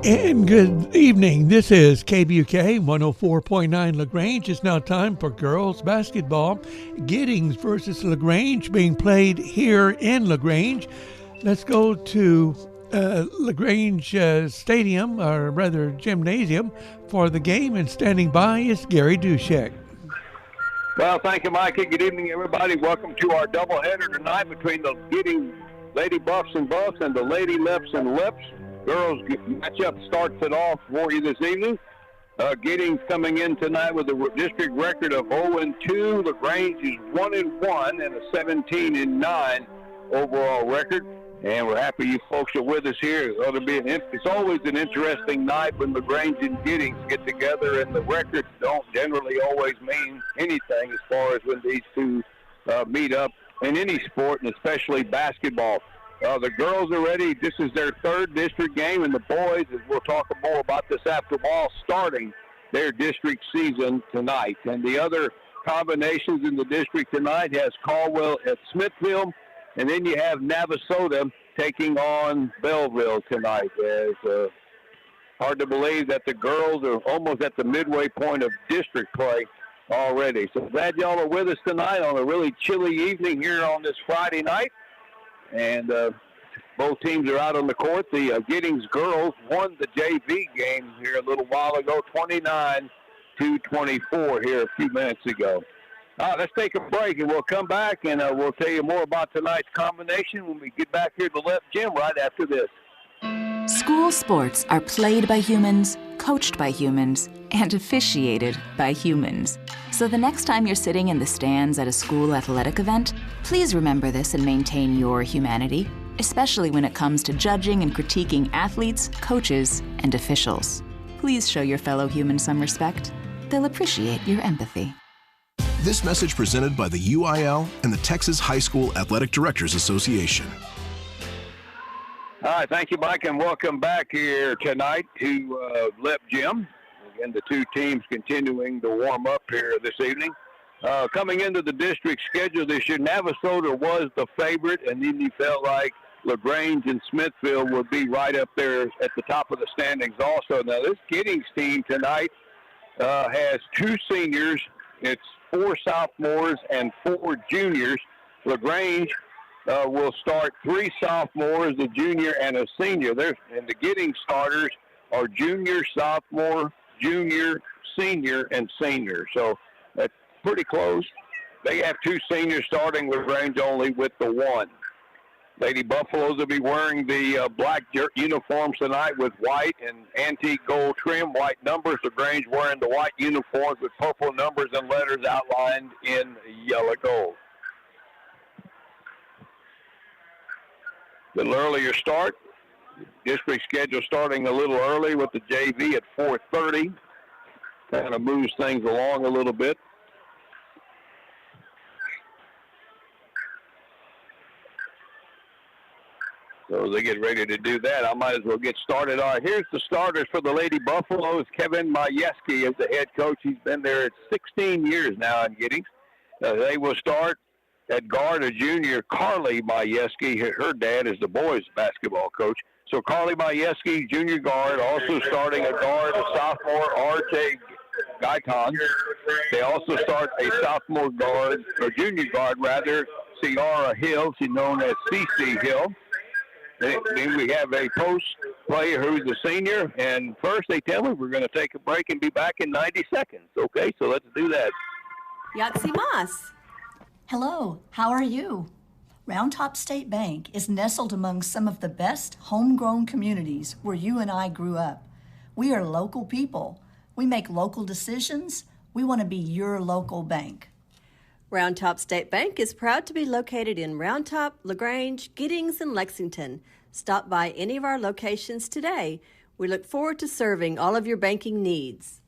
And good evening. This is KBUK 104.9 LaGrange. It's now time for girls basketball. Giddings versus LaGrange being played here in LaGrange. Let's go to LaGrange Stadium, or rather Gymnasium, for the game. And standing by is Gary Dushek. Well, thank you, Mike. Good evening, everybody. Welcome to our doubleheader tonight between the Giddings Lady Buffs and Buffs and the Lady Lips and Lips. Girls matchup starts it off for you this evening. Giddings coming in tonight with a district record of 0-2. LaGrange is 1-1 and a 17-9 overall record. And we're happy you folks are with us here. It's always an interesting night when LaGrange and Giddings get together, and the records don't generally always mean anything as far as when these two meet up in any sport, and especially basketball. The girls are ready. This is their third district game, and the boys, as we'll talk more about this after ball, starting their district season tonight. And the other combinations in the district tonight has Caldwell at Smithfield, and then you have Navasota taking on Belleville tonight. It's hard to believe that the girls are almost at the midway point of district play already. So glad y'all are with us tonight on a really chilly evening here on this Friday night. And both teams are out on the court. The Giddings girls won the JV game here a little while ago, 29-24 here a few minutes ago. Let's take a break, and we'll come back, and we'll tell you more about tonight's combination when we get back here to the left gym right after this. School sports are played by humans, coached by humans, and officiated by humans. So the next time you're sitting in the stands at a school athletic event, please remember this and maintain your humanity, especially when it comes to judging and critiquing athletes, coaches, and officials. Please show your fellow humans some respect. They'll appreciate your empathy. This message presented by the UIL and the Texas High School Athletic Directors Association. All right, thank you, Mike, and welcome back here tonight to Lep Gym. Again, the two teams continuing to warm up here this evening. Coming into the district schedule this year, Navasota was the favorite, and then you felt like LaGrange and Smithfield would be right up there at the top of the standings also. Now, this Giddings team tonight has two seniors. It's 4 sophomores and 4 juniors. LaGrange will start 3 sophomores, a junior, and a senior. And the Giddings starters are junior, sophomore, junior, senior, and senior. So that's pretty close. They have 2 seniors starting, LaGrange only with the 1. Lady Buffaloes will be wearing the black uniforms tonight with white and antique gold trim, white numbers. LaGrange wearing the white uniforms with purple numbers and letters outlined in yellow gold. A little earlier start. District schedule starting a little early with the JV at 4:30. Kind of moves things along a little bit. So as they get ready to do that, I might as well get started. All right, here's the starters for the Lady Buffaloes. Kevin Majewski is the head coach. He's been there at 16 years now in Giddings. They will start at guard, a junior, Carly Majewski. Her dad is the boys' basketball coach. So Carly Majewski, junior guard, also starting a guard, a sophomore, R.J. Gaitan. They also start a sophomore guard, or junior guard, rather, Ciara Hill. She's known as CC Hill. Then we have a post player who's a senior. And first they tell me we're going to take a break and be back in 90 seconds. Okay, so let's do that. Yatsimas. Hello, how are you? Round Top State Bank is nestled among some of the best homegrown communities where you and I grew up. We are local people. We make local decisions. We want to be your local bank. Round Top State Bank is proud to be located in Round Top, LaGrange, Giddings, and Lexington. Stop by any of our locations today. We look forward to serving all of your banking needs.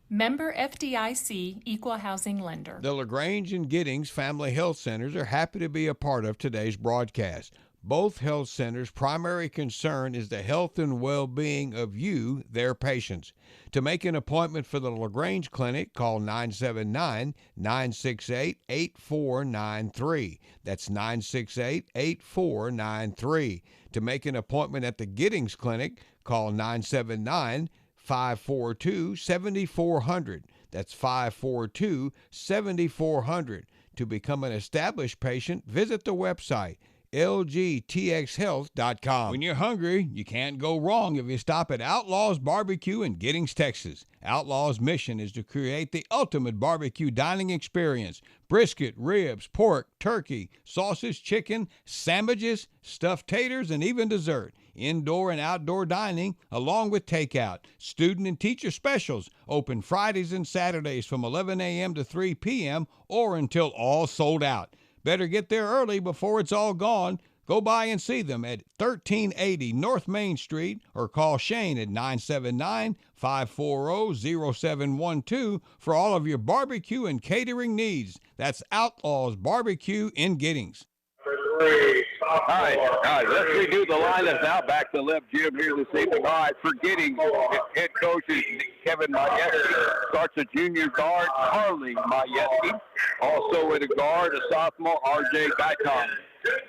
Member FDIC Equal Housing Lender. The LaGrange and Giddings Family Health Centers are happy to be a part of today's broadcast. Both health centers' primary concern is the health and well-being of you, their patients. To make an appointment for the LaGrange Clinic, call 979-968-8493. That's 968-8493. To make an appointment at the Giddings Clinic, Call 979-542-7400. That's 542-7400. To become an established patient, visit the website lgtxhealth.com. When you're hungry, you can't go wrong if you stop at Outlaws Barbecue in Giddings, Texas. Outlaws' mission is to create the ultimate barbecue dining experience. Brisket, ribs, pork, turkey, sausage, chicken, sandwiches, stuffed taters, and even dessert. Indoor and outdoor dining, along with takeout. Student and teacher specials, open Fridays and Saturdays from 11 a.m. to 3 p.m. or until all sold out. Better get there early before it's all gone. Go by and see them at 1380 North Main Street or call Shane at 979-540-0712 for all of your barbecue and catering needs. That's Outlaws Barbecue in Giddings. All right, let's redo the lineup now. Back to left Jim here this evening. All right, for Giddings, head coach is Kevin Majewski. Starts a junior guard, Harley Majewski. Also at a guard, a sophomore, R.J. Guyton.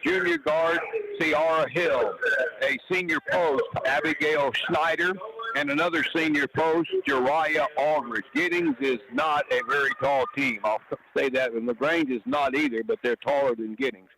Junior guard, Ciara Hill. A senior post, Abigail Schneider. And another senior post, Jariah Aldridge. Giddings is not a very tall team. I'll say that. And LaGrange is not either, but they're taller than Giddings.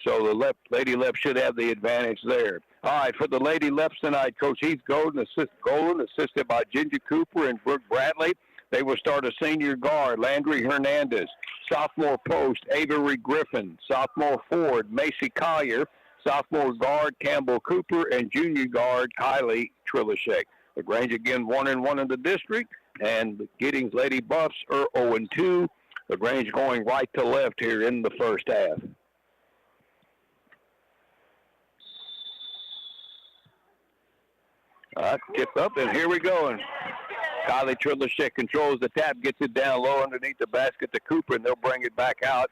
So the Lady Left should have the advantage there. All right, for the Lady Lefts tonight, Coach Heath Golden, assisted by Ginger Cooper and Brooke Bradley. They will start a senior guard, Landry Hernandez. Sophomore post, Avery Griffin. Sophomore forward, Macy Collier. Sophomore guard, Campbell Cooper. And junior guard, Kylie Trilishek. LaGrange again 1-1 in the district. And the Giddings Lady Buffs are 0-2. LaGrange going right to left here in the first half. All right, tip up, and here we go. And Kylie Trilishek controls the tap, gets it down low underneath the basket to Cooper, and they'll bring it back out.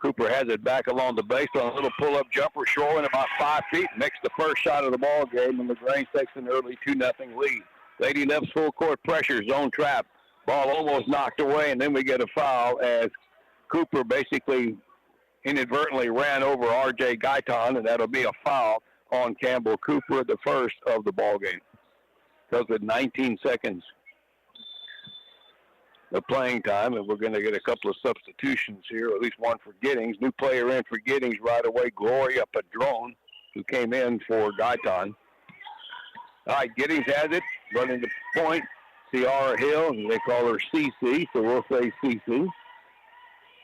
Cooper has it back along the baseline. A little pull-up jumper, showing about 5 feet, makes the first shot of the ball game, and LaGrange takes an early 2-0 lead. Lady Left's full court pressure, zone trap. Ball almost knocked away, and then we get a foul as Cooper basically inadvertently ran over R.J. Guyton, and that'll be a foul on Campbell Cooper, the first of the ball game. Because with 19 seconds of playing time, and we're going to get a couple of substitutions here, at least one for Giddings. New player in for Giddings right away, Gloria Padron, who came in for Guyton. All right, Giddings has it, running the point. Ciara Hill, and they call her CC, so we'll say CC.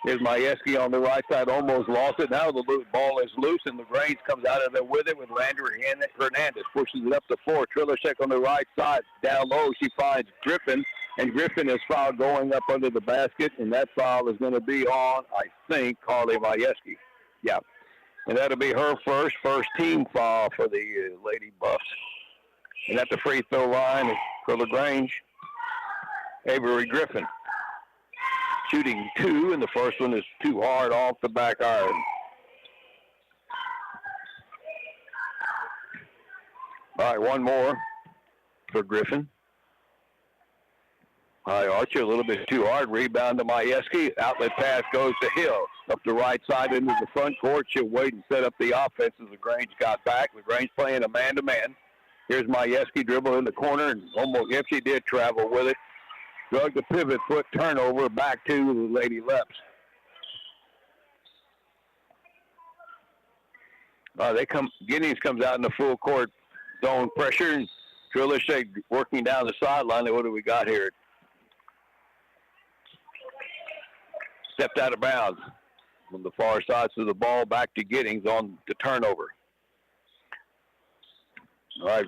Here's Majewski on the right side, almost lost it. Now the ball is loose, and LaGrange comes out of there with it with Landry Hernandez. Pushes it up the floor. Trilishek on the right side. Down low, she finds Griffin, and Griffin is fouled going up under the basket, and that foul is going to be on, I think, Carly Majewski. Yeah, and that'll be her first team foul for the Lady Buffs. And at the free throw line for LaGrange, Avery Griffin. Shooting 2, and the first one is too hard off the back iron. All right, one more for Griffin. All right, Archer, a little bit too hard. Rebound to Majewski. Outlet pass goes to Hill. Up the right side into the front court. She'll wait and set up the offense as LaGrange got back. LaGrange playing a man-to-man. Here's Majewski dribble in the corner, and almost, if she did travel with it, drug the pivot foot turnover back to the Lady Leps. Giddings comes out in the full court zone pressure, and Trilishek working down the sideline. What do we got here? Stepped out of bounds from the far side of the ball back to Giddings on the turnover. All right,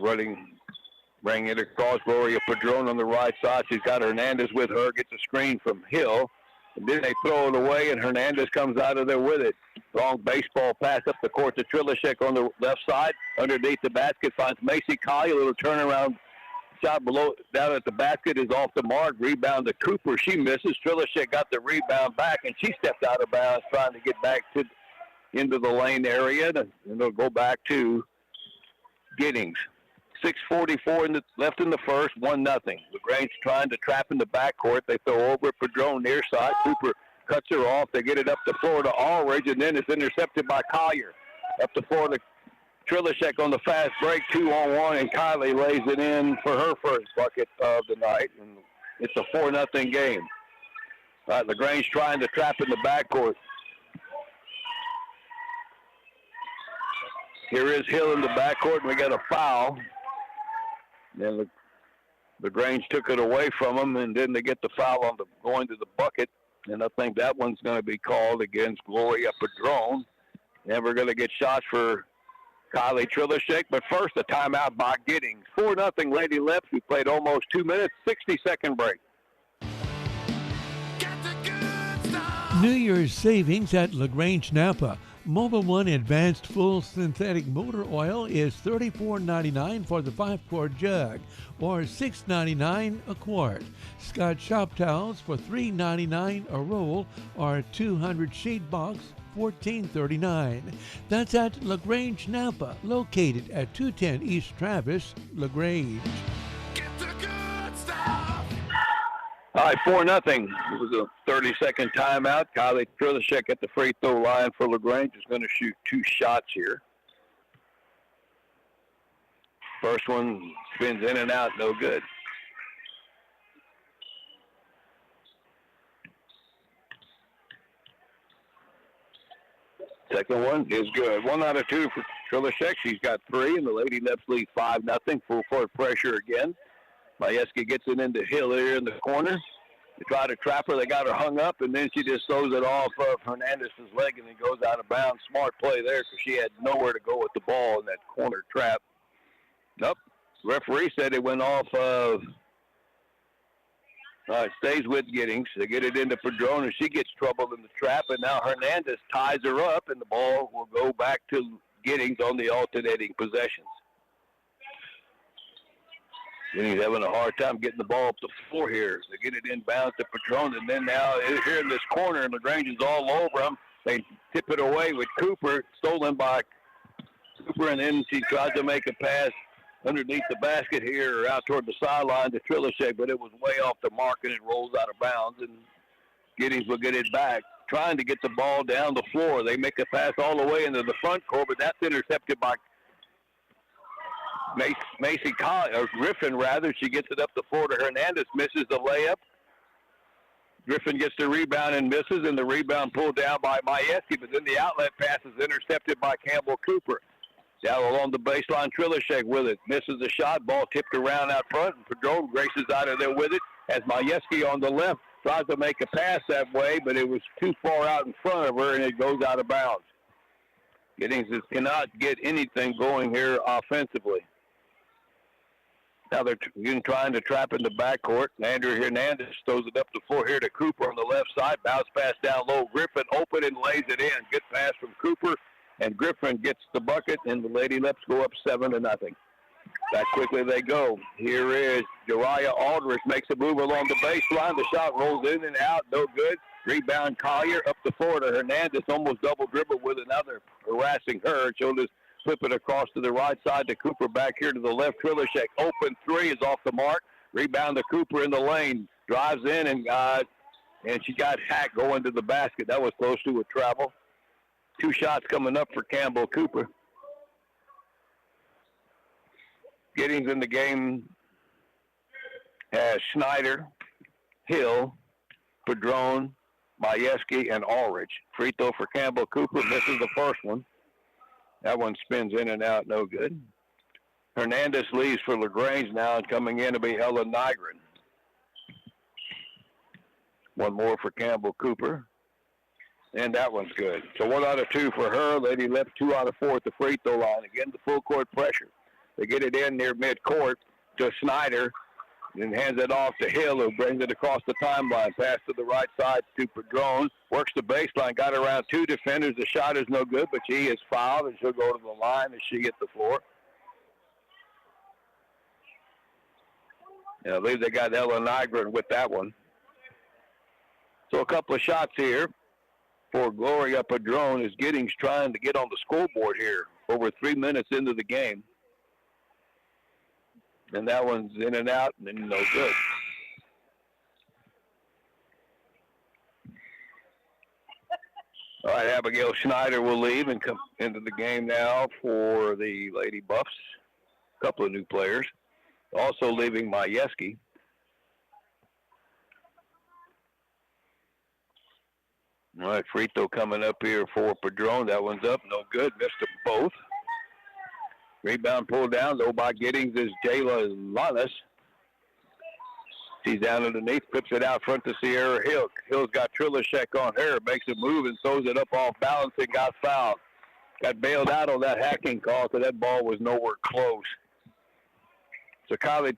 bringing it across. Gloria Padron on the right side. She's got Hernandez with her. Gets a screen from Hill. And then they throw it away, and Hernandez comes out of there with it. Long baseball pass up the court to Trilishek on the left side. Underneath the basket finds Macy Collier. A little turnaround shot below, down at the basket is off the mark. Rebound to Cooper. She misses. Trilishek got the rebound back, and she stepped out of bounds trying to get back into the lane area. And it'll go back to Giddings. 6:44 left in the first, 1-0. LaGrange trying to trap in the backcourt. They throw over Padron near side. Cooper cuts her off. They get it up the floor to Aldridge, and then it's intercepted by Collier. Up the floor to Trilishek on the fast break, 2-on-1, and Kylie lays it in for her first bucket of the night. And it's a 4-0 game. All right, LaGrange trying to trap in the backcourt. Here is Hill in the backcourt, and we got a foul. Then LaGrange took it away from him, and then they get the foul on going to the bucket. And I think that one's going to be called against Gloria Padron. And we're going to get shots for Kylie Trilishek. But first, a timeout by Giddings. 4-0 Lady Lips. We played almost 2 minutes, 60-second break. New Year's savings at LaGrange Napa. Mobil 1 Advanced Full Synthetic Motor Oil is $34.99 for the 5-quart jug, or $6.99 a quart. Scott Shop Towels for $3.99 a roll, or 200 sheet box, $14.39. That's at LaGrange Napa, located at 210 East Travis, LaGrange. All right, 4-0. It was a 30-second timeout. Kylie Trilishek at the free throw line for LaGrange is going to shoot 2 shots here. First one spins in and out, no good. Second one is good. 1 out of 2 for Trilishek. She's got 3, and the Lady Lips lead 5-0. Full court pressure again. Majewski gets it into Hill here in the corner. They try to trap her. They got her hung up, and then she just throws it off of Hernandez's leg, and it goes out of bounds. Smart play there because she had nowhere to go with the ball in that corner trap. Nope. Referee said it went off of it stays with Giddings. They get it into Padron, and she gets troubled in the trap, and now Hernandez ties her up, and the ball will go back to Giddings on the alternating possessions. Giddings having a hard time getting the ball up the floor here. They get it inbounds to Patron, and then now here in this corner, and LaGrange is all over them. They tip it away with Cooper, stolen by Cooper, and then she tries to make a pass underneath the basket here or out toward the sideline to Trilishek, but it was way off the mark, and it rolls out of bounds, and Giddings will get it back. Trying to get the ball down the floor. They make a pass all the way into the front court, but that's intercepted by Griffin, rather. She gets it up the floor to Hernandez, misses the layup. Griffin gets the rebound and misses, and the rebound pulled down by Majewski, but then the outlet pass is intercepted by Campbell Cooper. Down along the baseline, Trilishek with it. Misses the shot, ball tipped around out front, and Padron races out of there with it as Majewski on the left tries to make a pass that way, but it was too far out in front of her, and it goes out of bounds. Giddings cannot get anything going here offensively. Now they're trying to trap in the backcourt. Andrew Hernandez throws it up the floor here to Cooper on the left side. Bounce pass down low. Griffin open and lays it in. Good pass from Cooper, and Griffin gets the bucket, and the Lady Lips go up 7-0. Back quickly they go. Here is Jariah Aldrich, makes a move along the baseline. The shot rolls in and out, no good. Rebound Collier up the floor to Hernandez, almost double dribble with another harassing her. She'll just flip it across to the right side to Cooper, back here to the left. Trilishek open 3 is off the mark. Rebound to Cooper in the lane. Drives in and she got hacked going to the basket. That was close to a travel. 2 shots coming up for Campbell Cooper. Giddings in the game has Schneider, Hill, Padron, Majewski, and Ulrich. Free throw for Campbell Cooper. Misses the first one. That one spins in and out, no good. Hernandez leaves for LaGrange now, and coming in to be Ellen Nygren. One more for Campbell Cooper. And that one's good. So 1 out of 2 for her. Lady Lips 2 out of 4 at the free throw line. Again, the full court pressure. They get it in near midcourt to Snyder, and hands it off to Hill, who brings it across the timeline. Pass to the right side to Padron. Works the baseline. Got around 2 defenders. The shot is no good, but she is fouled, and she'll go to the line as she hits the floor. And I believe they got Ellen Nygren with that one. So a couple of shots here for Gloria Padron as Giddings trying to get on the scoreboard here over 3 minutes into the game. And that one's in and out and no good. All All right, Abigail Schneider will leave and come into the game now for the Lady Buffs. A couple of new players. Also leaving Majewski. All right, free throw coming up here for Padron. That one's up, no good. Missed them both. Rebound pulled down, though, by Giddings is Jayla Lannis. She's down underneath, flips it out front to Sierra Hill. Hill's got Trilishek on her, makes a move and throws it up off balance and got fouled. Got bailed out on that hacking call because that ball was nowhere close. So Kylie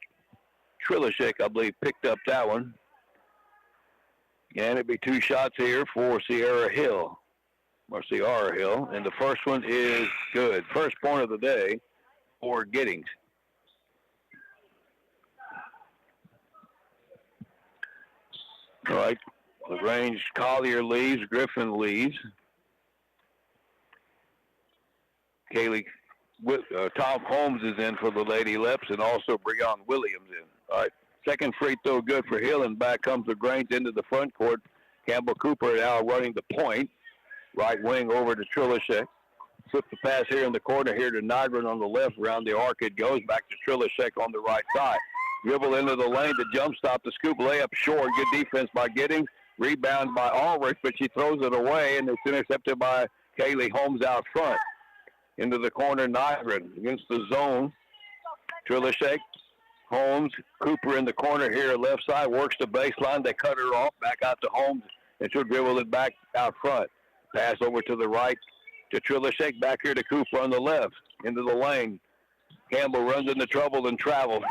Trilishek, I believe, picked up that one. And it'd be 2 shots here for Sierra Hill. Or Sierra Hill. And the first one is good. First point of the day for Giddings. All right. LaGrange Collier leaves. Griffin leaves. Tom Holmes is in for the Lady Leps, and also Breon Williams in. All right. Second free throw good for Hill, and back comes LaGrange into the front court. Campbell Cooper now running the point. Right wing over to Trilishek. Flip the pass here in the corner here to Nygren on the left. Around the arc it goes. Back to Trilishek on the right side. Dribble into the lane. The jump stop. The scoop layup short. Good defense by Giddings. Rebound by Ulrich, but she throws it away, and it's intercepted by Kaylee Holmes out front. Into the corner, Nygren against the zone. Trilishek. Holmes, Cooper in the corner here, left side, works the baseline. They cut her off, back out to Holmes, and she'll dribble it back out front. Pass over to the right to Trilishek, back here to Cooper on the left, into the lane. Campbell runs into trouble and travels.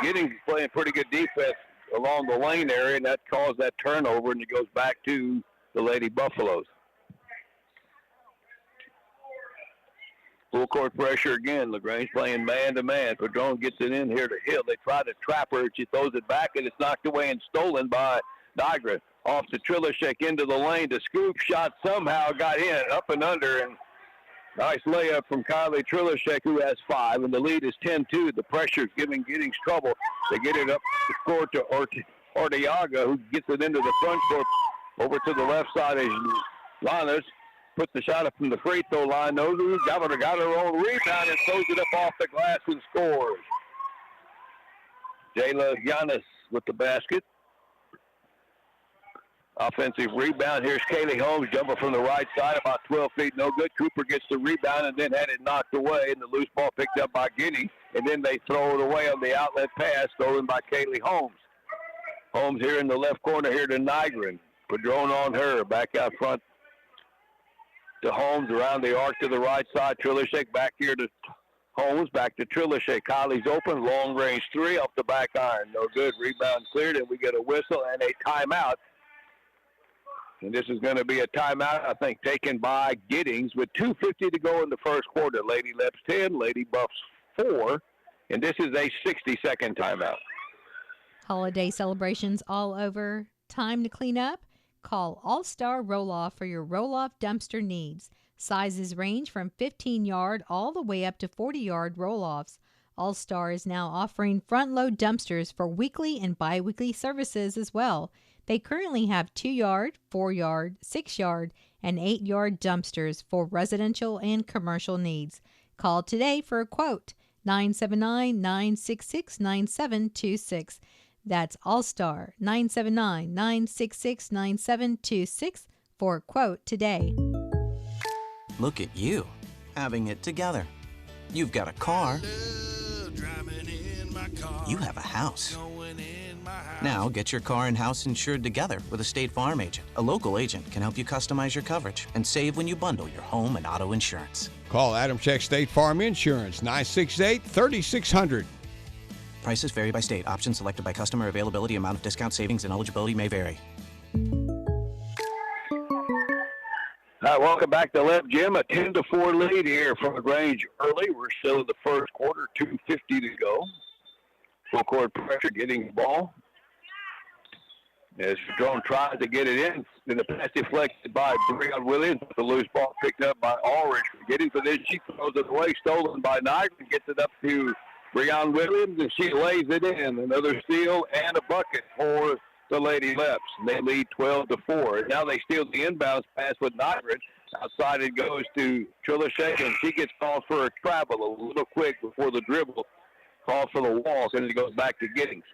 Giddings playing pretty good defense along the lane area, and that caused that turnover, and it goes back to the Lady Buffaloes. Full court pressure again. LaGrange playing man-to-man. Padron gets it in here to Hill. They try to trap her. She throws it back, and it's knocked away and stolen by Nygren. Off to Trilishek into the lane. The scoop shot somehow got in, up and under, and nice layup from Kylie Trilishek, who has 5, and the lead is 10-2. The pressure is giving Giddings trouble. They get it up the court to Orteaga, who gets it into the front court. Over to the left side is Lannis. Put the shot up from the free throw line. Nozu got her own rebound and throws it up off the glass and scores. Jayla Giannis with the basket. Offensive rebound. Here's Kaylee Holmes jumping from the right side, about 12 feet. No good. Cooper gets the rebound and then had it knocked away, and the loose ball picked up by Giddings, and then they throw it away on the outlet pass stolen by Kaylee Holmes. Holmes here in the left corner here to Nygren. Padron on her. Back out front to Holmes, around the arc to the right side. Trilishek back here to Holmes, back to Trilishek. Kylie's open, long range 3 off the back iron. No good. Rebound cleared, and we get a whistle and a timeout. And this is going to be a timeout, I think, taken by Giddings with 2:50 to go in the first quarter. Lady Leps 10, Lady Buffs 4, and this is a 60-second timeout. Holiday celebrations all over. Time to clean up? Call All-Star Roll-Off for your roll-off dumpster needs. Sizes range from 15-yard all the way up to 40-yard roll-offs. All-Star is now offering front-load dumpsters for weekly and bi-weekly services as well. They currently have 2-yard, 4-yard, 6-yard, and 8-yard dumpsters for residential and commercial needs. Call today for a quote, 979-966-9726. That's All-Star, 979-966-9726 for a quote today. Look at you, having it together. You've got a car. You have a house. Now get your car and house insured together with a State Farm agent. A local agent can help you customize your coverage and save when you bundle your home and auto insurance. Call Adam Check State Farm Insurance, 968-3600. Prices vary by state. Options selected by customer. Availability, amount of discount, savings, and eligibility may vary. All right, welcome back to Left Gym. A 10-4 lead here from LaGrange early. We're still in the first quarter, 2:50 to go. Full court pressure, getting the ball. As Padron tries to get it in the pass deflected by Breon Williams. The loose ball picked up by Ulrich. Getting for this, she throws it away, stolen by Nygren, gets it up to Breon Williams, and she lays it in. Another steal and a bucket for the Lady Leps. They lead 12-4. Now they steal the inbounds pass with Nygren. Outside it goes to Trilishek, and she gets called for a travel a little quick before the dribble. Called for the walk, and it goes back to Giddings.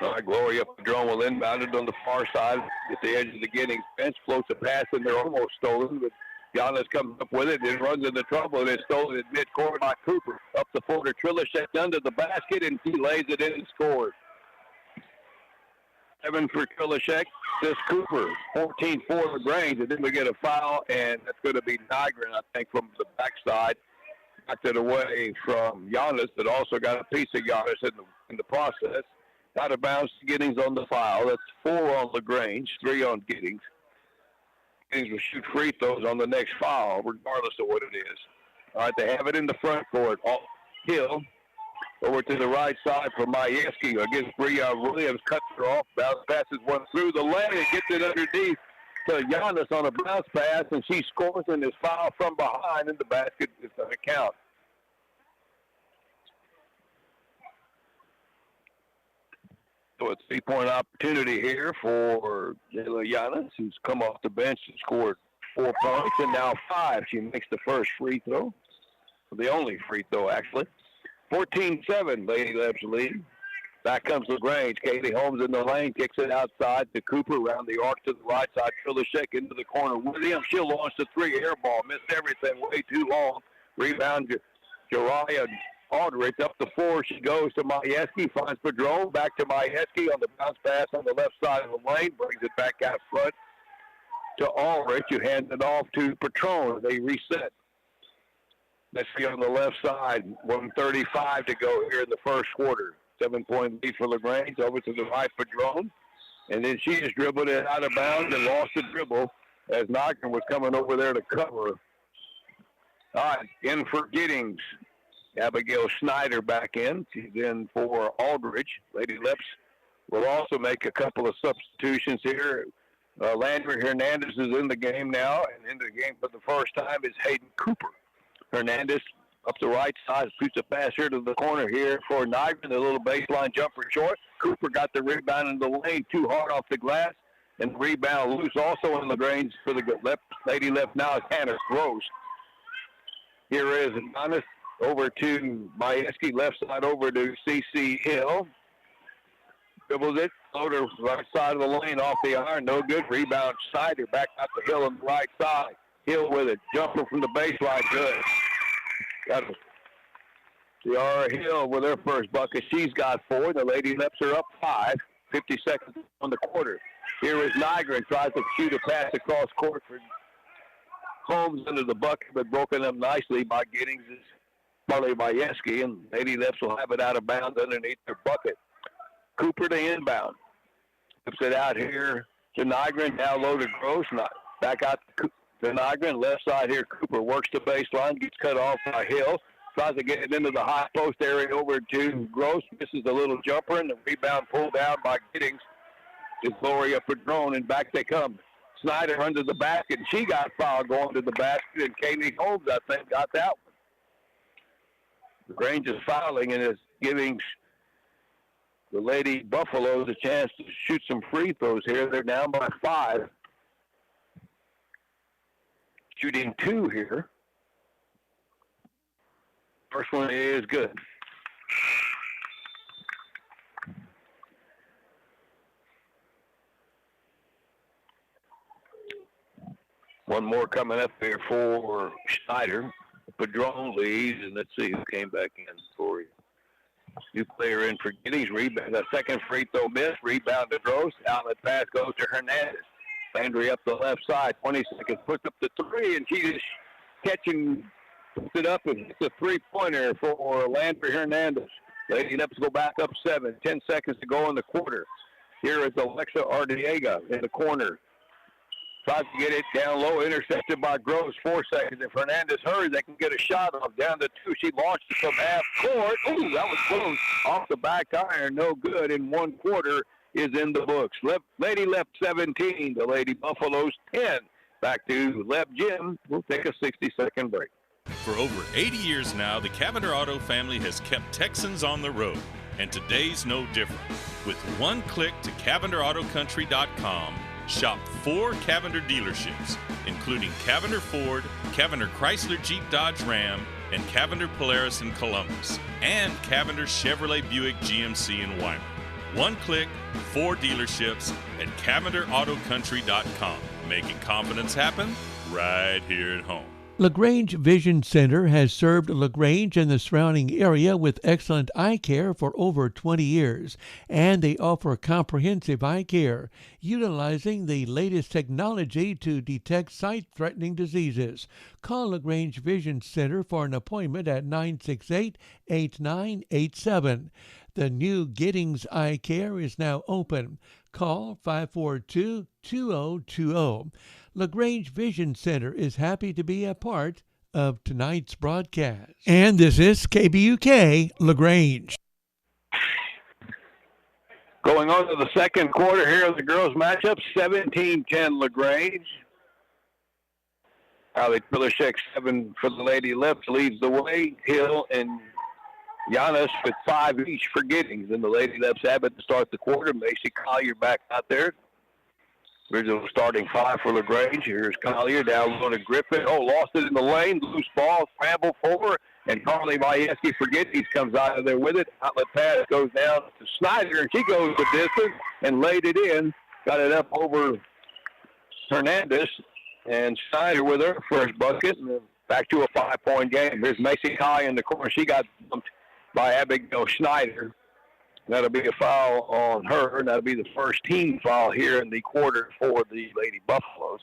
All right, Gloria Padron will inbound it on the far side at the edge of the Giddings bench. Floats a pass, and they're almost stolen, but Giannis comes up with it and runs into trouble, and it's stolen at midcourt by Cooper. Up the floor to Trilishek under the basket, and he lays it in and scores. 7 for Trilishek. This Cooper, 14 for LaGrange, and then we get a foul, and that's going to be Nygren, I think, from the backside. Knocked it away from Giannis, but also got a piece of Giannis in the process. Out of bounds, Giddings on the foul. That's 4 on LaGrange, 3 on Giddings. Giddings will shoot free throws on the next foul, regardless of what it is. All right, they have it in the front court. Hill over to the right side for Majewski against Bria Williams. Cuts her off. Bounce passes one through the lane and gets it underneath to Giannis on a bounce pass, and she scores in this foul from behind, and the basket is going to count. So it's a 3-point opportunity here for Jayla Giannis, who's come off the bench and scored 4 points, and now 5. She makes the first free throw, the only free throw, actually. 14-7, Lady Lebs lead. Back comes LaGrange. Kaylee Holmes in the lane, kicks it outside to Cooper, around the arc to the right side. Trilishek into the corner with him. She'll launch the 3 air ball. Missed everything, way too long. Rebound, Jariah Aldrich up the floor. She goes to Majewski, finds Padron, back to Majewski on the bounce pass on the left side of the lane, brings it back out front to Aldrich, who hands it off to Patron. They reset. Let's see on the left side, 1:35 to go here in the first quarter. 7-point lead for LaGrange, over to the right Padron. And then she just dribbled it out of bounds and lost the dribble as Nygren was coming over there to cover. All right, in for Giddings. Abigail Schneider back in. She's in for Aldridge. Lady Lips will also make a couple of substitutions here. Landry Hernandez is in the game now, and in the game for the first time is Hayden Cooper. Hernandez up the right side, shoots a pass here to the corner here for Nygren. A little baseline jumper short. Cooper got the rebound in the lane, too hard off the glass, and the rebound loose also in LaGrange for the left. Lady left now is Hannah Gross. Here is Giannis over to Majewski, left side over to C.C. Hill. Dribbles it, floater right side of the lane off the iron, no good. Rebound Snyder back out to Hill on the right side. Hill with it, jumper from the baseline, good. Got it. Ciara Hill with her first bucket. She's got 4. The Lady Lips are up 5. 50 seconds on the quarter. Here is Nygren, tries to shoot a pass across court for Holmes into the bucket, but broken up nicely by Giddings, Marley Majewski, and Lady Lips will have it out of bounds underneath their bucket. Cooper to inbound. Flips it out here to Nygren, down low to Gross. Back out to Nygren, left side here. Cooper works the baseline, gets cut off by Hill. Tries to get it into the high post area over to Gross. Misses a little jumper, and the rebound pulled down by Giddings. It's Gloria Padron, and back they come. Snyder under the basket, and she got fouled going to the basket, and Kaylee Holmes, I think, got that one. LaGrange is fouling, and is giving the Lady Buffaloes a chance to shoot some free throws here. They're down by 5. Shooting 2 here. First one is good. One more coming up here for Schneider. Padron leads, and let's see who came back in for you. New player in for Giddings. Rebound. The second free throw miss. Rebound to Gross. Outlet pass goes to Hernandez. Landry up the left side. 20 seconds. Puts up the 3, and she just catching, puts it up, and it's a 3-pointer for Landry Hernandez. Lady Lips go back up 7. 10 seconds to go in the quarter. Here is Alexa Ardiega in the corner. Tries to get it down low, intercepted by Groves. 4 seconds. If Hernandez hurries, they can get a shot off. Down to 2. She launched it from half court. Ooh, that was close. Off the back iron, no good. In 1 quarter is in the books. Lady Left 17, the Lady Buffaloes 10. Back to Left Jim. We'll take a 60-second break. For over 80 years now, the Cavender Auto family has kept Texans on the road. And today's no different. With one click to CavenderAutoCountry.com, shop 4 Cavender dealerships, including Cavender Ford, Cavender Chrysler Jeep Dodge Ram, and Cavender Polaris in Columbus, and Cavender Chevrolet Buick GMC in Weimar. One click, 4 dealerships at CavenderAutoCountry.com, making confidence happen right here at home. LaGrange Vision Center has served LaGrange and the surrounding area with excellent eye care for over 20 years, and they offer comprehensive eye care, utilizing the latest technology to detect sight-threatening diseases. Call LaGrange Vision Center for an appointment at 968-8987. The new Giddings Eye Care is now open. Call 542-2020. LaGrange Vision Center is happy to be a part of tonight's broadcast. And this is KBUK LaGrange. Going on to the second quarter here of the girls' matchup, 17-10 LaGrange. Kylie Pilishek, 7 for the Lady Lips, leads the way. Hill and Giannis with 5 each for Giddings. And the Lady Lips have it to start the quarter. Macy Collier back out there. Original starting 5 for LaGrange. Here's Collier down low to Griffin. Oh, lost it in the lane. Loose ball, scramble forward. And Carly Majewski for Giddings comes out of there with it. Outlet pass goes down to Snyder, and she goes the distance and laid it in. Got it up over Hernandez. And Snyder with her first bucket. And back to a 5-point game. Here's Macy Collier in the corner. She got bumped by Abigail Schneider. That'll be a foul on her, and that'll be the first team foul here in the quarter for the Lady Buffaloes.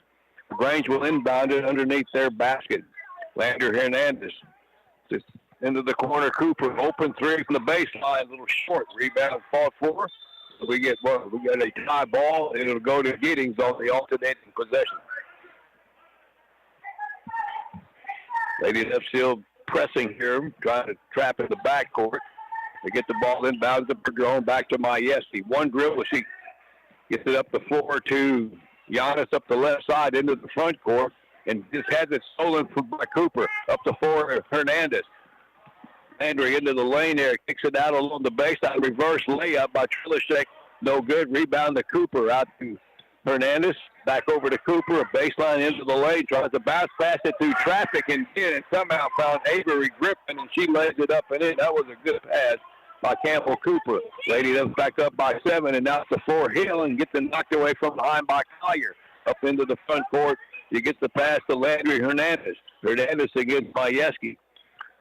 LaGrange will inbound it underneath their basket. Lander Hernandez just into the corner. Cooper, open 3 from the baseline, a little short. Rebound fought for. We get a tie ball, and it'll go to Giddings on the alternating possession. Lady Left still pressing here, trying to trap in the backcourt. They get the ball inbounds to Padron, back to Majewski. One dribble, she gets it up the floor to Giannis up the left side into the front court, and just has it stolen by Cooper. Up the floor, Hernandez. Landry into the lane there, kicks it out along the baseline. Reverse layup by Trilishek, no good. Rebound to Cooper, out to Hernandez. Back over to Cooper, a baseline into the lane. Tries to bounce past it through traffic and in, and somehow found Avery Griffin, and she lays it up and in. That was a good pass by Campbell Cooper. Lady does back up by 7, and now it's the floor Hill, and gets it knocked away from behind by Collier. Up into the front court, he gets the pass to Landry Hernandez. Hernandez against Majewski.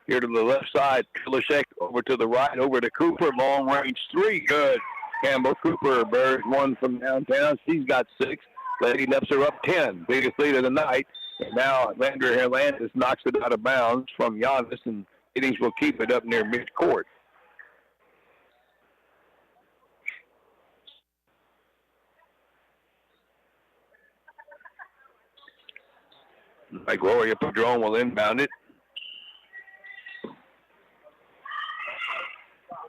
Here to the left side, Trilishek over to the right, over to Cooper. Long range 3, good. Campbell Cooper bears 1 from downtown. She's got 6. Lady Leps are up 10, biggest lead of the night. And now Landry Hernandez knocks it out of bounds from Giannis, and Giddings will keep it up near midcourt. Gloria Padron will inbound it.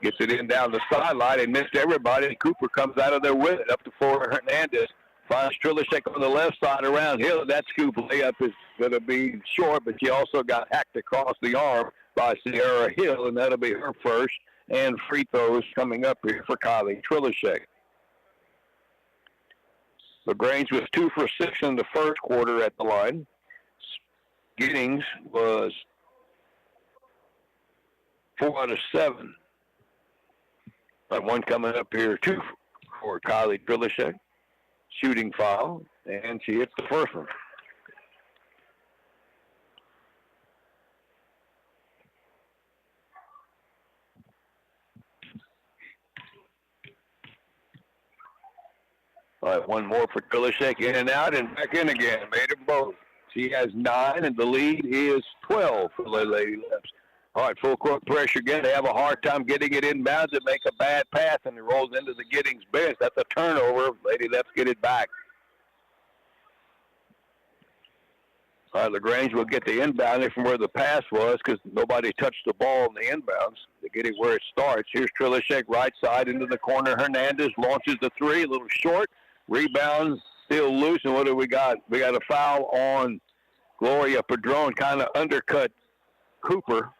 Gets it in down the sideline and missed everybody. And Cooper comes out of there with it up to Hernandez. Finds Trilishek on the left side around Hill. That scoop layup is going to be short, but she also got hacked across the arm by Sierra Hill, and that'll be her first. And free throws coming up here for Kylie Trilishek. LaGrange was 2 for 6 in the first quarter at the line. Giddings was 4 out of 7. But one coming up here, 2 for Kylie Trilishek. Shooting foul, and she hits the first one. All right, one more for Trilishek, in and out and back in again. Made them both. She has 9, and the lead is 12 for the Lady Leps. All right, full court pressure again. They have a hard time getting it inbounds and make a bad pass, and it rolls into the Giddings bench. That's a turnover. Lady Leps get it back. All right, LaGrange will get the inbound from where the pass was because nobody touched the ball in the inbounds. They get it where it starts. Here's Trilishek, right side into the corner. Hernandez launches the 3, a little short. Rebound, still loose. And what do we got? We got a foul on Gloria Padron, kind of undercut Cooper.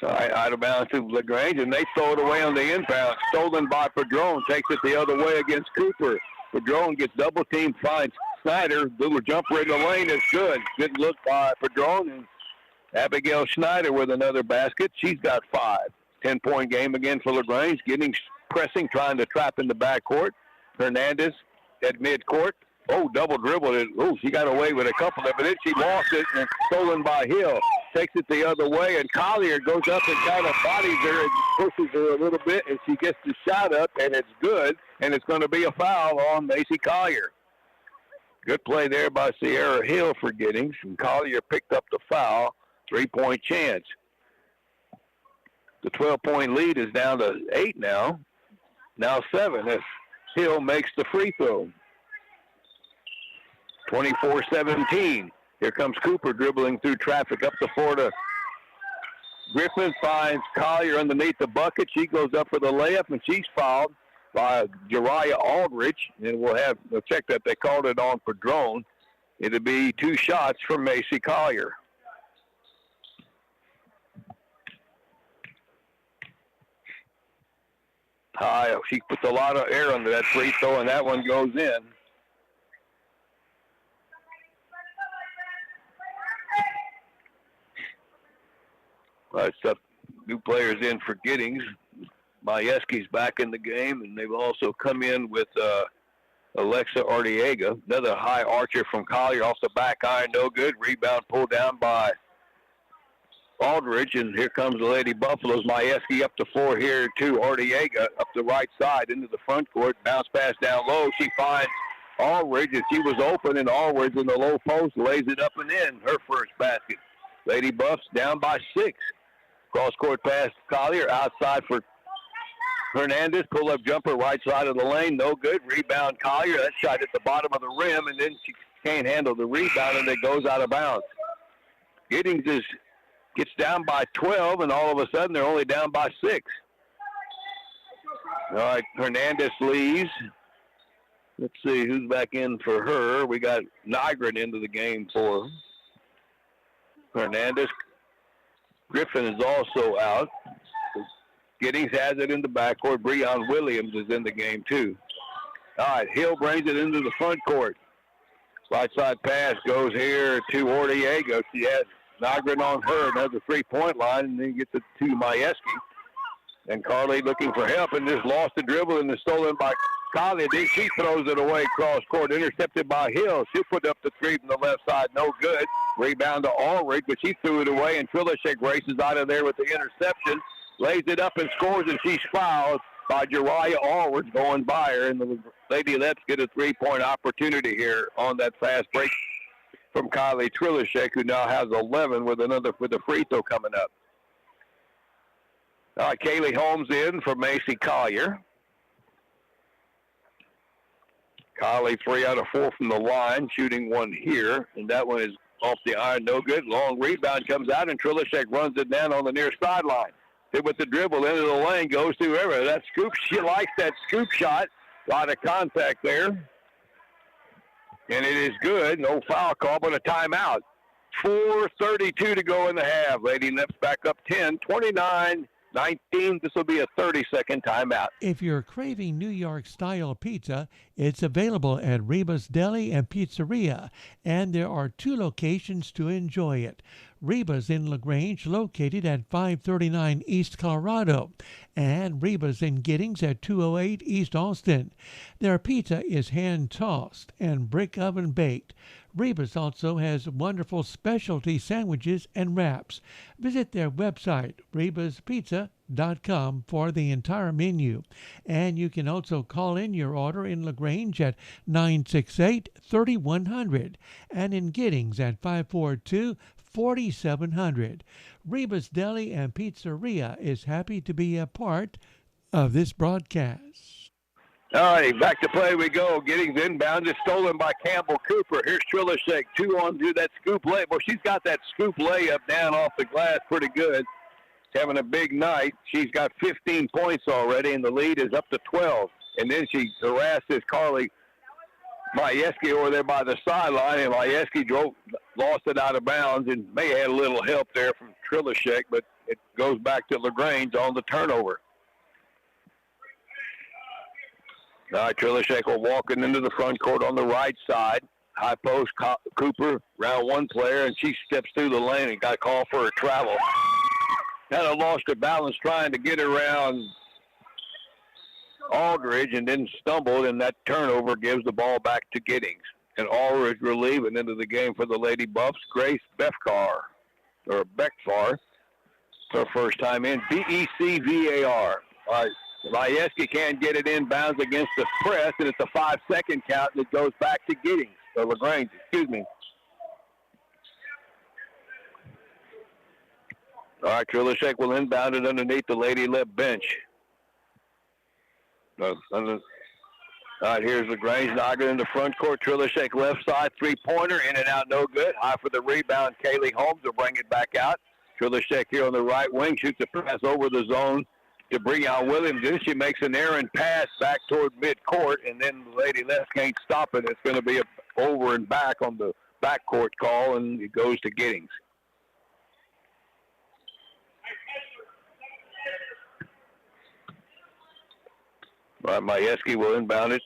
So out of bounds to LaGrange, and they throw it away on the inbound. Stolen by Padron. Takes it the other way against Cooper. Padron gets double teamed, finds Snyder. Little jumper in the lane is good. Good look by Padron. And Abigail Schneider with another basket. She's got 5. 10-point game again for LaGrange. Giddings pressing, trying to trap in the backcourt. Hernandez at midcourt. Oh, double dribbled it. Oh, she got away with a couple of it, but then she lost it and stolen by Hill. Takes it the other way, and Collier goes up and kind of bodies her and pushes her a little bit, and she gets the shot up, and it's good, and it's going to be a foul on Macy Collier. Good play there by Sierra Hill for Giddings, and Collier picked up the foul. 3-point chance. The 12-point lead is down to 8 now. Now 7 if Hill makes the free throw. 24-17. Here comes Cooper dribbling through traffic up the floor to Griffin. Finds Collier underneath the bucket. She goes up for the layup, and she's fouled by Jariah Aldridge. And we'll check that they called it on Padron. It'll be 2 shots from Macy Collier. She puts a lot of air under that free throw, and that one goes in. New players in for Giddings. Majewski's back in the game, and they've also come in with Alexa Artiega, another high archer from Collier off the back iron, no good. Rebound pulled down by Aldridge, and here comes the Lady Buffaloes. Majewski up the floor here to Artiega, up the right side into the front court. Bounce pass down low. She finds Aldridge, and she was open, and Aldridge in the low post lays it up and in. Her first basket. Lady Buffs down by 6. Cross-court pass to Collier, outside for Hernandez. Pull-up jumper, right side of the lane, no good. Rebound Collier, that shot at the bottom of the rim, and then she can't handle the rebound, and it goes out of bounds. Giddings gets down by 12, and all of a sudden they're only down by 6. All right, Hernandez leaves. Let's see who's back in for her. We got Nygren into the game for Hernandez. Griffin is also out. Giddings has it in the backcourt. Breon Williams is in the game, too. All right, Hill brings it into the front court. Right side pass goes here to Ortiega. She has Nygren on her, another 3-point line, and then gets it to Majewski. And Carly looking for help and just lost the dribble and is stolen by Collier. Then she throws it away cross court, intercepted by Hill. She'll put up the 3 from the left side, no good. Rebound to Ulrich, but she threw it away, and Trilishek races out of there with the interception. Lays it up and scores, and she's fouled by Jariah Ulrich going by her. And the Lady Leps get a 3-point opportunity here on that fast break from Kylie Trilishek, who now has 11 with a free throw coming up. All right, Kaylee Holmes in for Macy Collier. Kylie 3 out of 4 from the line, shooting 1 here, and that one is off the iron, no good. Long rebound comes out, and Trilishek runs it down on the near sideline. Hit with the dribble into the lane, goes through everywhere. That scoop, she likes that scoop shot. A lot of contact there. And it is good. No foul call, but a timeout. 4:32 to go in the half. Lady Nips back up 10, 29-19. This will be a 30-second timeout. If you're craving New York-style pizza, it's available at Reba's Deli and Pizzeria, and there are 2 locations to enjoy it. Reba's in LaGrange, located at 539 East Colorado, and Reba's in Giddings at 208 East Austin. Their pizza is hand-tossed and brick oven baked. Reba's also has wonderful specialty sandwiches and wraps. Visit their website, rebaspizza.com, for the entire menu. And you can also call in your order in LaGrange at 968-3100 and in Giddings at 542-4700. Reba's Deli and Pizzeria is happy to be a part of this broadcast. All right, back to play we go. Giddings inbound is stolen by Campbell Cooper. Here's Trilishek, 2 on 2, that scoop layup. Well, she's got that scoop layup down off the glass pretty good. She's having a big night. She's got 15 points already, and the lead is up to 12. And then she harasses Carly Majewski over there by the sideline, and Majewski lost it out of bounds and may have had a little help there from Trilishek, but it goes back to LaGrange on the turnover. All right, Trilishek will walk into the front court on the right side. High post, Cooper, round one player, and she steps through the lane and got called for a travel. Kind of lost her balance trying to get around Aldridge and then stumbled, and that turnover gives the ball back to Giddings. And Aldridge relieving into the game for the Lady Buffs, Grace Beckfar, her first time in, Becvar. All right, Majewski can't get it inbounds against the press, and it's a 5-second count, and it goes back to Giddings, or LaGrange, excuse me. All right, Trilishek will inbound it underneath the Lady left bench. All right, here's LaGrange. Nagrin in the front court. Trilishek left side, three-pointer, in and out, no good. High for the rebound. Kaylee Holmes will bring it back out. Trilishek here on the right wing shoots a pass over the zone to Breon Williams. Then she makes an errant pass back toward midcourt, and then the Lady left can't stop it. It's going to be a over and back on the backcourt call, and it goes to Giddings. All right, Majewski will inbound it.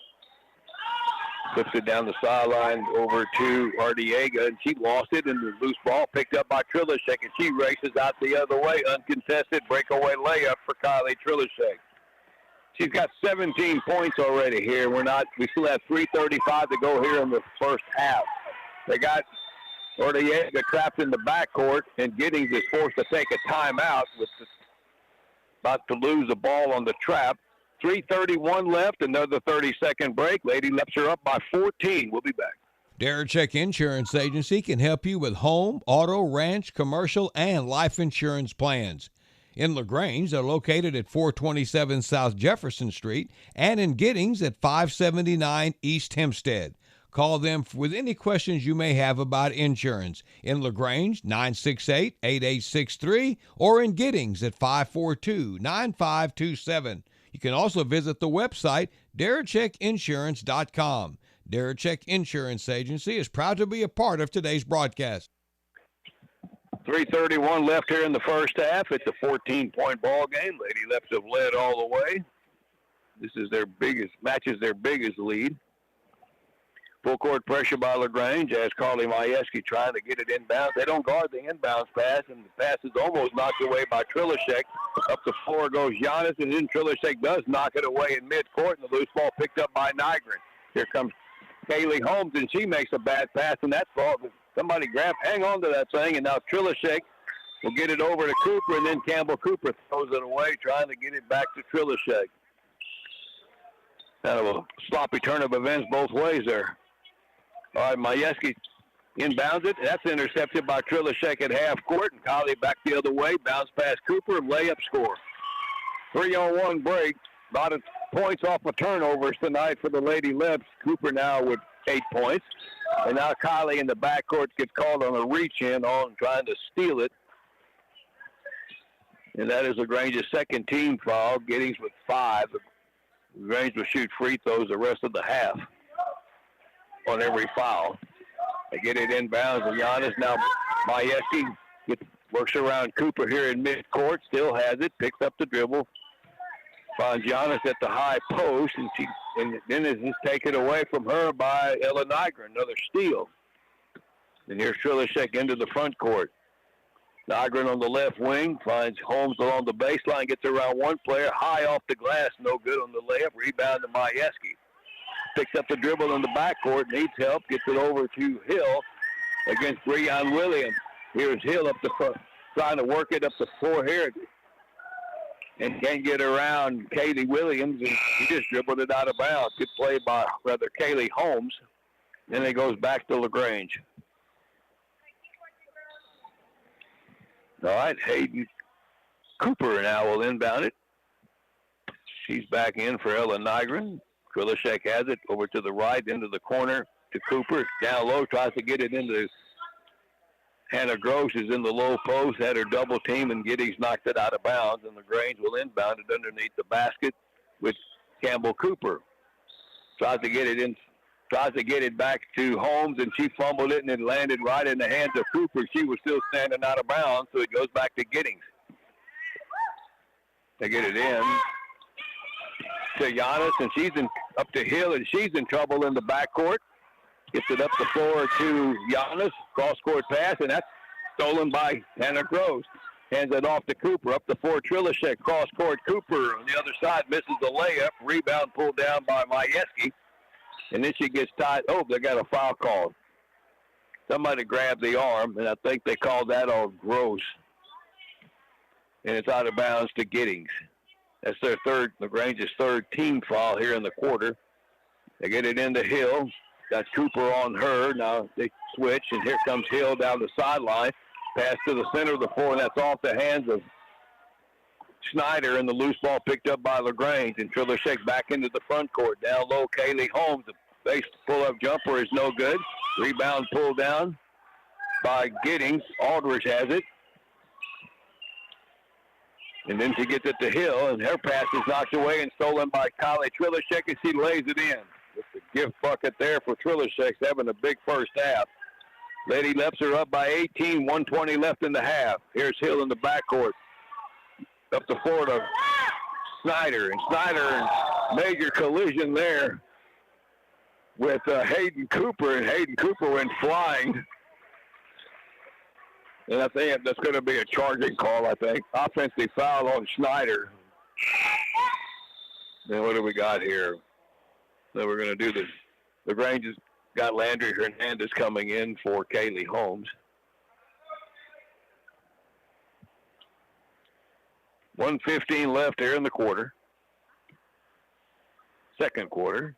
Flips it down the sideline over to Ardiega, and she lost it, and the loose ball picked up by Trilishek, and she races out the other way. Uncontested breakaway layup for Kylie Trilishek. She's got 17 points already here. We still have 3:35 to go here in the first half. They got Ardiega trapped in the backcourt, and Giddings is forced to take a timeout about to lose the ball on the trap. 3:31 left, another 30-second break. Lady Leps are up by 14. We'll be back. Darachek Insurance Agency can help you with home, auto, ranch, commercial, and life insurance plans. In LaGrange, they're located at 427 South Jefferson Street and in Giddings at 579 East Hempstead. Call them with any questions you may have about insurance. In LaGrange, 968-8863, or in Giddings at 542-9527. You can also visit the website, DaracheckInsurance.com. Darachek Insurance Agency is proud to be a part of today's broadcast. 3:31 left here in the first half. It's a 14-point ball game. Lady Leps have led all the way. This is their biggest lead. Full court pressure by LaGrange as Carly Majewski trying to get it inbounds. They don't guard the inbounds pass, and the pass is almost knocked away by Trilishek. Up the floor goes Giannis, and then Trilishek does knock it away in midcourt, and the loose ball picked up by Nygren. Here comes Kaylee Holmes, and she makes a bad pass, and that's ball. Somebody hang on to that thing, and now Trilishek will get it over to Cooper, and then Campbell Cooper throws it away, trying to get it back to Trilishek. Kind of a sloppy turn of events both ways there. All right, Majewski inbounds it. That's intercepted by Trilishek at half court, and Kylie back the other way. Bounce past Cooper, layup score. 3-on-1 break. A lot of points off of turnovers tonight for the Lady Leps. Cooper now with 8 points. And now Kylie in the backcourt gets called on a reach-in on trying to steal it. And that is LaGrange's second team foul. Giddings with 5. LaGrange will shoot free throws the rest of the half on every foul. They get it inbounds with Giannis. Now Majewski works around Cooper here in midcourt. Still has it. Picks up the dribble. Finds Giannis at the high post, and then is just taken away from her by Ella Nygren. Another steal. And here's Trilishek into the front court. Nygren on the left wing finds Holmes along the baseline. Gets around one player. High off the glass. No good on the layup. Rebound to Majewski. Picks up the dribble in the backcourt, needs help, gets it over to Hill against Breon Williams. Here's Hill up the front, trying to work it up the floor here, and can't get around Kaylee Williams, and he just dribbled it out of bounds. Good play by, Kaylee Holmes. Then it goes back to LaGrange. All right, Hayden Cooper now will inbound it. She's back in for Ella Nygren. Trilishek has it over to the right, into the corner to Cooper. Down low, tries to get it into Hannah Gross is in the low post, had her double team, and Giddings knocked it out of bounds, and LaGrange will inbound it underneath the basket with Campbell Cooper. Tries to get it back to Holmes, and she fumbled it, and it landed right in the hands of Cooper. She was still standing out of bounds, so it goes back to Giddings. They get it in to Giannis, and she's up to Hill, and she's in trouble in the backcourt. Gets it up the floor to Giannis. Cross-court pass, and that's stolen by Hannah Gross. Hands it off to Cooper. Up the floor, Trilishek. Cross-court, Cooper on the other side misses the layup. Rebound pulled down by Majewski. And then she gets tied. Oh, they got a foul called. Somebody grabbed the arm, and I think they called that on Gross. And it's out of bounds to Giddings. That's their LaGrange's third team foul here in the quarter. They get it into Hill. Got Cooper on her. Now they switch, and here comes Hill down the sideline. Pass to the center of the floor, and that's off the hands of Snyder, and the loose ball picked up by LaGrange. And Trilishek back into the front court. Down low, Kaylee Holmes. The base pull-up jumper is no good. Rebound pulled down by Giddings. Aldridge has it. And then she gets it to Hill, and her pass is knocked away and stolen by Kylie Trilishek, and she lays it in. It's a gift bucket there for Trilishek, having a big first half. Lady Leps are up by 18, 1:20 left in the half. Here's Hill in the backcourt. Up the floor to Snyder, and Snyder, major collision there with Hayden Cooper, and Hayden Cooper went flying. And I think that's going to be a charging call, I think. Offensive foul on Snyder. Then what do we got here? So we're going to do this. LaGrange has got Landry Hernandez coming in for Kaylee Holmes. 1:15 left here in the quarter. Second quarter.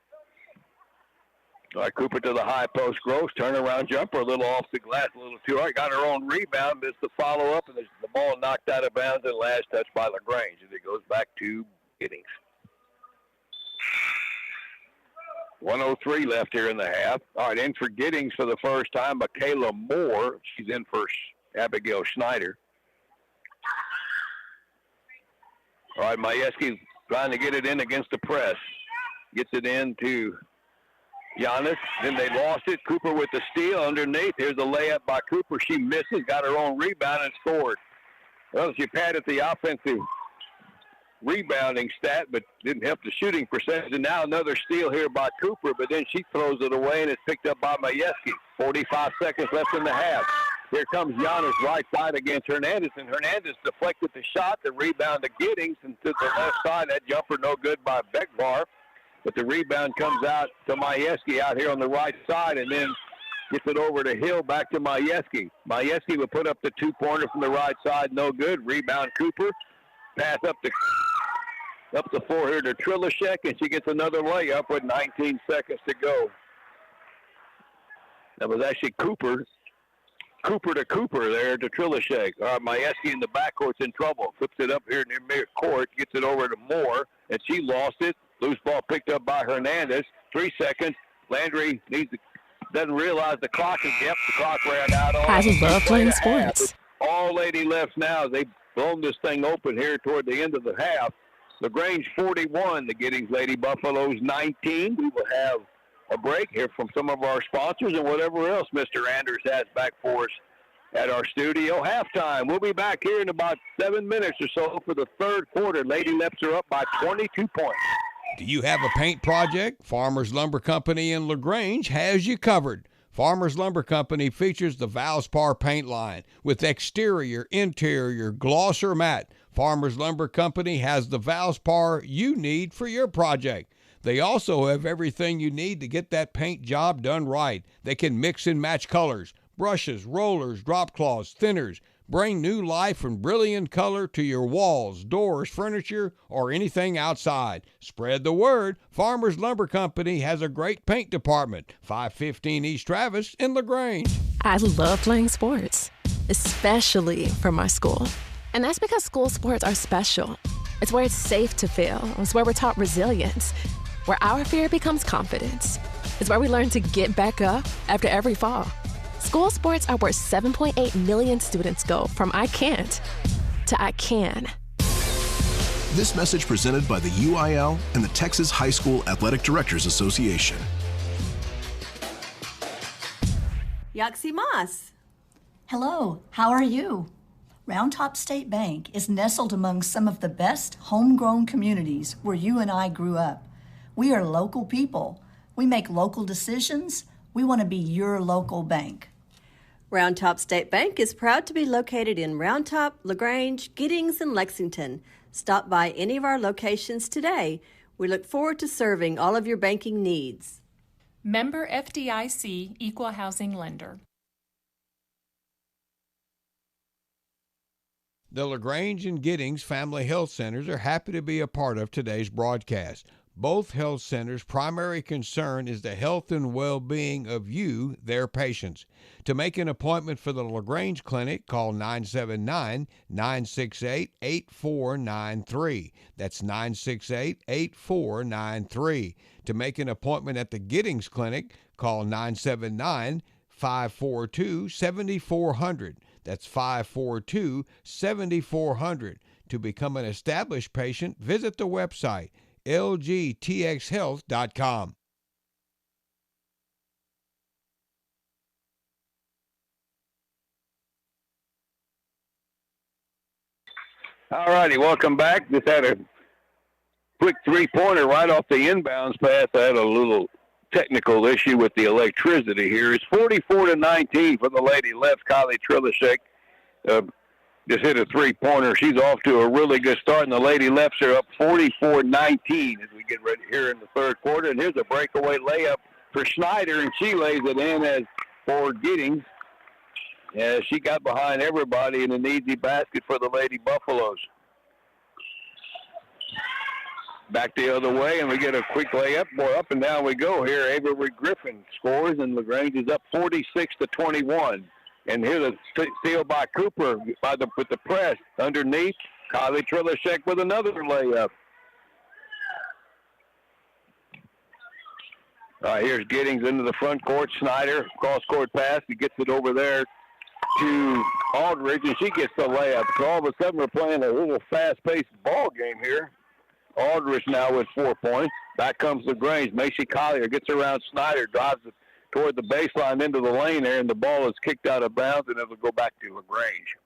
All right, Cooper to the high post. Gross, turnaround jumper, a little off the glass, a little too hard. Got her own rebound, missed the follow-up, and the ball knocked out of bounds and last touch by LaGrange. And it goes back to Giddings. 1:03 left here in the half. All right, in for Giddings for the first time, Michaela Moore. She's in for Abigail Schneider. All right, Majewski trying to get it in against the press. Gets it in to Giannis. Then they lost it. Cooper with the steal underneath. Here's a layup by Cooper. She misses, got her own rebound, and scored. Well, she padded the offensive rebounding stat, but didn't help the shooting percentage. And now another steal here by Cooper, but then she throws it away, and it's picked up by Majewski. 45 seconds left in the half. Here comes Giannis right side against Hernandez, and Hernandez deflected the shot. The rebound to Giddings, and to the left side, that jumper no good by Beckbar. But the rebound comes out to Majewski out here on the right side, and then gets it over to Hill, back to Majewski. Majewski will put up the two-pointer from the right side, no good. Rebound Cooper. Pass up the floor here to Trilishek, and she gets another layup with 19 seconds to go. That was actually Cooper to Cooper there to Trilishek. Majewski in the backcourt's in trouble. Flips it up here near midcourt, gets it over to Moore, and she lost it. Loose ball picked up by Hernandez. 3 seconds. Landry doesn't realize the clock is the clock ran out. I love playing sports. All Lady Lefts now. They've blown this thing open here toward the end of the half. LaGrange 41, the Giddings Lady Buffaloes 19. We will have a break here from some of our sponsors and whatever else Mr. Anders has back for us at our studio. Halftime. We'll be back here in about 7 minutes or so for the third quarter. Lady Lefts are up by 22 points. Do you have a paint project? Farmers Lumber Company in LaGrange has you covered. Farmers Lumber Company features the Valspar paint line with exterior, interior, gloss or matte. Farmers Lumber Company has the Valspar you need for your project. They also have everything you need to get that paint job done right. They can mix and match colors, brushes, rollers, drop cloths, thinners. Bring new life and brilliant color to your walls, doors, furniture, or anything outside. Spread the word. Farmers Lumber Company has a great paint department. 515 East Travis in LaGrange. I love playing sports, especially for my school. And that's because school sports are special. It's where it's safe to fail. It's where we're taught resilience, where our fear becomes confidence. It's where we learn to get back up after every fall. School sports are where 7.8 million students go from I can't to I can. This message presented by the UIL and the Texas High School Athletic Directors Association. Yaxie Moss. Hello, how are you? Round Top State Bank is nestled among some of the best homegrown communities where you and I grew up. We are local people. We make local decisions. We want to be your local bank. Round Top State Bank is proud to be located in Round Top, LaGrange, Giddings, and Lexington. Stop by any of our locations today. We look forward to serving all of your banking needs. Member FDIC Equal Housing Lender. The LaGrange and Giddings Family Health Centers are happy to be a part of today's broadcast. Both health centers' primary concern is the health and well-being of you, their patients. To make an appointment for the LaGrange Clinic, call 979-968-8493. That's 968-8493. To make an appointment at the Giddings Clinic, call 979-542-7400. That's 542-7400. To become an established patient, visit the website lgtxhealth.com. All righty, welcome back. Just had a quick three-pointer right off the inbounds pass. I had a little technical issue with the electricity here. It's 44-19 for the lady left. Kylie Trilishek just hit a three-pointer. She's off to a really good start, and the lady lefts are up 44-19 as we get ready here in the third quarter. And here's a breakaway layup for Schneider, and she lays it in as for Giddings. She got behind everybody in an easy basket for the Lady Buffaloes. Back the other way, and we get a quick layup. Boy, up and down we go here. Avery Griffin scores, and LaGrange is up 46-21. And here's a steal by Cooper with the press underneath. Kylie Trilishek with another layup. Here's Giddings into the front court. Snyder, cross-court pass. He gets it over there to Aldridge, and she gets the layup. So all of a sudden we're playing a little fast-paced ball game here. Aldridge now with 4 points. Back comes LaGrange. Macy Collier gets around Snyder, drives it toward the baseline into the lane there, and the ball is kicked out of bounds, and it'll go back to LaGrange.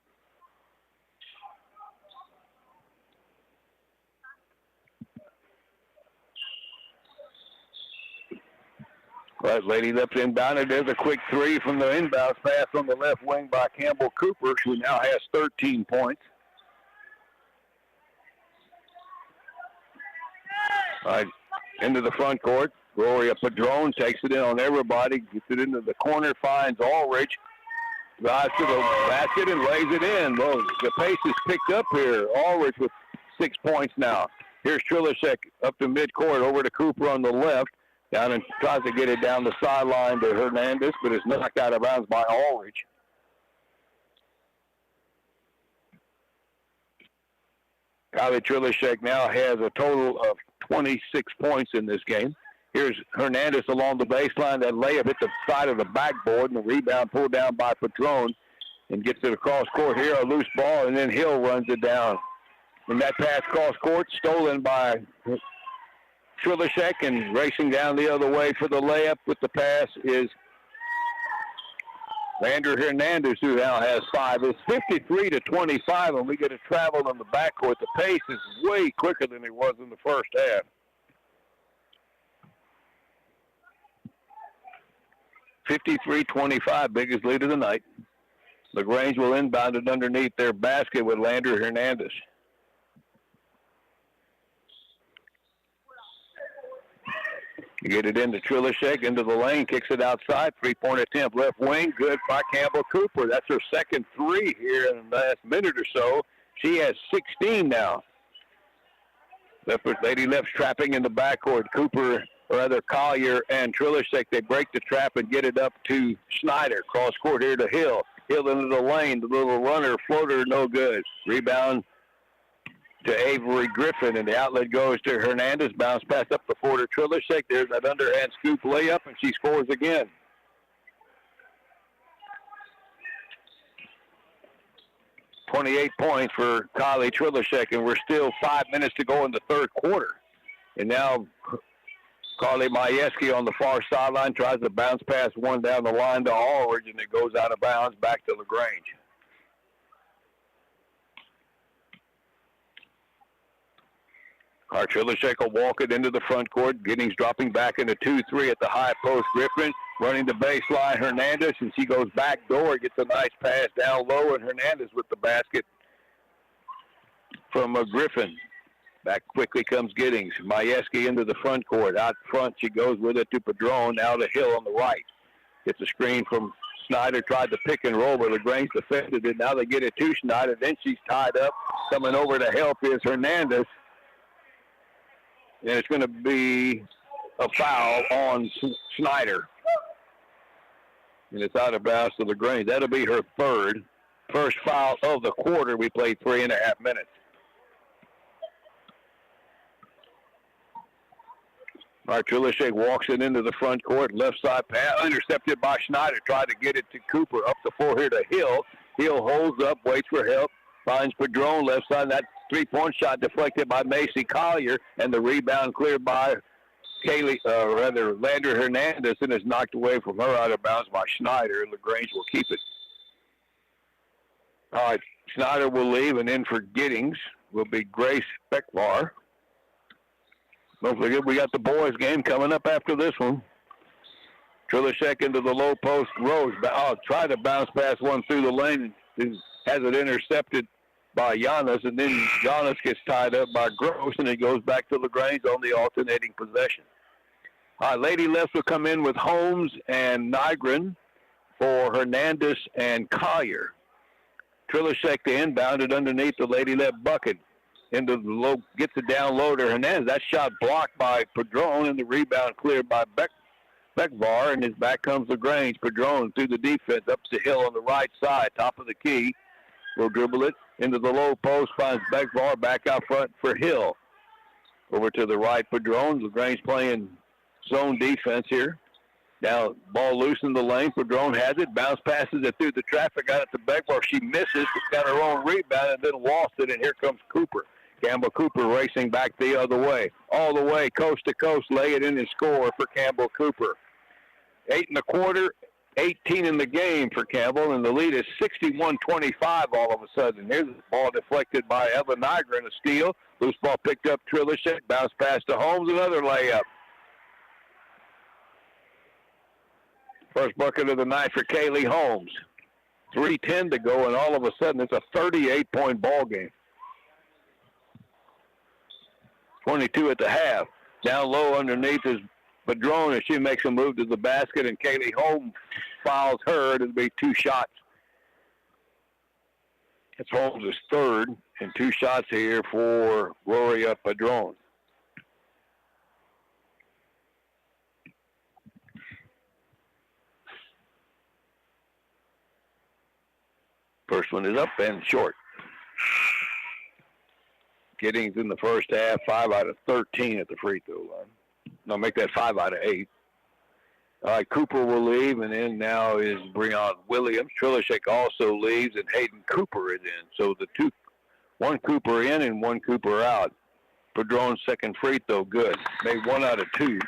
Right, lady left inbounded. There's a quick three from the inbounds pass on the left wing by Campbell Cooper, who now has 13 points. All right, into the front court. Gloria Padron takes it in on everybody, gets it into the corner, finds Ulrich, drives to the basket and lays it in. Well, the pace is picked up here. Ulrich with 6 points now. Here's Trilishek up to midcourt, over to Cooper on the left. Down and tries to get it down the sideline to Hernandez, but it's knocked out of bounds by Ulrich. Kylie Trilishek now has a total of 26 points in this game. Here's Hernandez along the baseline. That layup hit the side of the backboard, and the rebound pulled down by Padron, and gets it across court here, a loose ball, and then Hill runs it down. And that pass cross court, stolen by Trilishek, and racing down the other way for the layup with the pass is Andrew Hernandez, who now has 5. It's 53-25, and we get a travel in the backcourt. The pace is way quicker than it was in the first half. 53-25, biggest lead of the night. LaGrange will inbound it underneath their basket with Landry Hernandez. You get it into Trilishek, into the lane, kicks it outside. Three-point attempt, left wing, good by Campbell Cooper. That's her second three here in the last minute or so. She has 16 now. Lady left's trapping in the backcourt. Cooper, or rather Collier and Trilishek, they break the trap and get it up to Snyder. Cross court here to Hill. Hill into the lane, the little runner, floater, no good. Rebound to Avery Griffin, and the outlet goes to Hernandez. Bounce pass up the floor to Trilishek. There's that underhand scoop layup, and she scores again. .28 points for Kylie Trilishek, and we're still 5 minutes to go in the third quarter. And now Carly Majewski on the far sideline tries to bounce pass one down the line to Aldridge, and it goes out of bounds back to LaGrange. Archulishek will walk it into the front court. Giddings dropping back into 2-3 at the high post. Griffin running the baseline. Hernandez, and she goes back door. Gets a nice pass down low, and Hernandez with the basket from Griffin. Back quickly comes Giddings. Majewski into the front court. Out front, she goes with it to Padron. Now to Hill on the right. Gets a screen from Snyder. Tried to pick and roll, but LaGrange defended it. Now they get it to Snyder. Then she's tied up. Coming over to help is Hernandez. And it's going to be a foul on Snyder. And it's out of bounds to LaGrange. That'll be her first foul of the quarter. We played 3.5 minutes. Archulishek walks it into the front court. Left side pass. Intercepted by Snyder. Tried to get it to Cooper. Up the floor here to Hill. Hill holds up. Waits for help. Finds Padron left side. That three-point shot deflected by Macy Collier. And the rebound cleared by Lander Hernandez. And is knocked away from her out of bounds by Snyder. And LaGrange will keep it. All right. Snyder will leave. And in for Giddings will be Grace Beckvar. Don't forget, we got the boys game coming up after this one. Trilishek into the low post. Rose tried to bounce past one through the lane and has it intercepted by Giannis. And then Giannis gets tied up by Gross, and it goes back to LaGrange on the alternating possession. Lady Lefts will come in with Holmes and Nygren for Hernandez and Collier. Trilishek to inbound it underneath the Lady Left bucket. Into the low, gets it down low to Hernandez. That shot blocked by Padron, and the rebound cleared by Beckvar, and his back comes LaGrange. Padron through the defense, up to Hill on the right side, top of the key. Will dribble it into the low post, finds Beckvar back out front for Hill. Over to the right, Padron. LaGrange playing zone defense here. Now, ball loose in the lane. Padron has it, bounce passes it through the traffic, got it to Beckvar. She misses, got her own rebound, and then lost it, and here comes Cooper. Campbell Cooper racing back the other way. All the way, coast to coast, lay it in and score for Campbell Cooper. 8 1/4, 18 in the game for Campbell, and the lead is 61-25 all of a sudden. Here's the ball deflected by Ella Nygren, a steal. Loose ball picked up Trilishek, bounce pass to Holmes, another layup. First bucket of the night for Kaylee Holmes. 3:10 to go, and all of a sudden it's a 38-point ball game. 22 at the half. Down low underneath is Padron, and she makes a move to the basket, and Kaylee Holmes fouls her. It'll be 2 shots. It's Holmes' third, and 2 shots here for Gloria Padron. First one is up and short. Giddings in the first half, 5 out of 13 at the free throw line. No, make that 5 out of 8. All right, Cooper will leave, and in now is Breon Williams. Trilishek also leaves, and Hayden Cooper is in. So the one Cooper in and 1 Cooper out. Padron's second free throw, good. Made 1 out of 2.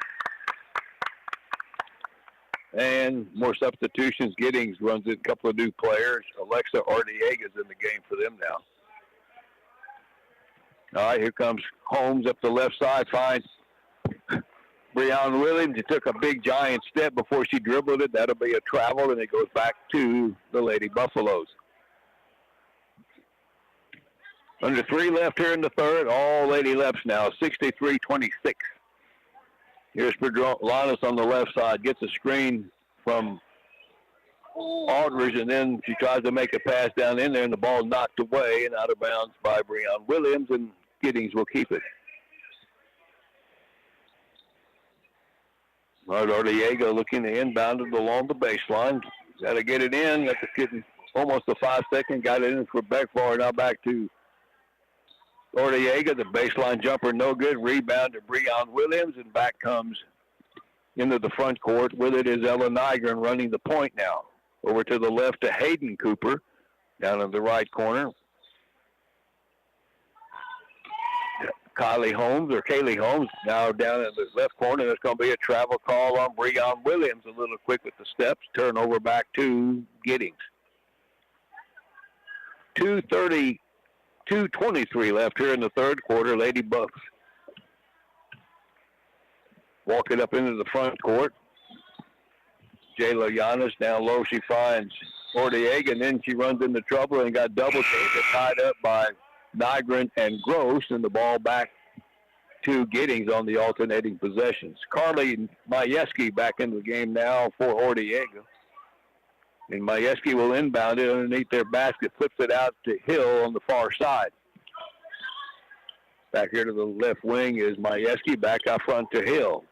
And more substitutions. Giddings runs in a couple of new players. Alexa Ardiega's in the game for them now. All right, here comes Holmes up the left side, finds Breon Williams. He took a big giant step before she dribbled it. That'll be a travel, and it goes back to the Lady Buffaloes. Under 3 left here in the third. All Lady Lefts now, 63-26. Here's Padronis on the left side. Gets a screen from Aldridge, and then she tries to make a pass down in there, and the ball knocked away and out of bounds by Breon Williams, and Giddings will keep it. Ardiega looking to inbound it along the baseline. Got to get it in. That's getting almost a 5-second. Got it in for Beckvar. Now back to Ardiega. The baseline jumper no good. Rebound to Breon Williams, and back comes into the front court. With it is Ella Nygren running the point now. Over to the left to Hayden Cooper. Down in the right corner. Kaylee Holmes now down in the left corner. There's going to be a travel call on Breon Williams. A little quick with the steps. Turnover back to Giddings. 2:23 left here in the third quarter. Lady Buffs walk it up into the front court. Jayla Giannis down low. She finds Ortega, and then she runs into trouble and got double teamed, tied up by Nygren and Gross, and the ball back to Giddings on the alternating possessions. Carly Majewski back into the game now for Ortega. And Majewski will inbound it underneath their basket, flips it out to Hill on the far side. Back here to the left wing is Majewski, back out front to Hill.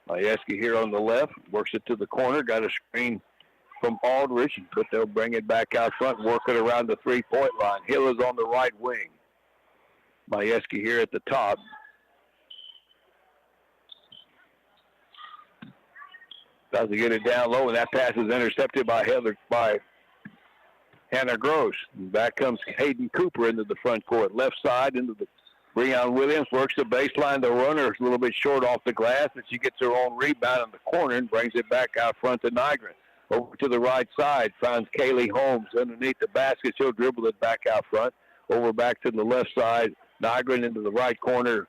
Majewski here on the left, works it to the corner, got a screen from Aldridge, but they'll bring it back out front, work it around the three-point line. Hill is on the right wing. Majewski here at the top. Tries to get it down low, and that pass is intercepted by Hannah Gross. And back comes Hayden Cooper into the front court. Left side into the Breon Williams, works the baseline. The runner is a little bit short off the glass, and she gets her own rebound in the corner and brings it back out front to Nygren. Over to the right side, finds Kaylee Holmes underneath the basket. She'll dribble it back out front. Over back to the left side, Nygren into the right corner.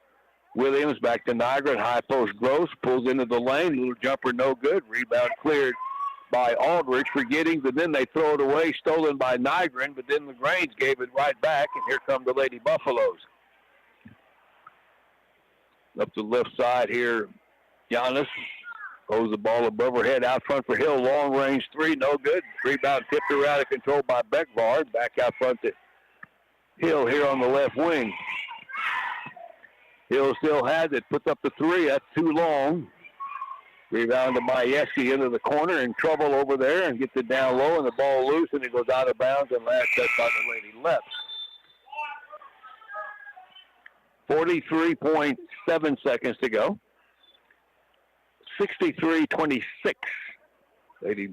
Williams back to Nygren, high post Gross, pulls into the lane, little jumper no good. Rebound cleared by Aldridge for Giddings, and then they throw it away, stolen by Nygren, but then LaGrange gave it right back, and here come the Lady Buffaloes. Up the left side here, Giannis throws the ball above her head out front for Hill. Long range three, no good. Rebound tipped her out of control by Beckbard. Back out front to Hill here on the left wing. Hill still has it, puts up the three. That's too long. Rebound to Majewski into the corner, in trouble over there, and gets it down low, and the ball loose, and it goes out of bounds, and last touch by the Lady Leps. 43.7 seconds to go. 63-26. Lady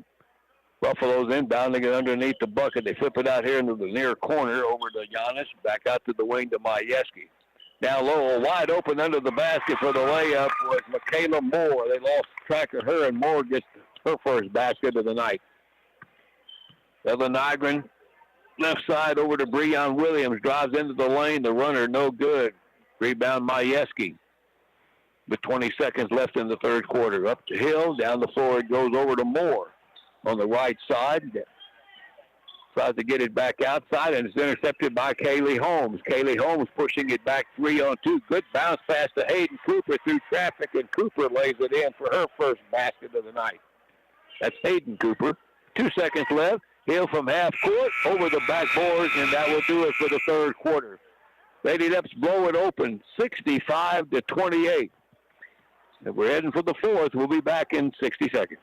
Buffaloes inbounding it underneath the bucket. They flip it out here into the near corner over to Giannis. Back out to the wing to Majewski. Down low, wide open under the basket for the layup was Michaela Moore. They lost track of her, and Moore gets her first basket of the night. Evan Nygren, left side over to Breon Williams. Drives into the lane. The runner, no good. Rebound Majewski. With 20 seconds left in the third quarter. Up to Hill. Down the floor it goes over to Moore. On the right side. Tries to get it back outside, and it's intercepted by Kaylee Holmes. Kaylee Holmes pushing it back 3-on-2. Good bounce pass to Hayden Cooper through traffic, and Cooper lays it in for her first basket of the night. That's Hayden Cooper. 2 seconds left. Hill from half court over the backboard, and that will do it for the third quarter. Lady Leps blow it open, 65-28. And we're heading for the fourth. We'll be back in 60 seconds.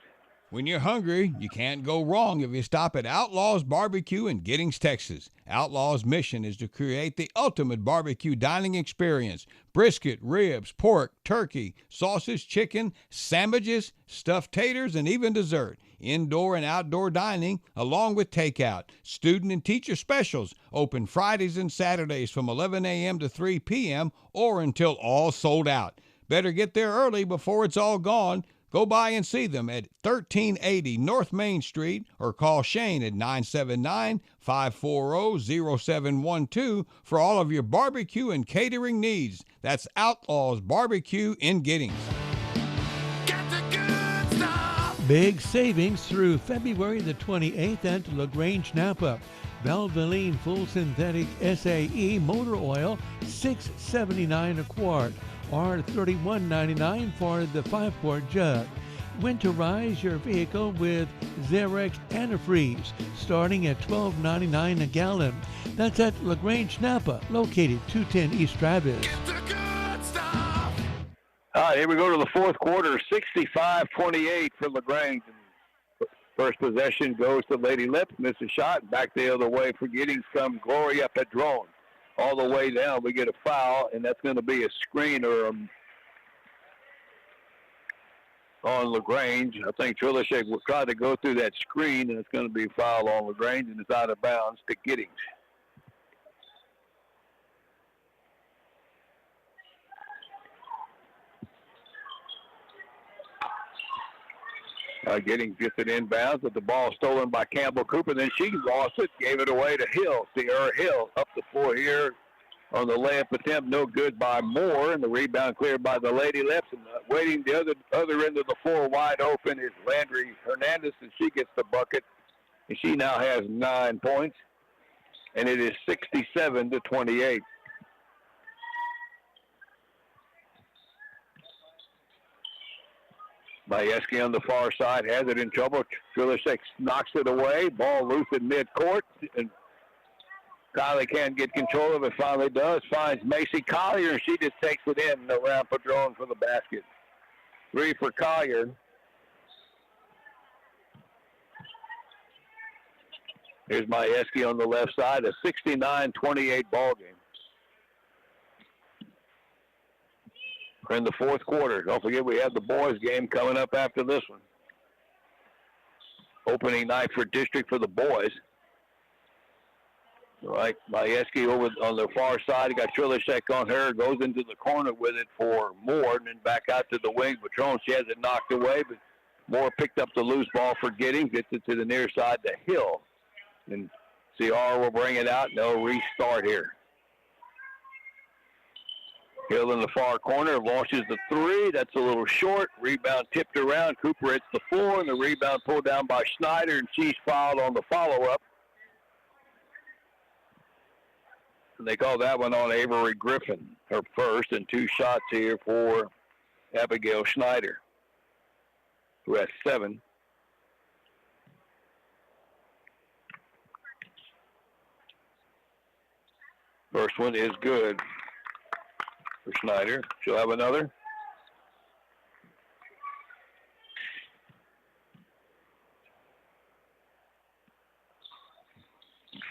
When you're hungry, you can't go wrong if you stop at Outlaws Barbecue in Giddings, Texas. Outlaws' mission is to create the ultimate barbecue dining experience. Brisket, ribs, pork, turkey, sausage, chicken, sandwiches, stuffed taters, and even dessert. Indoor and outdoor dining, along with takeout. Student and teacher specials, open Fridays and Saturdays from 11 a.m. to 3 p.m. or until all sold out. Better get there early before it's all gone. Go by and see them at 1380 North Main Street or call Shane at 979-540-0712 for all of your barbecue and catering needs. That's Outlaws Barbecue in Giddings. Big savings through February the 28th at LaGrange Napa. Valvoline Full Synthetic SAE Motor Oil, $6.79 a quart, or $31.99 for the 5-quart jug. Winterize your vehicle with Xerox Antifreeze, starting at $12.99 a gallon. That's at LaGrange Napa, located 210 East Travis. All right, here we go to the fourth quarter, 65-28 for LaGrange. First possession goes to Lady Lips, misses shot. Back the other way for Giddings comes Gloria Padron. All the way down, we get a foul, and that's going to be a screen or on LaGrange. I think Trilishek will try to go through that screen, and it's going to be a foul on LaGrange, and it's out of bounds to Giddings. Giddings gets it inbounds, but the ball stolen by Campbell Cooper. Then she lost it, gave it away to Hill. Sierra Hill up the floor here on the layup attempt, no good by Moore, and the rebound cleared by the Lady Lips. And waiting the other end of the floor wide open is Landry Hernandez, and she gets the bucket. And she now has 9 points, and it is 67-28. Majewski on the far side has it in trouble. Trilishek knocks it away. Ball loose in midcourt, and Kylie can't get control of it. Finally does. Finds Macy Collier, and she just takes it in around Padron for the basket. 3 for Collier. Here's Majewski on the left side. A 69-28 ball game. We're in the fourth quarter. Don't forget we have the boys game coming up after this one. Opening night for district for the boys. All right, Majewski over on the far side. He got Trilishek on her. Goes into the corner with it for Moore, and then back out to the wing. Patron, she has it knocked away, but Moore picked up the loose ball for Giddings. Gets it to the near side to Hill. And CR will bring it out. No restart here. Hill in the far corner. Launches the 3. That's a little short. Rebound tipped around. Cooper hits the 4, and the rebound pulled down by Schneider, and she's fouled on the follow-up. And they call that one on Avery Griffin, her first, and 2 shots here for Abigail Schneider, who has 7. First one is good for Schneider. She'll have another.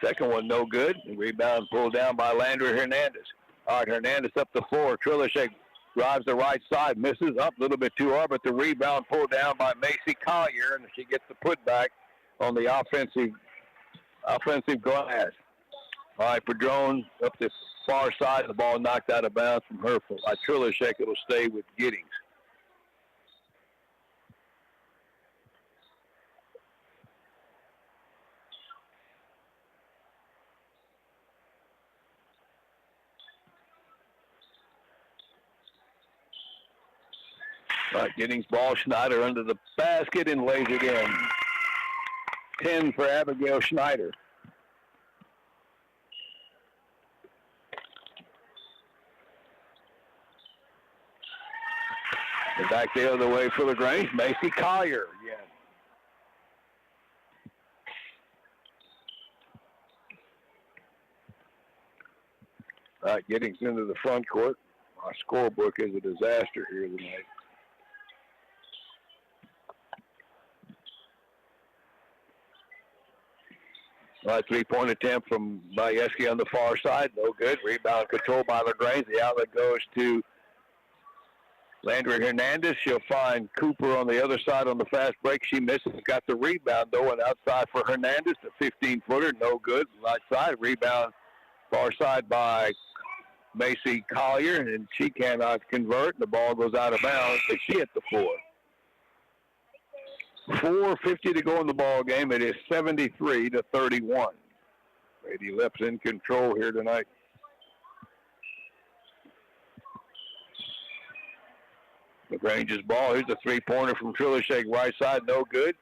Second one, no good. And rebound pulled down by Landry Hernandez. All right, Hernandez up the floor. Trilishek drives the right side, misses up a little bit too hard, but the rebound pulled down by Macy Collier, and she gets the putback on the offensive glass. All right, Padron up the far side. The ball knocked out of bounds from her by Trilishek. It'll stay with Giddings. All right, Giddings ball. Schneider under the basket and lays it in. 10 for Abigail Schneider. And back the other way for LaGrange. Macy Collier again. All right, Giddings into the front court. Our scorebook is a disaster here tonight. All right, 3-point attempt from Majewski on the far side. No good. Rebound controlled by LaGrange. The outlet goes to Landry Hernandez. She'll find Cooper on the other side on the fast break. She misses. Got the rebound, though, and outside for Hernandez. The 15-footer, no good. Right side. Rebound far side by Macy Collier, and she cannot convert. The ball goes out of bounds, but she hit the floor. 4:50 to go in the ball game. It is 73-31. Lady Lips in control here tonight. LaGrange's ball. Here's a 3-pointer from Trilishek, right side, no good.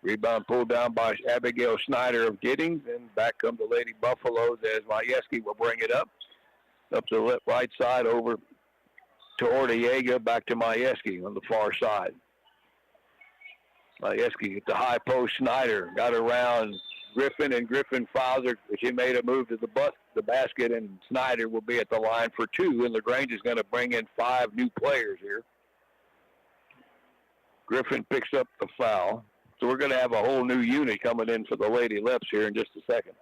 Rebound pulled down by Abigail Schneider of Giddings, and back come the Lady Buffaloes as Majewski will bring it up. Up to the right side over to Ortega, back to Majewski on the far side. Majewski at the high post. Schneider got around Griffin, and Griffin fouls her. She made a move to the basket, and Schneider will be at the line for 2, and LaGrange is going to bring in 5 new players here. Griffin picks up the foul. So we're going to have a whole new unit coming in for the Lady Lips here in just a second.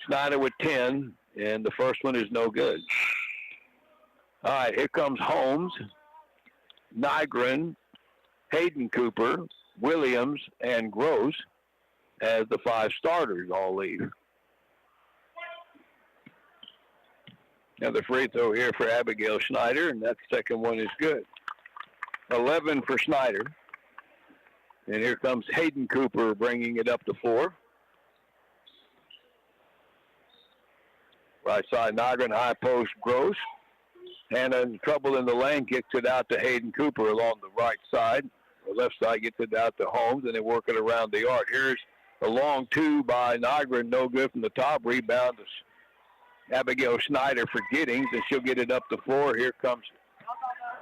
Schneider with 10, and the first one is no good. All right, here comes Holmes, Nygren, Hayden Cooper, Williams, and Gross as the 5 starters all leave. Another free throw here for Abigail Schneider, and that second one is good. 11 for Schneider. And here comes Hayden Cooper bringing it up to 4. Right side, Nygren, high post, Gross. Hannah in trouble in the lane, kicks it out to Hayden Cooper along the right side. The left side gets it out to Holmes, and they work it around the arc. Here's a long two by Nygren, no good from the top. Rebound to Abigail Snyder for Giddings, and she'll get it up the floor. Here comes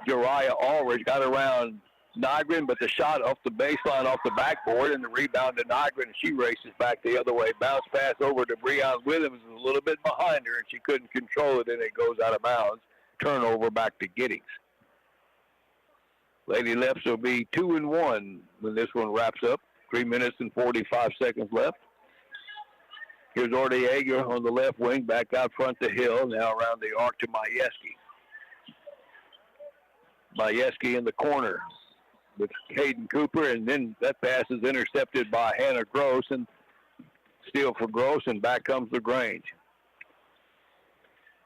Jariah Ulrich, got around Nygren, but the shot off the baseline, off the backboard, and the rebound to Nygren, and she races back the other way. Bounce pass over to Breon Williams, a little bit behind her, and she couldn't control it, and it goes out of bounds. Turnover back to Giddings. Lady Lefts will be 2-1 when this one wraps up. 3 minutes and 45 seconds left. Here's Ortega on the left wing, back out front to Hill, now around the arc to Majewski. Majewski in the corner with Hayden Cooper, and then that pass is intercepted by Hannah Gross, and steal for Gross, and back comes LaGrange.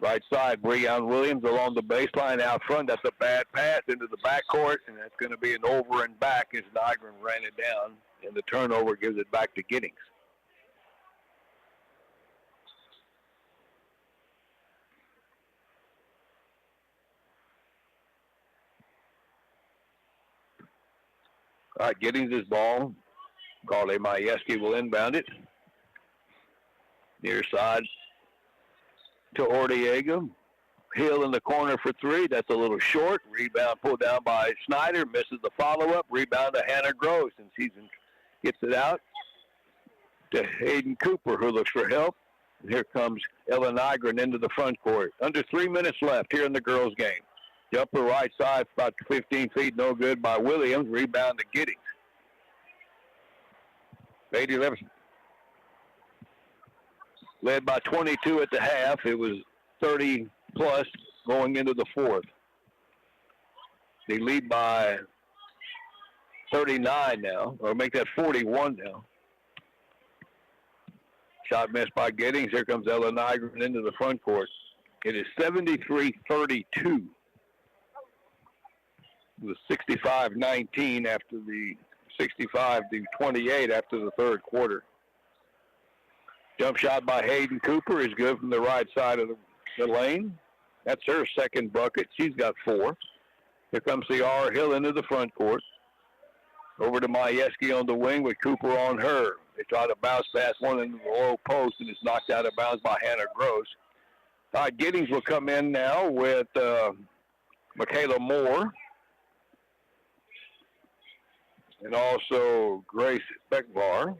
Right side, Breon Williams along the baseline out front. That's a bad pass into the backcourt, and that's going to be an over and back as Nygren ran it down, and the turnover gives it back to Giddings. All right, Giddings' ball. Carly Majewski will inbound it. Near side to Ortega. Hill in the corner for three. That's a little short. Rebound pulled down by Snyder. Misses the follow-up. Rebound to Hannah Gross. And Season gets it out to Hayden Cooper, who looks for help. And here comes Ella Nygren into the front court. Under 3 minutes left here in the girls' game. Jumper right side, about 15 feet, no good by Williams. Rebound to Giddings. Lady Lefts led by 22 at the half. It was 30-plus going into the fourth. They lead by 39 now, or make that 41 now. Shot missed by Giddings. Here comes Ella Nygren into the front court. It is 73-32. It was 65-19 after the 65-28 after the third quarter. Jump shot by Hayden Cooper is good from the right side of the lane. That's her second bucket. She's got 4. Here comes C.R. Hill into the front court. Over to Majewski on the wing with Cooper on her. They try to bounce pass one into the low post, and it's knocked out of bounds by Hannah Gross. All right, Giddings will come in now with Michaela Moore. And also Grace Beckbar.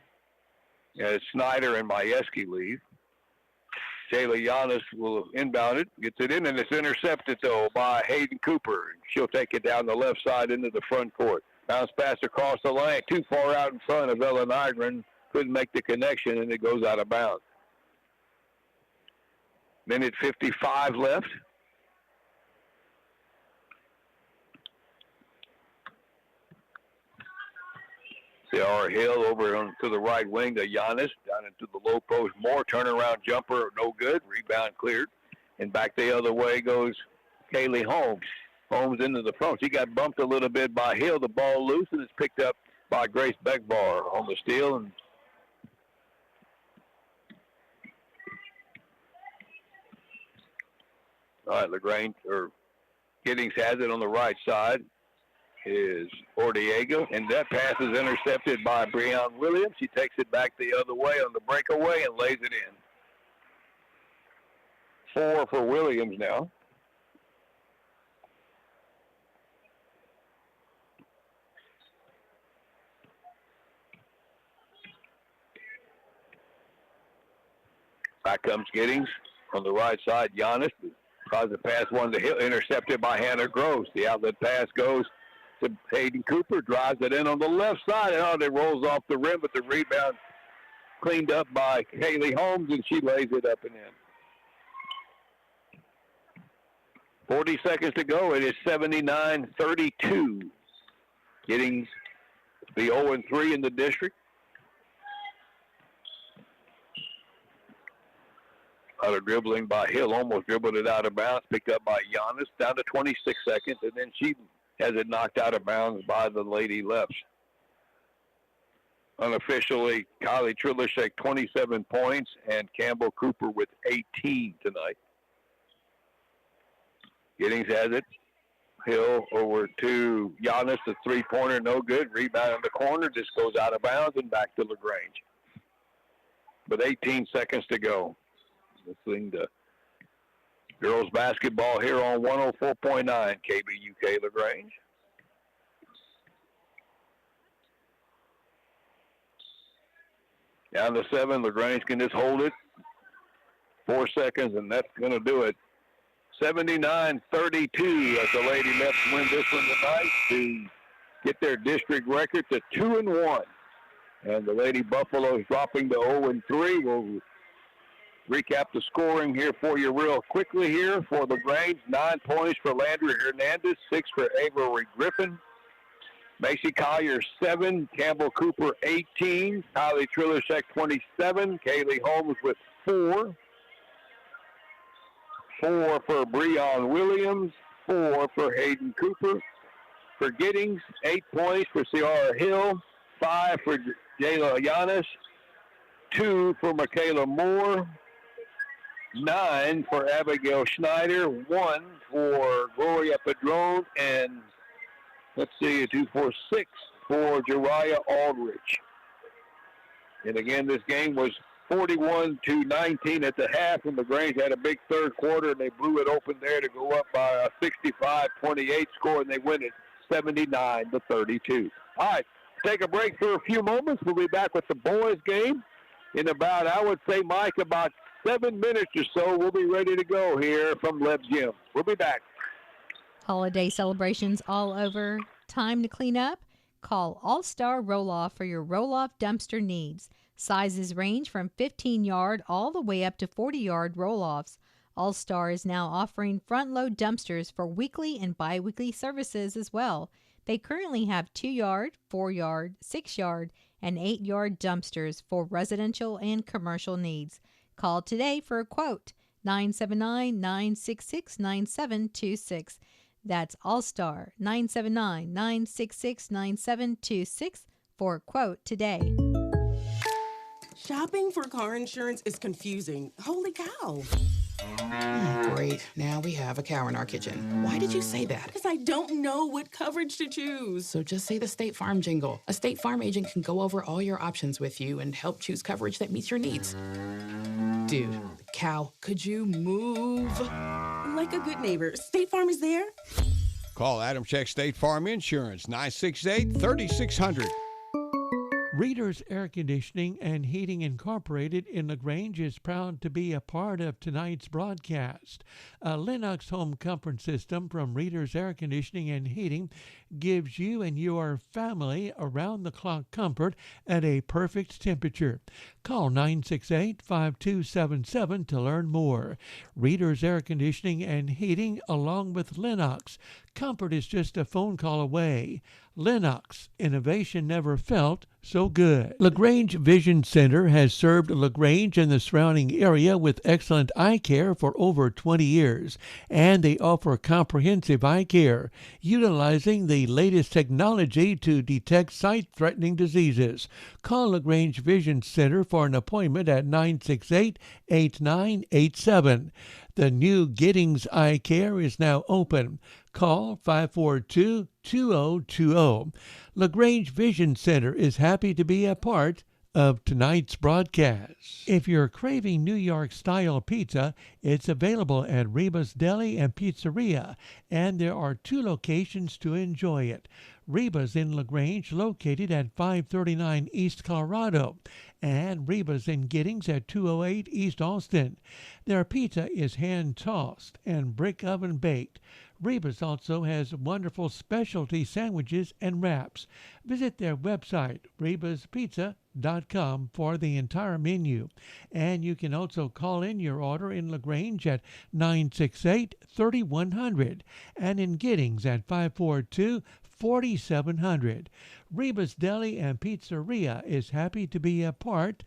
As Snyder and Majewski leave. Shayla Giannis will inbound it, gets it in, and it's intercepted, though, by Hayden Cooper. She'll take it down the left side into the front court. Bounce pass across the lane, too far out in front of Ella Nygren. Couldn't make the connection, and it goes out of bounds. Minute 55 left. C.R. Hill over to the right wing to Giannis, down into the low post. More turnaround jumper, no good. Rebound cleared. And back the other way goes Kaylee Holmes. Holmes into the front. She got bumped a little bit by Hill. The ball loose, and it's picked up by Grace Beckbar on the steal. And all right, LaGrange, or Giddings has it on the right side. Is Ortega, and that pass is intercepted by Breon Williams. She takes it back the other way on the breakaway and lays it in. 4 for Williams now. Back comes Giddings on the right side. Giannis tries to pass one to Hill, intercepted by Hannah Gross. The outlet pass goes to Hayden Cooper, drives it in on the left side, and it rolls off the rim, but the rebound cleaned up by Kaylee Holmes, and she lays it up and in. 40 seconds to go. It is 79-32. Giddings the 0-3 in the district. Out of dribbling by Hill, almost dribbled it out of bounds, picked up by Giannis, down to 26 seconds, and then she has it knocked out of bounds by the Lady Lefts. Unofficially, Kylie Trilishek 27 points and Campbell Cooper with 18 tonight. Giddings has it. Hill over to Giannis, the three-pointer, no good. Rebound in the corner, just goes out of bounds and back to LaGrange. With 18 seconds to go. Listening to girls basketball here on 104.9 KBUK LaGrange. Down to 7, LaGrange can just hold it. 4 seconds, and that's going to do it. 79-32 as the Lady Lefts win this one tonight to get their district record to 2-1. And the Lady Buffaloes dropping to 0-3. We'll recap the scoring here for you real quickly here for LaGrange. 9 points for Landry Hernandez, 6 for Avery Griffin. Macy Collier, 7. Campbell Cooper, 18. Kylie Trilishek, 27. Kaylee Holmes with 4. 4 for Breon Williams. 4 for Hayden Cooper. For Giddings, 8 points for Ciara Hill. 5 for Jayla Giannis. 2 for Michaela Moore. 9 for Abigail Schneider. 1 for Gloria Padron. And let's see, 2, 4, 6 for Jariah Aldrich. And again, this game was 41-19 at the half, and LaGrange had a big third quarter, and they blew it open there to go up by a 65-28 score, and they win it 79-32. All right, take a break for a few moments. We'll be back with the boys' game in about, I would say, Mike, about 7 minutes or so. We'll be ready to go here from Leb's Gym. We'll be back. Holiday celebrations all over. Time to clean up? Call All-Star Roll-Off for your roll-off dumpster needs. Sizes range from 15-yard all the way up to 40-yard roll-offs. All-Star is now offering front-load dumpsters for weekly and bi-weekly services as well. They currently have 2-yard, 4-yard, 6-yard, and 8-yard dumpsters for residential and commercial needs. Call today for a quote, 979-966-9726. That's All-Star, 979-966-9726 for a quote today. Shopping for car insurance is confusing. Holy cow. Great. Now we have a cow in our kitchen. Why did you say that? Because I don't know what coverage to choose. So just say the State Farm jingle. A State Farm agent can go over all your options with you and help choose coverage that meets your needs. Dude, cow, could you move? Like a good neighbor, State Farm is there. Call Adam Check State Farm Insurance, 968-3600. Reader's Air Conditioning and Heating Incorporated in LaGrange is proud to be a part of tonight's broadcast. A Lennox home comfort system from Reader's Air Conditioning and Heating gives you and your family around-the-clock comfort at a perfect temperature. Call 968-5277 to learn more. Reader's Air Conditioning and Heating along with Lennox. Comfort is just a phone call away. Lennox, innovation never felt so good. LaGrange Vision Center has served LaGrange and the surrounding area with excellent eye care for over 20 years, and they offer comprehensive eye care, utilizing the latest technology to detect sight-threatening diseases. Call LaGrange Vision Center for an appointment at 968-8987. The new Giddings Eye Care is now open. Call 542-2020. LaGrange Vision Center is happy to be a part of tonight's broadcast. If you're craving New York-style pizza, it's available at Reba's Deli and Pizzeria, and there are 2 locations to enjoy it. Reba's in LaGrange, located at 539 East Colorado, and Reba's in Giddings at 208 East Austin. Their pizza is hand-tossed and brick oven baked. Reba's also has wonderful specialty sandwiches and wraps. Visit their website, rebaspizza.com, for the entire menu. And you can also call in your order in LaGrange at 968-3100 and in Giddings at 542-4700. Reba's Deli and Pizzeria is happy to be a part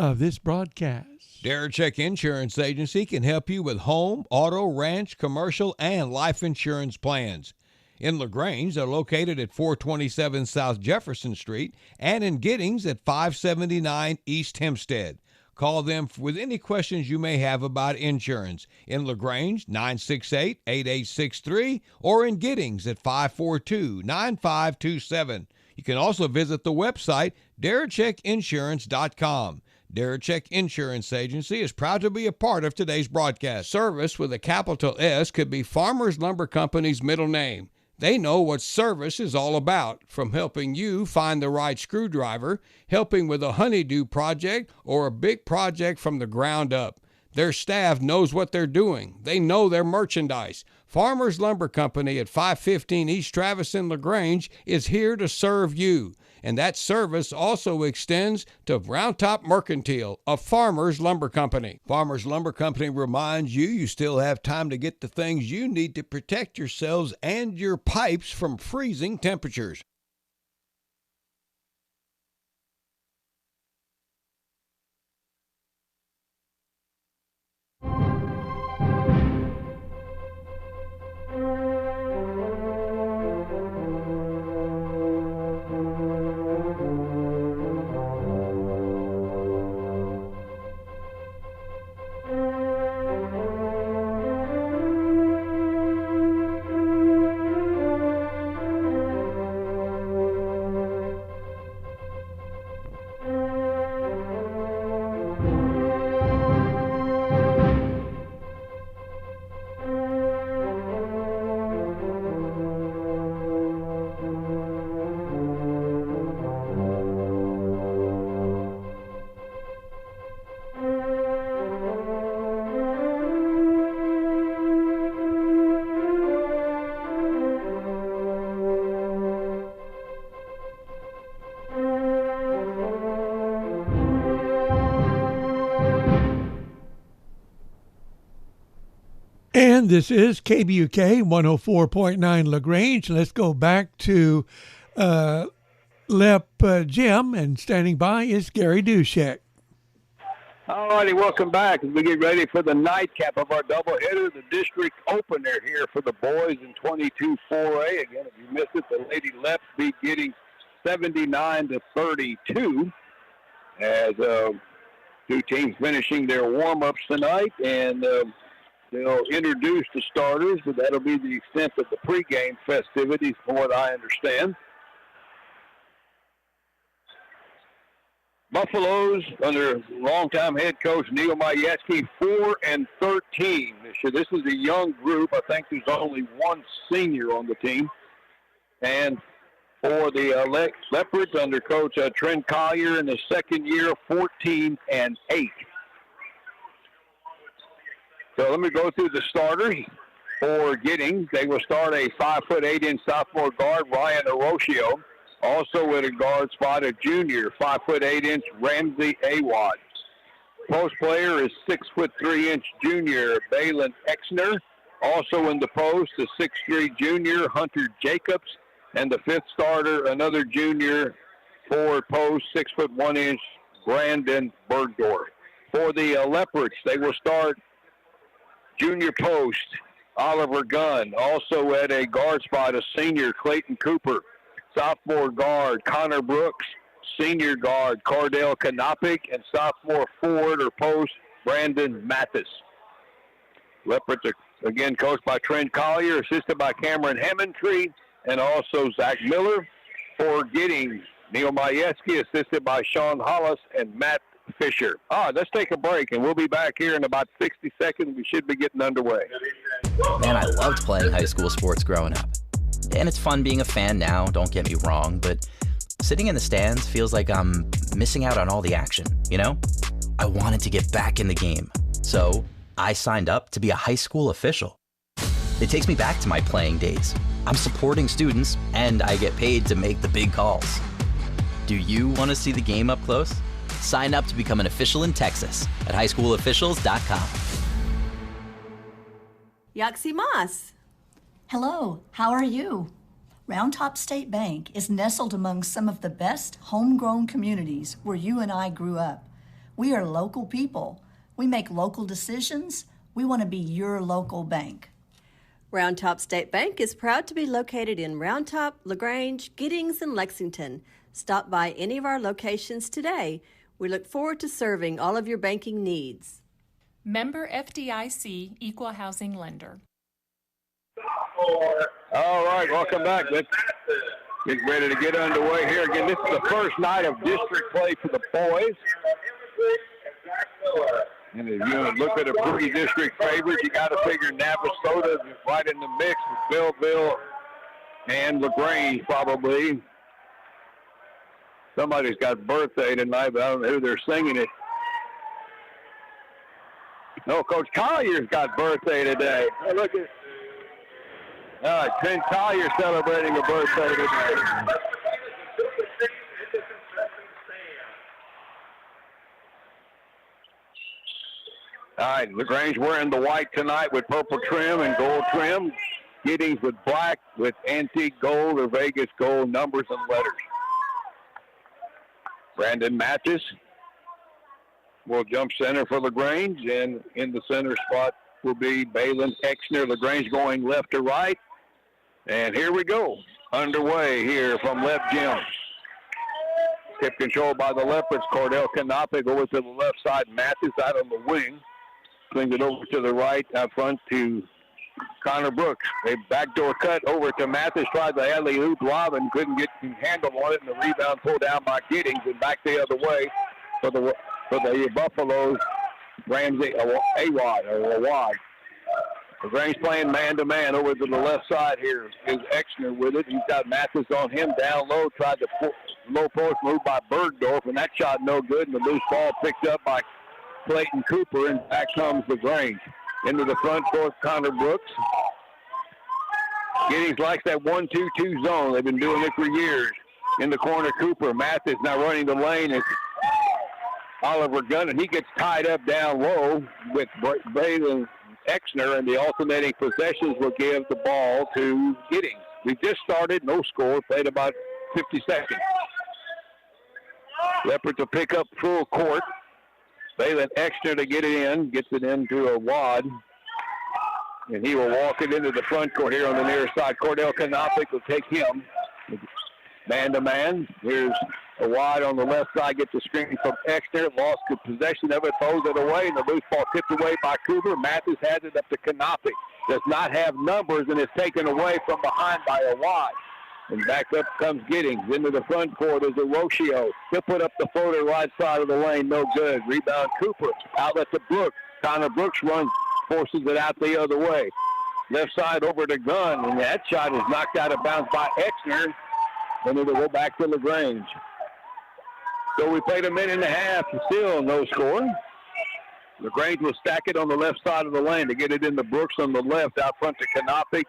of this broadcast. Darachek Insurance Agency can help you with home, auto, ranch, commercial, and life insurance plans. In LaGrange, they're located at 427 South Jefferson Street and in Giddings at 579 East Hempstead. Call them with any questions you may have about insurance. In LaGrange, 968-8863, or in Giddings at 542-9527. You can also visit the website, DaraCheckInsurance.com. Darachek Insurance Agency is proud to be a part of today's broadcast. Service with a capital S could be Farmers Lumber Company's middle name. They know what service is all about, from helping you find the right screwdriver, helping with a honeydew project, or a big project from the ground up. Their staff knows what they're doing. They know their merchandise. Farmers Lumber Company at 515 East Travis in LaGrange is here to serve you. And that service also extends to Round Top Mercantile, a Farmers Lumber Company. Farmers Lumber Company reminds you still have time to get the things you need to protect yourselves and your pipes from freezing temperatures. And this is KBUK 104.9 LaGrange. Let's go back to Jim, and standing by is Gary Dushek. All righty, welcome back as we get ready for the nightcap of our doubleheader, the district opener here for the boys in 22 4A. Again, if you missed it, the Lady Leps beat Giddings 79-32 as two teams finishing their warm-ups tonight, and they'll introduce the starters, but that'll be the extent of the pregame festivities from what I understand. Buffaloes, under longtime head coach Neil Majewski, 4-13 this year. This is a young group. I think there's only one senior on the team. And for the Leopards, under coach Trent Collier in his second year, 14-8. So let me go through the starters for Giddings. They will start a 5'8" sophomore guard, Ryan Orochio. Also at a guard spot, a junior, 5'8" Ramsey Awad. Post player is 6'3" junior, Balin Exner. Also in the post, the 6'3" junior, Hunter Jacobs. And the fifth starter, another junior, forward post, 6'1", Brandon Bergdorf. For the Leopards, they will start junior post, Oliver Gunn. Also at a guard spot, a senior, Clayton Cooper. Sophomore guard, Connor Brooks. Senior guard, Cardell Kanopik. And sophomore forward or post, Brandon Mathis. Leopards are again coached by Trent Collier, assisted by Cameron Hammondtree, and also Zach Miller. For Giddings, Neil Majewski, assisted by Sean Hollis and Matt Fisher. All right, let's take a break, and we'll be back here in about 60 seconds. We should be getting underway. Man, I loved playing high school sports growing up. And it's fun being a fan now, don't get me wrong, but sitting in the stands feels like I'm missing out on all the action, you know? I wanted to get back in the game, so I signed up to be a high school official. It takes me back to my playing days. I'm supporting students, and I get paid to make the big calls. Do you want to see the game up close? Sign up to become an official in Texas at highschoolofficials.com. Yaxie Moss. Hello, how are you? Round Top State Bank is nestled among some of the best homegrown communities where you and I grew up. We are local people. We make local decisions. We want to be your local bank. Round Top State Bank is proud to be located in Round Top, LaGrange, Giddings, and Lexington. Stop by any of our locations today. We look forward to serving all of your banking needs. Member FDIC, Equal Housing Lender. All right, welcome back. Let's get ready to get underway here. Again, this is the first night of district play for the boys. And if you look at a pre-district favorite, you got to figure Navasota is right in the mix with Belleville and LaGrange probably. Somebody's got birthday tonight, but I don't know who they're singing it. No, Coach Collier's got birthday today. Oh, look at Trent Collier celebrating a birthday today. All right, LaGrange wearing the white tonight with purple trim and gold trim. Giddings with black with antique gold or Vegas gold numbers and letters. Brandon Mathis will jump center for LaGrange, and in the center spot will be Balin Exner. LaGrange going left to right. And here we go. Underway here from left gym. Tip control by the Leopards. Cordell Canopic over to the left side. Mathis out on the wing. Swings it over to the right, out front to Connor Brooks. A backdoor cut over to Mathis. Tried the alley-oop lob and couldn't get the handle on it. And the rebound pulled down by Giddings and back the other way for the Buffaloes. Ramsey Awad. LaGrange playing man-to-man over to the left side here. Is Exner with it. He's got Mathis on him down low. Tried the low post move by Bergdorf, and that shot no good. And the loose ball picked up by Clayton Cooper, and back comes LaGrange. Into the front court, Connor Brooks. Giddings likes that 1-2-2 zone. They've been doing it for years. In the corner, Cooper. Mathis now running the lane. It's Oliver Gunn, and he gets tied up down low with Balin Exner, and the alternating possessions will give the ball to Giddings. We just started, no score, played about 50 seconds. Leopards will pick up full court. Balin Exner to get it in, gets it into a wad, and he will walk it into the front court here on the near side. Cordell Canopic will take him man-to-man. Here's a wide on the left side, gets the screen from Exner, lost the possession of it, throws it away, and the loose ball tipped away by Cooper. Mathis has it up to Canopic. Does not have numbers, and is taken away from behind by a wide. And back up comes Giddings. Into the front court is Orochio. He'll put up the floater right side of the lane. No good. Rebound Cooper. Outlet to Brooks. Connor Brooks runs, forces it out the other way. Left side over to Gunn. And that shot is knocked out of bounds by Exner. And it'll go back to LaGrange. So we played a minute and a half. Still no score. LaGrange will stack it on the left side of the lane to get it into Brooks on the left. Out front to Canopic.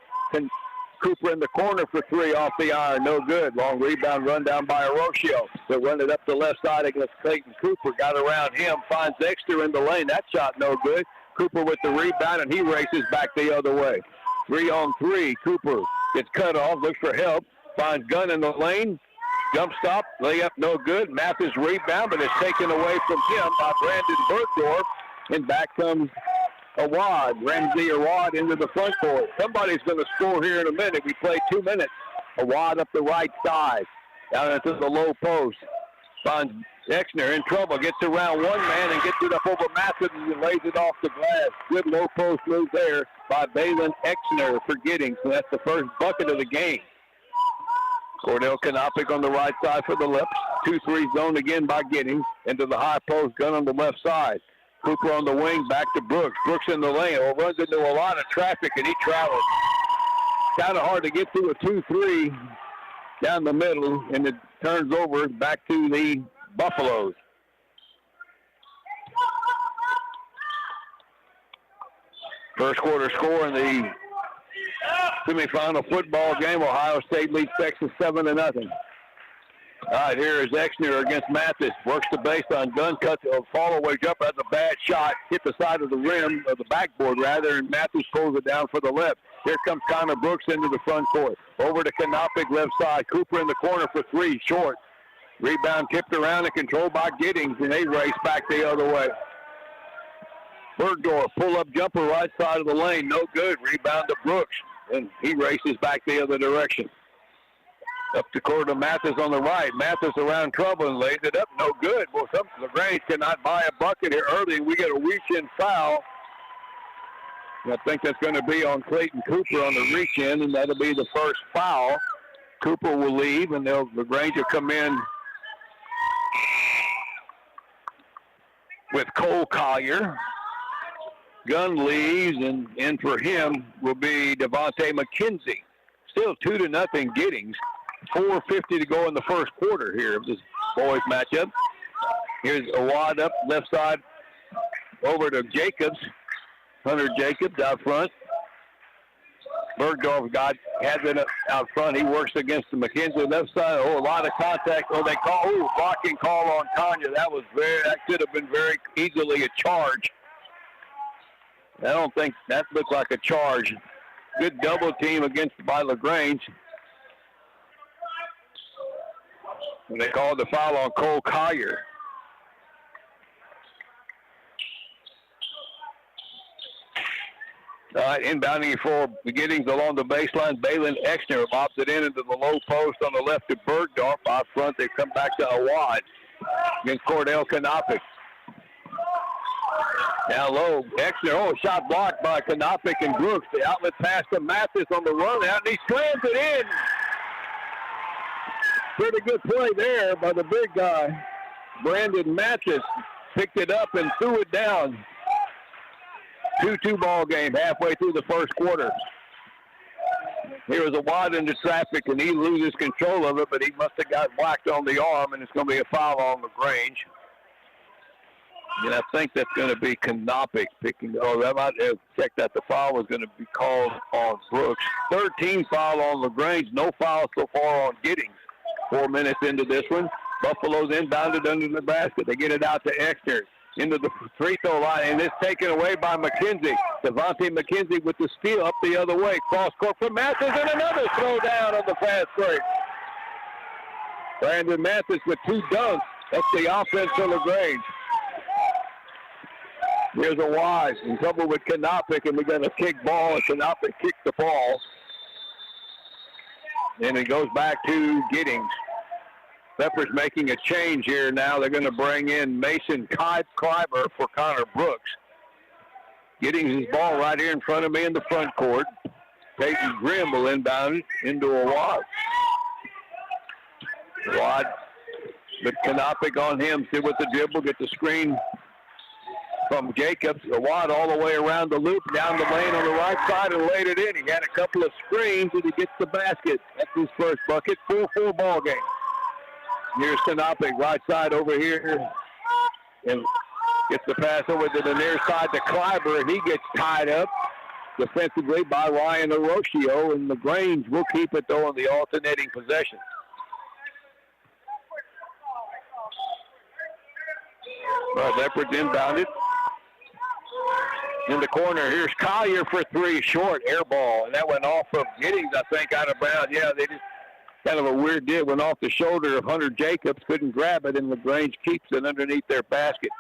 Cooper in the corner for three off the iron. No good. Long rebound run down by Orochio. They'll run it up the left side against Clayton Cooper. Got around him. Finds Exter in the lane. That shot no good. Cooper with the rebound, and he races back the other way. 3-on-3. Cooper gets cut off. Looks for help. Finds Gunn in the lane. Jump stop. Layup no good. Mathis rebound, but it's taken away from him by Brandon Bergdorf. And back comes Awad, Ramsey Awad into the front court. Somebody's going to score here in a minute. We play 2 minutes. Awad up the right side, down into the low post. Finds Exner in trouble, gets around one man and gets it up over Mathis and lays it off the glass. Good low post move there by Balin Exner for Giddings. So that's the first bucket of the game. Cordell Canopic on the right side for the Lips. 2-3 zone again by Giddings. Into the high post, Gunn on the left side. Cooper on the wing, back to Brooks. Brooks in the lane, runs into a lot of traffic, and he travels. Kind of hard to get through a 2-3 down the middle, and it turns over back to the Buffaloes. First quarter score in the semifinal football game. Ohio State leads Texas 7-0. All right, here is Exner against Mathis. Works the baseline. Gunn cuts a fall-away jump. That's a bad shot. Hit the side of the rim, of the backboard, rather, and Mathis pulls it down for the left. Here comes Connor Brooks into the front court. Over to Canopic, left side. Cooper in the corner for three, short. Rebound tipped around and controlled by Giddings, and they race back the other way. Bergdorf, pull-up jumper right side of the lane. No good. Rebound to Brooks. And he races back the other direction. Up to quarter to Mathis on the right. Mathis around trouble and lays it up. No good. Well, LaGrange cannot buy a bucket here early. We get a reach-in foul. I think that's going to be on Clayton Cooper on the reach-in, and that'll be the first foul. Cooper will leave, and LaGrange will come in with Cole Collier. Gunn leaves, and in for him will be Devontae McKenzie. Still 2-0 Giddings. 4:50 to go in the first quarter here of this boys matchup. Here's Awad up left side over to Jacobs. Hunter Jacobs out front. Bergdorf has it out front. He works against the McKenzie left side. Oh, a lot of contact. Oh, they call blocking call on Tanya. That could have been very easily a charge. I don't think that looked like a charge. Good double team by LaGrange. And they called the foul on Cole Collier. All right, inbounding for Giddings along the baseline. Balin Exner lobs it in into the low post on the left to Bergdorf. Out front, they come back to Awad against Cordell Kanopik. Down low, Exner, shot blocked by Kanopik and Brooks. The outlet pass to Mathis on the run out, and he slams it in. Pretty good play there by the big guy. Brandon Mathis picked it up and threw it down. 2-2 ball game halfway through the first quarter. Here was Awad into traffic, and he loses control of it, but he must have got whacked on the arm, and it's going to be a foul on LaGrange. And I think that's going to be Kanopik picking. That might have checked that the foul was going to be called on Brooks. 13 foul on LaGrange, no foul so far on Giddings. 4 minutes into this one. Buffalo's inbounded under the basket. They get it out to Exner into the free throw line, and it's taken away by McKenzie. Devontae McKenzie with the steal up the other way. Cross court for Mathis, and another throw down on the fast break. Brandon Mathis with 2 dunks. That's the offense for LaGrange. Here's Awad in trouble with Kanopik, and we got a kick ball, and Kanopik kicked the ball. And it goes back to Giddings. Pepper's making a change here now. They're going to bring in Mason Kleiber for Connor Brooks. Giddings' ball right here in front of me in the front court. Peyton Grimm will inbound it into Awad. Awad with Kanopik on him. See with the dribble, get the screen from Jacobs. Awad all the way around the loop, down the lane on the right side, and laid it in. He had a couple of screens, and he gets the basket. That's his first bucket. 4-4 ball game. Here's Kanopik, right side over here, and gets the pass over to the near side to Kleiber, and he gets tied up defensively by Ryan Orochio, and LaGrange will keep it, though, on the alternating possession. Well, Leopard's inbounded. In the corner, here's Collier for 3, short, air ball, and that went off of Giddings, I think, out of bounds. Yeah, they just kind of a weird deal. Went off the shoulder of Hunter Jacobs, couldn't grab it, and LaGrange keeps it underneath their basket.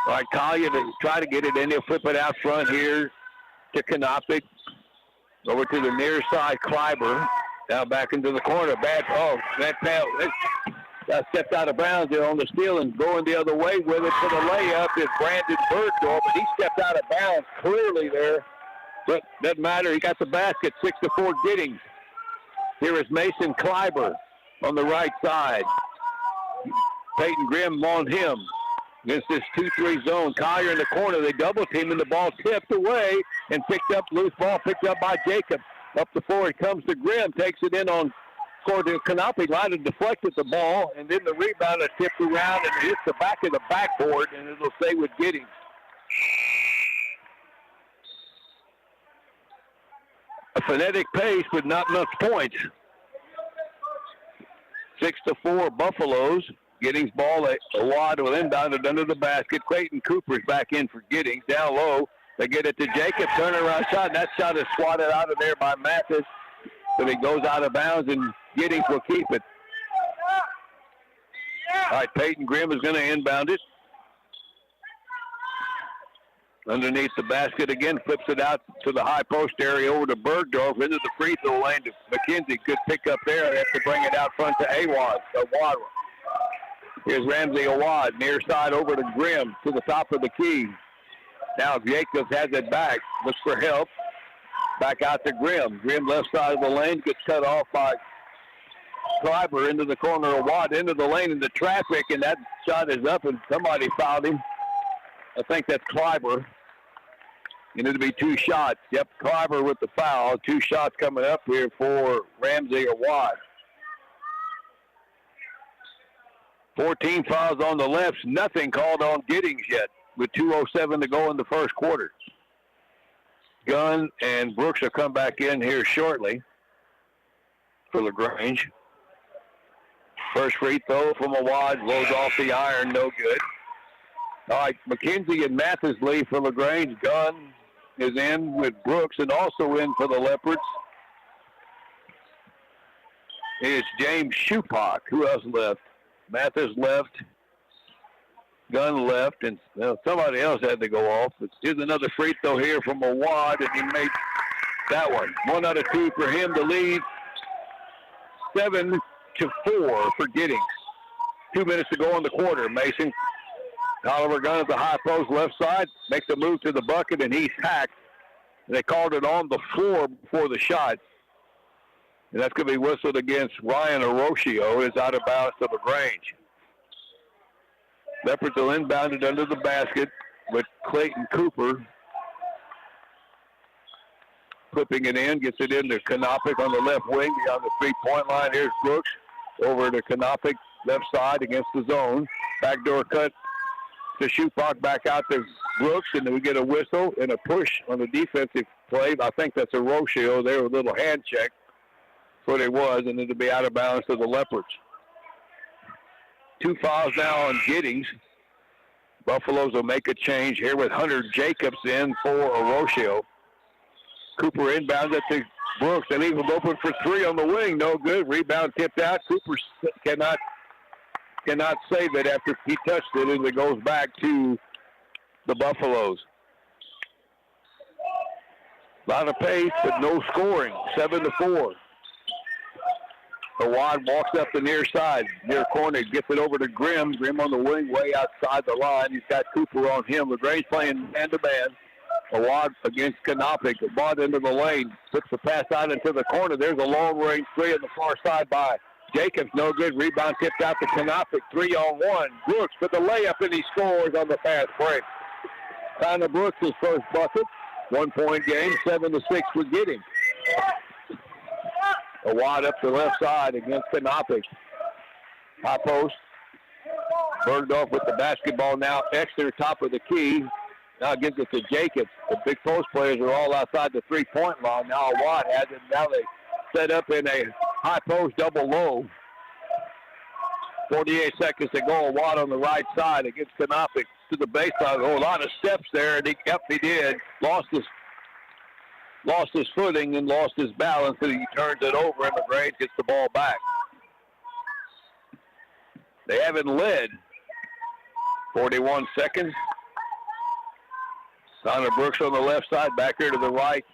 All right, Collier to try to get it in. He'll flip it out front here to Kanopik. Over to the near side, Kleiber. Now back into the corner. That stepped out of bounds there on the steal, and going the other way with it for the layup is Brandon Bergdorf, but he stepped out of bounds clearly there. But doesn't matter. He got the basket, 6-4 Giddings. Here is Mason Kleiber on the right side. Peyton Grimm on him against this 2-3 zone. Collier in the corner. They double team, and the ball tipped away and picked up. Loose ball picked up by Jacobs. Up the floor, it comes to Grimm. Takes it in on Kanopik. Line to deflected the ball, and then the rebound is tipped around and hits the back of the backboard, and it'll stay with Giddings. A phonetic pace, but not enough points. 6-4 Buffaloes. Giddings ball, a wad will inbound it under the basket. Clayton Cooper's back in for Giddings. Down low, they get it to Jacob. Turnaround shot, and that shot is swatted out of there by Mathis. But it goes out of bounds, and Giddings will keep it. All right, Peyton Grimm is going to inbound it. underneath the basket again, flips it out to the high post area over to Bergdorf into the free throw lane to McKenzie. Good pick up there. They have to bring it out front to Awad. Here's Ramsey Awad, near side over to Grimm to the top of the key. Now Jacobs has it back, looks for help. Back out to Grimm. Grimm left side of the lane, gets cut off by Kleiber into the corner of Watt, into the lane into traffic, and that shot is up, and somebody fouled him. I think that's Kleiber. And it'll be 2 shots. Yep, Kleiber with the foul. 2 shots coming up here for Ramsey Awad. 14 fouls on the left. Nothing called on Giddings yet with 2:07 to go in the first quarter. Gunn and Brooks will come back in here shortly for LaGrange. First free throw from Awad goes off the iron, no good. All right, McKenzie and Mathersley for LaGrange. Gunn is in with Brooks and also in for the Leopards. It's James Shupak. Who else left? Mathers left. Gunn left, and somebody else had to go off. Here's another free throw here from Awad, and he made that one. 1 out of 2 for him to lead. 7-4 for Giddings. 2 minutes to go in the quarter. Mason, Oliver Gunn at the high post left side, makes a move to the bucket, and he's hacked. And they called it on the floor before the shot. And that's going to be whistled against Ryan Orochio. It's out of bounds to LaGrange. Leopards will inbound it under the basket with Clayton Cooper clipping it in, gets it into Kanopic on the left wing beyond the 3-point line. Here's Brooks over to Kanopic, left side against the zone. Backdoor cut to Shupak, back out to Brooks, and then we get a whistle and a push on the defensive play. I think that's Orochio. There was a little hand check. That's what it was, and it'll be out of bounds to the Leopards. 2 fouls now on Giddings. Buffaloes will make a change here with Hunter Jacobs in for Orochio. Cooper inbounds it to Brooks. They leave him open for 3 on the wing. No good. Rebound tipped out. Cooper cannot save it after he touched it, and it goes back to the Buffaloes. A lot of pace, but no scoring. 7-4. Awad walks up the near side, near corner, gets it over to Grimm. Grimm on the wing, way outside the line. He's got Cooper on him. LaGrange playing man-to-man. Awad against Kanopic. Awad into the lane. Puts the pass out into the corner. There's a long-range 3 on the far side by Jacobs. No good. Rebound tipped out to Kanopic. 3-on-1. Brooks with the layup, and he scores on the fast break. Connor Brooks' his first bucket. 1-point game. 7-6 for Giddings. Awad up the left side against Kanopic. High post. Bergdorf with the basketball now. Exeter top of the key. Now gives it to Jacobs. The big post players are all outside the 3-point line. Now Awad has it. Now they set up in a high post double low. 48 seconds to go. Awad on the right side against Kanopic to the baseline. A lot of steps there, and he did. Lost his footing and lost his balance, and he turns it over, and LaGrange gets the ball back. They haven't led. 41 seconds. Connor Brooks on the left side, back here to the right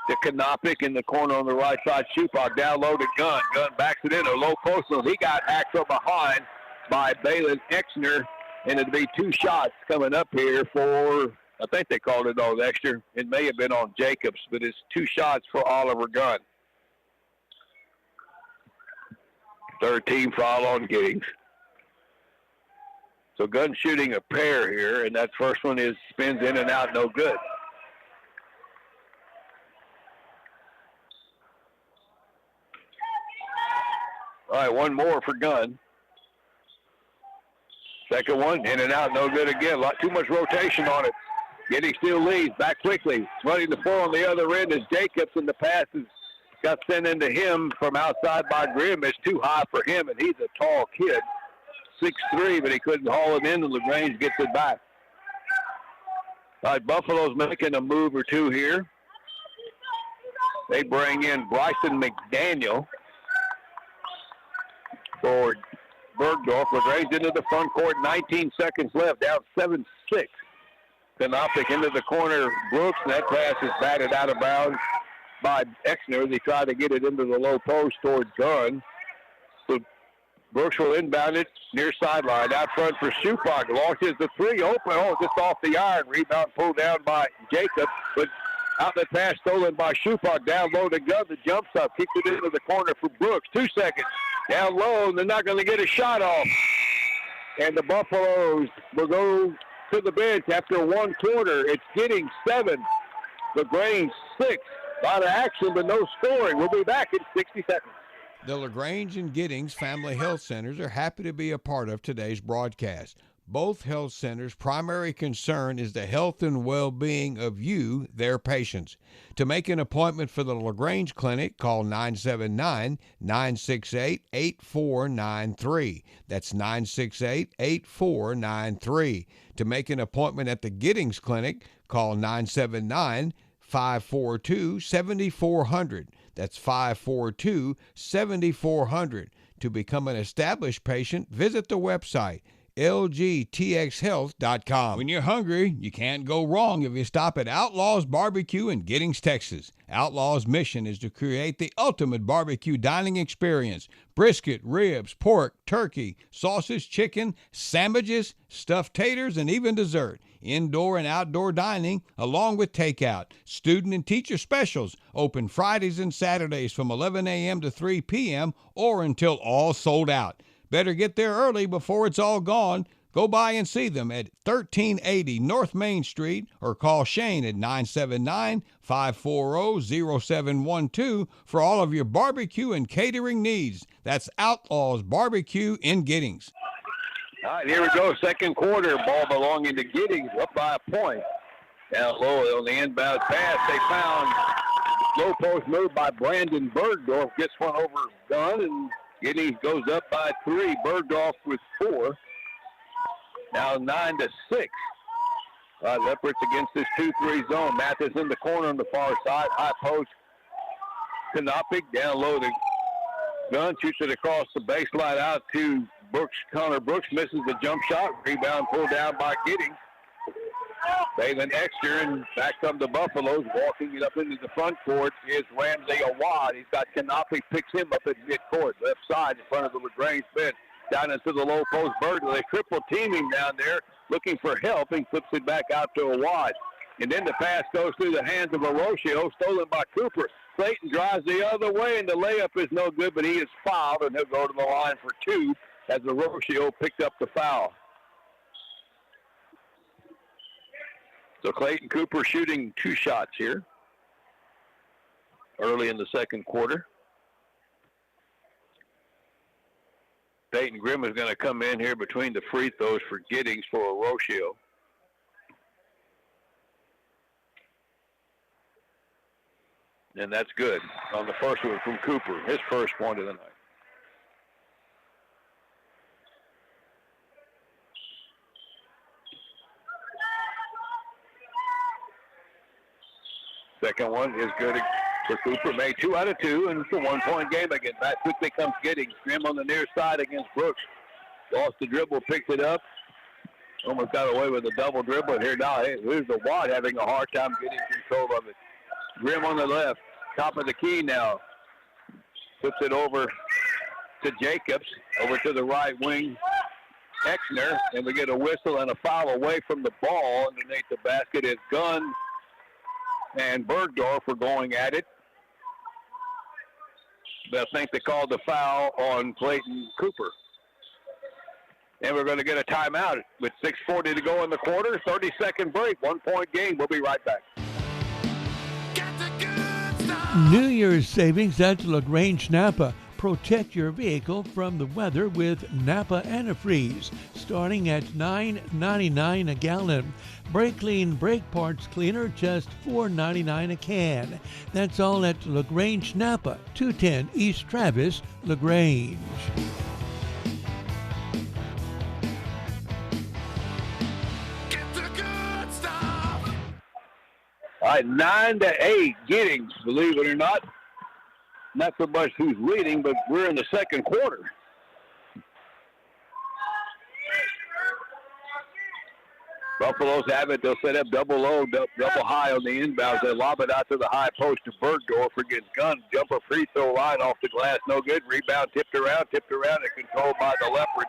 to Kanopic in the corner on the right side. Shupak down low to Gunn. Gunn backs it in a low post. He got hacked from behind by Balin Exner, and it'll be 2 shots coming up here for, I think they called it on Exner. It may have been on Jacobs, but it's 2 shots for Oliver Gunn. 13 foul on Giddings. So Gunn shooting a pair here, and that first one spins in and out, no good. All right, one more for Gunn. Second one, in and out, no good again. Too much rotation on it. Giddings still leads, back quickly. Running the 4 on the other end is Jacobs, and the pass got sent into him from outside by Grimm. It's too high for him, and he's a tall kid. 6'3", but he couldn't haul it in, and LaGrange gets it back. All right, Buffalo's making a move or two here. They bring in Bryson McDaniel for Bergdorf. LaGrange into the front court, 19 seconds left, down 7-6. Kanopic into the corner. Brooks, and that pass is batted out of bounds by Exner. They try to get it into the low post towards Gunn. So Brooks will inbound it near sideline. Out front for Schupak. Launches the three. Open. Oh, just off the iron. Rebound pulled down by Jacob. But outlet pass stolen by Schupak. Down low to Gunn. The jump up. Kicks it into the corner for Brooks. 2 seconds. Down low. And they're not going to get a shot off. And the Buffaloes will go to the bench after 1 quarter. It's Giddings 7. LaGrange 6. A lot of action, but no scoring. We'll be back in 60 seconds. The LaGrange and Giddings Family Health Centers are happy to be a part of today's broadcast. Both health centers' primary concern is the health and well-being of you, their patients. To make an appointment for the LaGrange Clinic, call 979-968-8493. That's 968-8493. To make an appointment at the Giddings Clinic, call 979-542-7400. That's 542-7400. To become an established patient, visit the website lgtxhealth.com. When you're hungry, you can't go wrong if you stop at Outlaws Barbecue in Giddings, Texas. Outlaws' mission is to create the ultimate barbecue dining experience. Brisket, ribs, pork, turkey, sausage, chicken, sandwiches, stuffed taters, and even dessert. Indoor and outdoor dining, along with takeout. Student and teacher specials, open Fridays and Saturdays from 11 a.m. to 3 p.m. or until all sold out. Better get there early before it's all gone. Go by and see them at 1380 North Main Street or call Shane at 979-540-0712 for all of your barbecue and catering needs. That's Outlaws Barbecue in Giddings. All right, here we go. Second quarter. Ball belonging to Giddings, up by a point. Down low on the inbound pass. They found low post move by Brandon Bergdorf. Gets one over Gunn, and Giddings goes up by 3. Bergdorf with 4. Now 9-6. Leopards against this 2-3 zone. Mathis in the corner on the far side. High post. Kanopic down low to Gunn. Shoots it across the baseline out to Brooks. Connor Brooks misses the jump shot. Rebound pulled down by Giddings. Balin Exter, and back come the Buffaloes. Walking it up into the front court is Ramsey Awad. He's got Kanopic, picks him up at midcourt. Left side in front of the LaGrange bench. Down into the low post. Berger. They triple team him down there, looking for help, and flips it back out to Awad. And then the pass goes through the hands of Arocio, stolen by Cooper. Clayton drives the other way, and the layup is no good, but he is fouled, and he'll go to the line for 2 as Arocio picked up the foul. So Clayton Cooper shooting 2 shots here early in the second quarter. Peyton Grimm is going to come in here between the free throws for Giddings for Arocio. And that's good on the first one from Cooper, his first point of the night. Second one is good for Cooper. Made 2 out of 2, and it's a 1-point game again. Back quickly comes Giddings. Grimm on the near side against Brooks. Lost the dribble, picked it up. Almost got away with a double dribble here now. Here's the Watt having a hard time getting control of it. Grimm on the left, top of the key now. Flips it over to Jacobs, over to the right wing. Exner, and we get a whistle and a foul away from the ball. Underneath the basket is Gunn and Bergdorf are going at it. But I think they called the foul on Clayton Cooper. And we're going to get a timeout with 6:40 to go in the quarter. 30-second break, 1-point game. We'll be right back. New Year's savings at LaGrange Napa. Protect your vehicle from the weather with Napa Antifreeze, starting at $9.99 a gallon. Brake Clean brake parts cleaner, just $4.99 a can. That's all at LaGrange Napa, 210 East Travis, LaGrange. All right, 9-8 Giddings, believe it or not. Not so much who's leading, but we're in the second quarter. Buffaloes have it. They'll set up double low, double high on the inbounds. They lob it out to the high post to Bergdorf against Gunn. Jumper free throw line off the glass. No good. Rebound tipped around and controlled by the Leopards.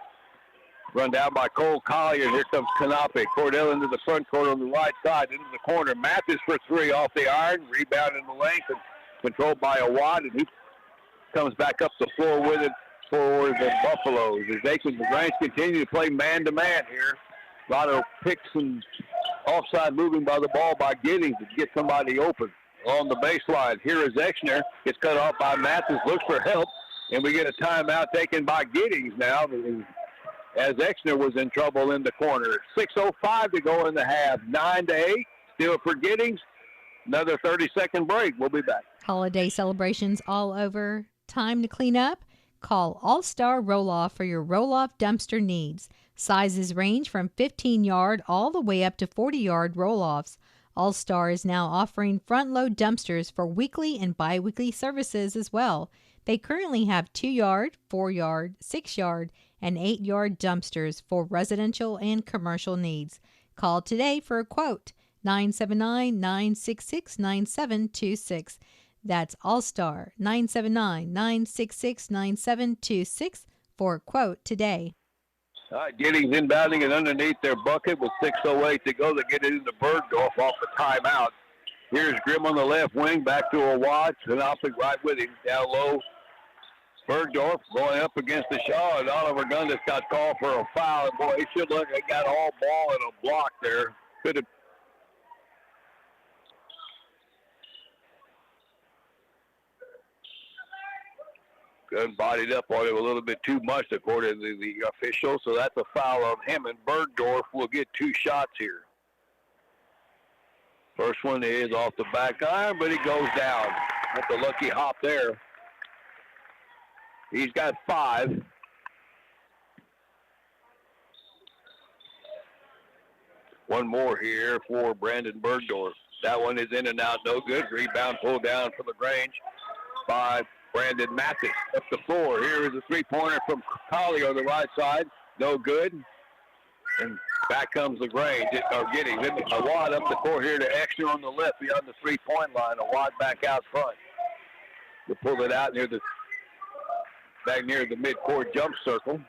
Run down by Cole Collier. Here comes Kanopic. Cordell into the front court on the right side, into the corner. Mathis for three off the iron. Rebound in the lane. Controlled by Awad, and he comes back up the floor with it for the Buffaloes. As LaGrange continue to play man-to-man here. A lot of picks and offside moving by the ball by Giddings to get somebody open on the baseline. Here is Exner. Gets cut off by Mathis. Looks for help, and we get a timeout taken by Giddings now, as Exner was in trouble in the corner. 6:05 to go in the half. 9-8. Still for Giddings. Another 30-second break. We'll be back. Holiday celebrations all over. Time to clean up? Call All-Star Roll-Off for your roll-off dumpster needs. Sizes range from 15-yard all the way up to 40-yard roll-offs. All-Star is now offering front-load dumpsters for weekly and bi-weekly services as well. They currently have 2-yard, 4-yard, 6-yard, and 8-yard dumpsters for residential and commercial needs. Call today for a quote. 979-966-9726. That's All-Star, 979-966-9726 for a quote today. All right, Giddings inbounding it underneath their bucket with 6:08 to go. They get it into Bergdorf off the timeout. Here's Grimm on the left wing, back to Awad. Kanopic right with him, down low. Bergdorf going up against the Shaw, and Oliver Gunn just got called for a foul. And boy, he should look, they got all ball and a block there. Could have. Gunn bodied up on him a little bit too much, according to the official, so that's a foul on him, and Bergdorf will get two shots here. First one is off the back iron, but he goes down. That's a lucky hop there. He's got 5. One more here for Brandon Bergdorf. That one is in and out, no good. Rebound pulled down for LaGrange by Brandon Mathis. Up the floor. Here is a three-pointer from Collier on the right side. No good. And back comes LaGrange, or Giddings. Awad up the court here to Exner on the left beyond the three-point line. Awad back out front. They pull it out back near the mid-court jump circle.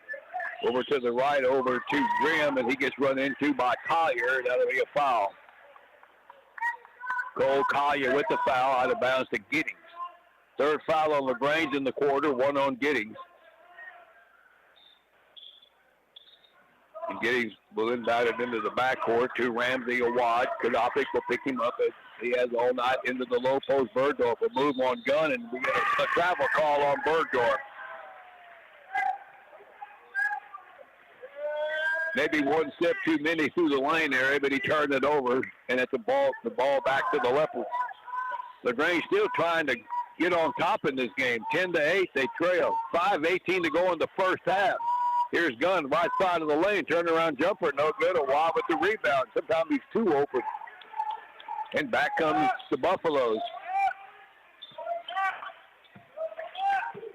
Over to the right, over to Grimm, and he gets run into by Collier. That'll be a foul. Cole Collier with the foul, out of bounds to Giddings. Third foul on LaGrange in the quarter, one on Giddings. And Giddings will inbound it into the backcourt to Ramsey Awad. Kanopic will pick him up as he has all night into the low post. Bergdorf will move on Gunn, and we get a travel call on Bergdorf. Maybe one step too many through the lane there, but he turned it over, and at the ball back to the Leopards. LaGrange still trying to get on top in this game. 10-8, they trail. 5:18 to go in the first half. Here's Gunn, right side of the lane, turnaround jumper, no good. Awad with the rebound. Sometimes he's too open. And back comes the Buffaloes.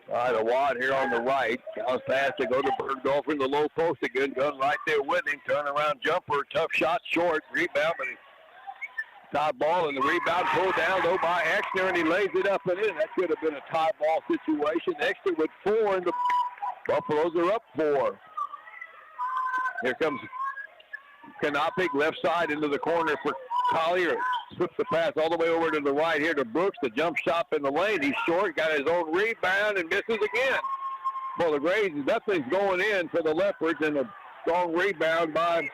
All right, Awad here on the right. Bounce pass to go to Bergdorf in the low post again. Gunn right there with him. Turnaround jumper, tough shot, short. Rebound, but tie ball, and the rebound pulled down though by Exner, and he lays it up and in. That could have been a tie ball situation. Exner with 4, and the Buffaloes are up 4. Here comes Kanopic, left side into the corner for Collier. Slips the pass all the way over to the right here to Brooks. The jump shot in the lane. He's short, got his own rebound, and misses again. Well, LaGrange, nothing's going in for the Leopards, and a strong rebound by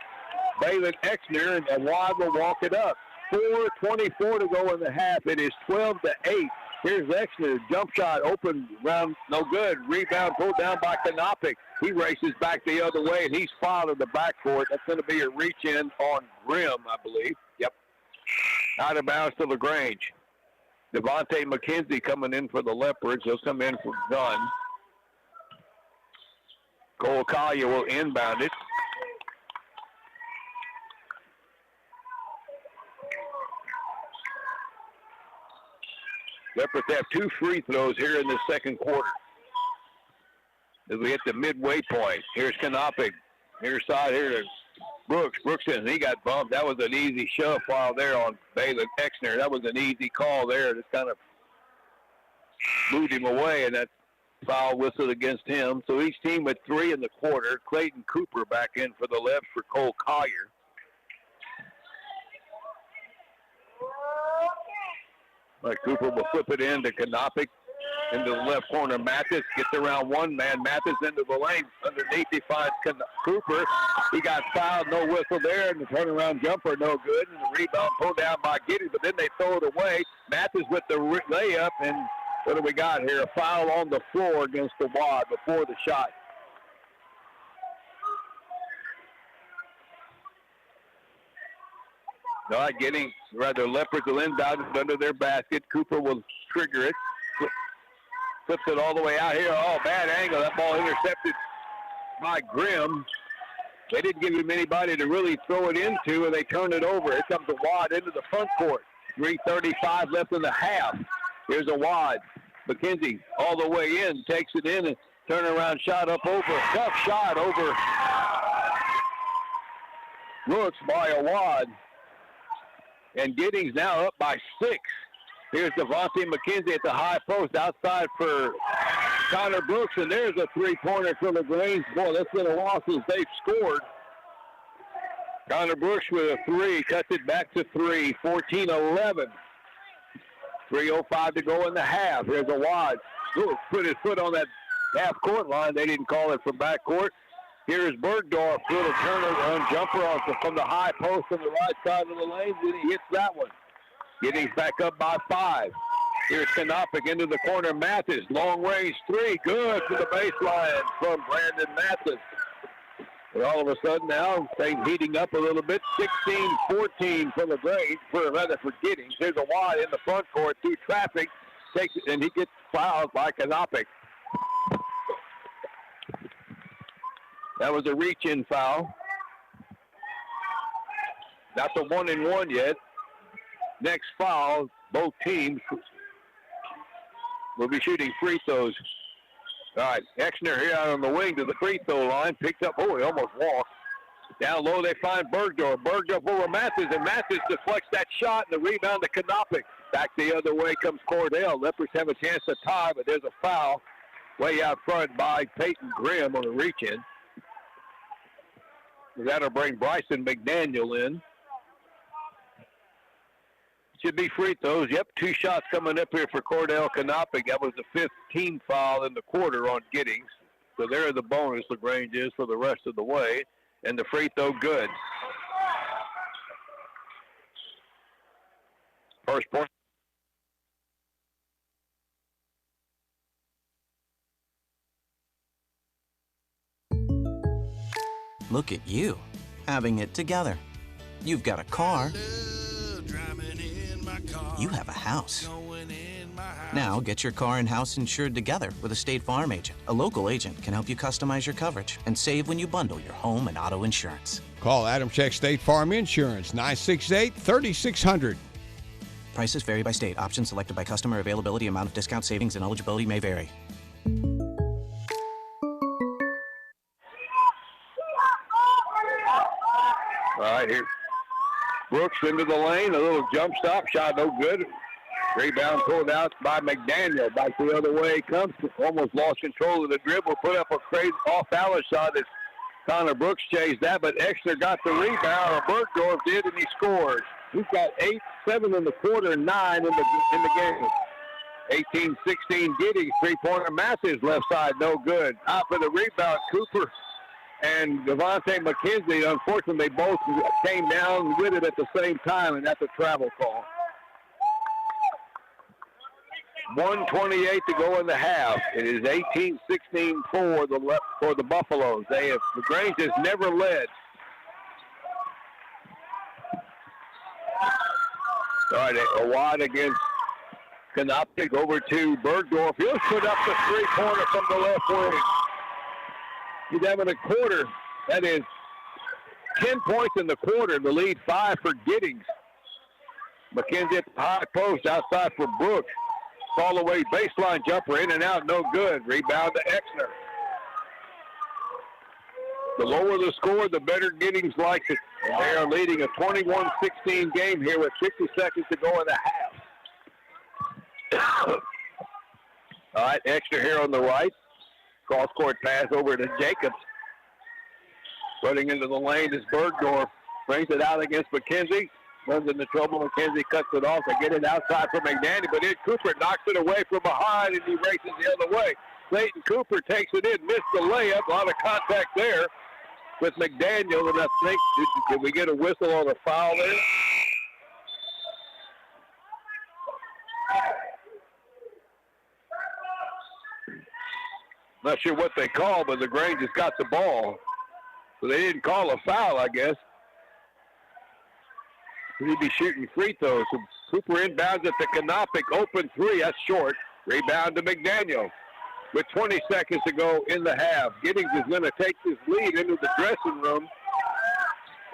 Balin Exner, and Awad will walk it up. 4:24 to go in the half. It is 12-8. Here's Exner. Jump shot open round, no good. Rebound pulled down by Kanopic. He races back the other way, and he's fouled in the backcourt. That's going to be a reach-in on Grimm, I believe. Yep. Out of bounds to LaGrange. Devontae McKenzie coming in for the Leopards. He'll come in for Gunn. Cole Collier will inbound it. Leopards have 2 free throws here in the second quarter. As we hit the midway point, here's Kanopic. Near side here to Brooks. Brooks, and he got bumped. That was an easy shove foul there on Balin Exner. That was an easy call there. Just kind of moved him away, and that foul whistled against him. So each team with 3 in the quarter. Clayton Cooper back in for the left for Cole Collier. But Cooper will flip it in to Kanopic. Into the left corner, Mathis gets around one man. Mathis into the lane. Underneath, he finds Cooper. He got fouled, no whistle there, and the turnaround jumper, no good. And the rebound pulled down by Giddings, but then they throw it away. Mathis with the layup, and what do we got here? A foul on the floor against the Wad before the shot. All right, Giddings, rather Leopards will inbound it under their basket. Cooper will trigger it. Flips it all the way out here. Oh, bad angle. That ball intercepted by Grimm. They didn't give him anybody to really throw it into, and they turned it over. Here comes the Wad into the front court. 3:35 left in the half. Here's a Wad. McKenzie all the way in, takes it in, and turnaround shot up over. Tough shot over Brooks by a Wad. And Giddings now up by 6. Here's Devontae McKenzie at the high post outside for Connor Brooks, and there's a three-pointer for LaGrange. Boy, that's been a loss as they've scored. Connor Brooks with a 3, cuts it back to 3, 14-11. 3:05 to go in the half. Here's a Wad. Put his foot on that half-court line. They didn't call it from backcourt. Here's Bergdorf, little turnaround jumper from the high post on the right side of the lane, and he hits that one. Giddings back up by 5. Here's Kanopic into the corner. Mathis, long-range 3, good to the baseline from Brandon Mathis. And all of a sudden now, things heating up a little bit. 16-14 for LaGrange, for Giddings. There's a Wad in the front court through traffic, takes it, and he gets fouled by Kanopic. That was a reach-in foul. Not the 1-and-1 yet. Next foul, both teams will be shooting free throws. All right, Exner here out on the wing to the free throw line. Picked up, oh, he almost walked. Down low, they find Bergdorf. Bergdorf over Mathis, and Mathis deflects that shot, and the rebound to Kanopic. Back the other way comes Cordell. Leopards have a chance to tie, but there's a foul way out front by Peyton Grimm on a reach-in. That'll bring Bryson McDaniel in. Should be free throws. Yep, 2 shots coming up here for Cordell Kanopic. That was the 5th team foul in the quarter on Giddings. So there the bonus LaGrange is for the rest of the way. And the free throw good. First point. Look at you, having it together. You've got a car. You have a house. Now get your car and house insured together with a State Farm agent. A local agent can help you customize your coverage and save when you bundle your home and auto insurance. Call Adam Check State Farm Insurance, 968-3600. Prices vary by state. Options selected by customer. Availability, amount of discount, savings, and eligibility may vary. All right, here. Brooks into the lane, a little jump stop, shot no good. Rebound pulled out by McDaniel. Back the other way he comes. Almost lost control of the dribble. Put up a crazy off-balance shot as Connor Brooks chased that, but Exner got the rebound, or Bergdorf did, and he scored. He's got 8-7 in the quarter, 9 in the game. 18-16 Giddings, three-pointer. Mathis left side, no good. Out for the rebound, Cooper and Devontae McKenzie. Unfortunately, they both came down with it at the same time, and that's a travel call. 1:28 to go in the half. It is 18-16 for the Buffaloes. LaGrange has never led. All right, a wide against Kanopic over to Bergdorf. He'll put up the three-pointer from the left wing. He's having a quarter. That is 10 points in the quarter. The lead 5 for Giddings. McKenzie at the high post outside for Brooks. Fall away baseline jumper in and out, no good. Rebound to Exner. The lower the score, the better Giddings likes it. And they are leading a 21-16 game here with 50 seconds to go in the half. All right, Exner here on the right. Cross-court pass over to Jacobs. Running into the lane is Bergdorf. Brings it out against McKenzie. Runs into trouble. McKenzie cuts it off. They get it outside for McDaniel, but then Cooper knocks it away from behind, and he races the other way. Clayton Cooper takes it in, missed the layup. A lot of contact there with McDaniel, and I think, did we get a whistle on a foul there? Not sure what they call, but LaGrange has got the ball. So they didn't call a foul, I guess. He'd be shooting free throws. So Cooper inbounds at the Canopic. Open three. That's short. Rebound to McDaniel. With 20 seconds to go in the half. Giddings is going to take this lead into the dressing room.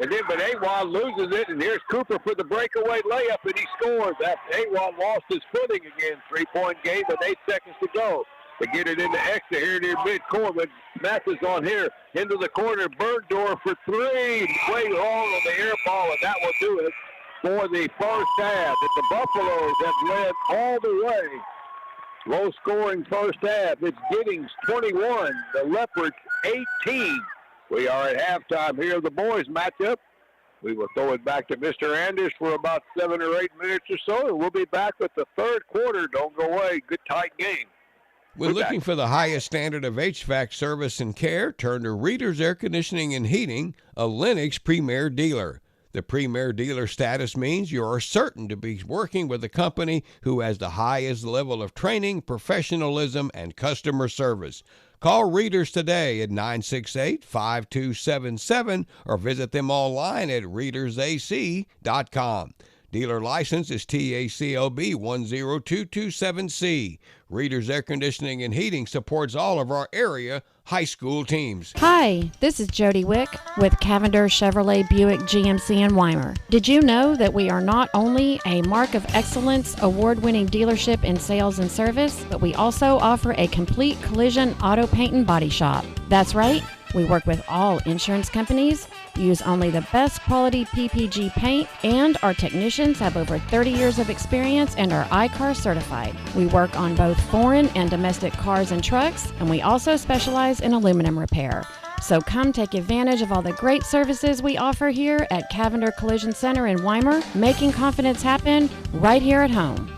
And then, but Awad loses it, and here's Cooper for the breakaway layup, and he scores. After Awad lost his footing again. 3-point game with 8 seconds to go. They get it into Exeter here near midcourt, but Mathis on here into the corner. Bergdorf for three. Way long on the air ball, and that will do it for the first half. That the Buffaloes have led all the way. Low-scoring first half. It's Giddings 21, the Leopards 18. We are at halftime here. The boys match up. We will throw it back to Mr. Anders for about 7 or 8 minutes or so, and we'll be back with the third quarter. Don't go away. Good, tight game. We're looking for the highest standard of HVAC service and care. Turn to Reader's Air Conditioning and Heating, a Lennox Premier Dealer. The Premier Dealer status means you are certain to be working with a company who has the highest level of training, professionalism, and customer service. Call Readers today at 968-5277 or visit them online at readersac.com. Dealer license is TACLB 10227C. Reader's Air Conditioning and Heating supports all of our area high school teams. Hi, this is Jody Wick with Cavender Chevrolet Buick GMC in Weimar. Did you know that we are not only a Mark of Excellence award-winning dealership in sales and service, but we also offer a complete collision auto paint and body shop? That's right. We work with all insurance companies, use only the best quality PPG paint, and our technicians have over 30 years of experience and are ICAR certified. We work on both foreign and domestic cars and trucks, and we also specialize in aluminum repair. So come take advantage of all the great services we offer here at Cavender Collision Center in Weimar, making confidence happen right here at home.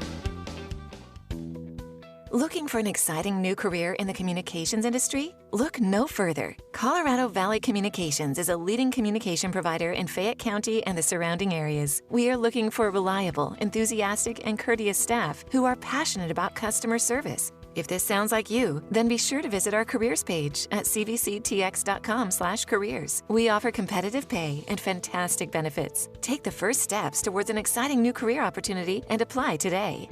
Looking for an exciting new career in the communications industry? Look no further. Colorado Valley Communications is a leading communication provider in Fayette County and the surrounding areas. We are looking for reliable, enthusiastic, and courteous staff who are passionate about customer service. If this sounds like you, then be sure to visit our careers page at cvctx.com/careers. We offer competitive pay and fantastic benefits. Take the first steps towards an exciting new career opportunity and apply today.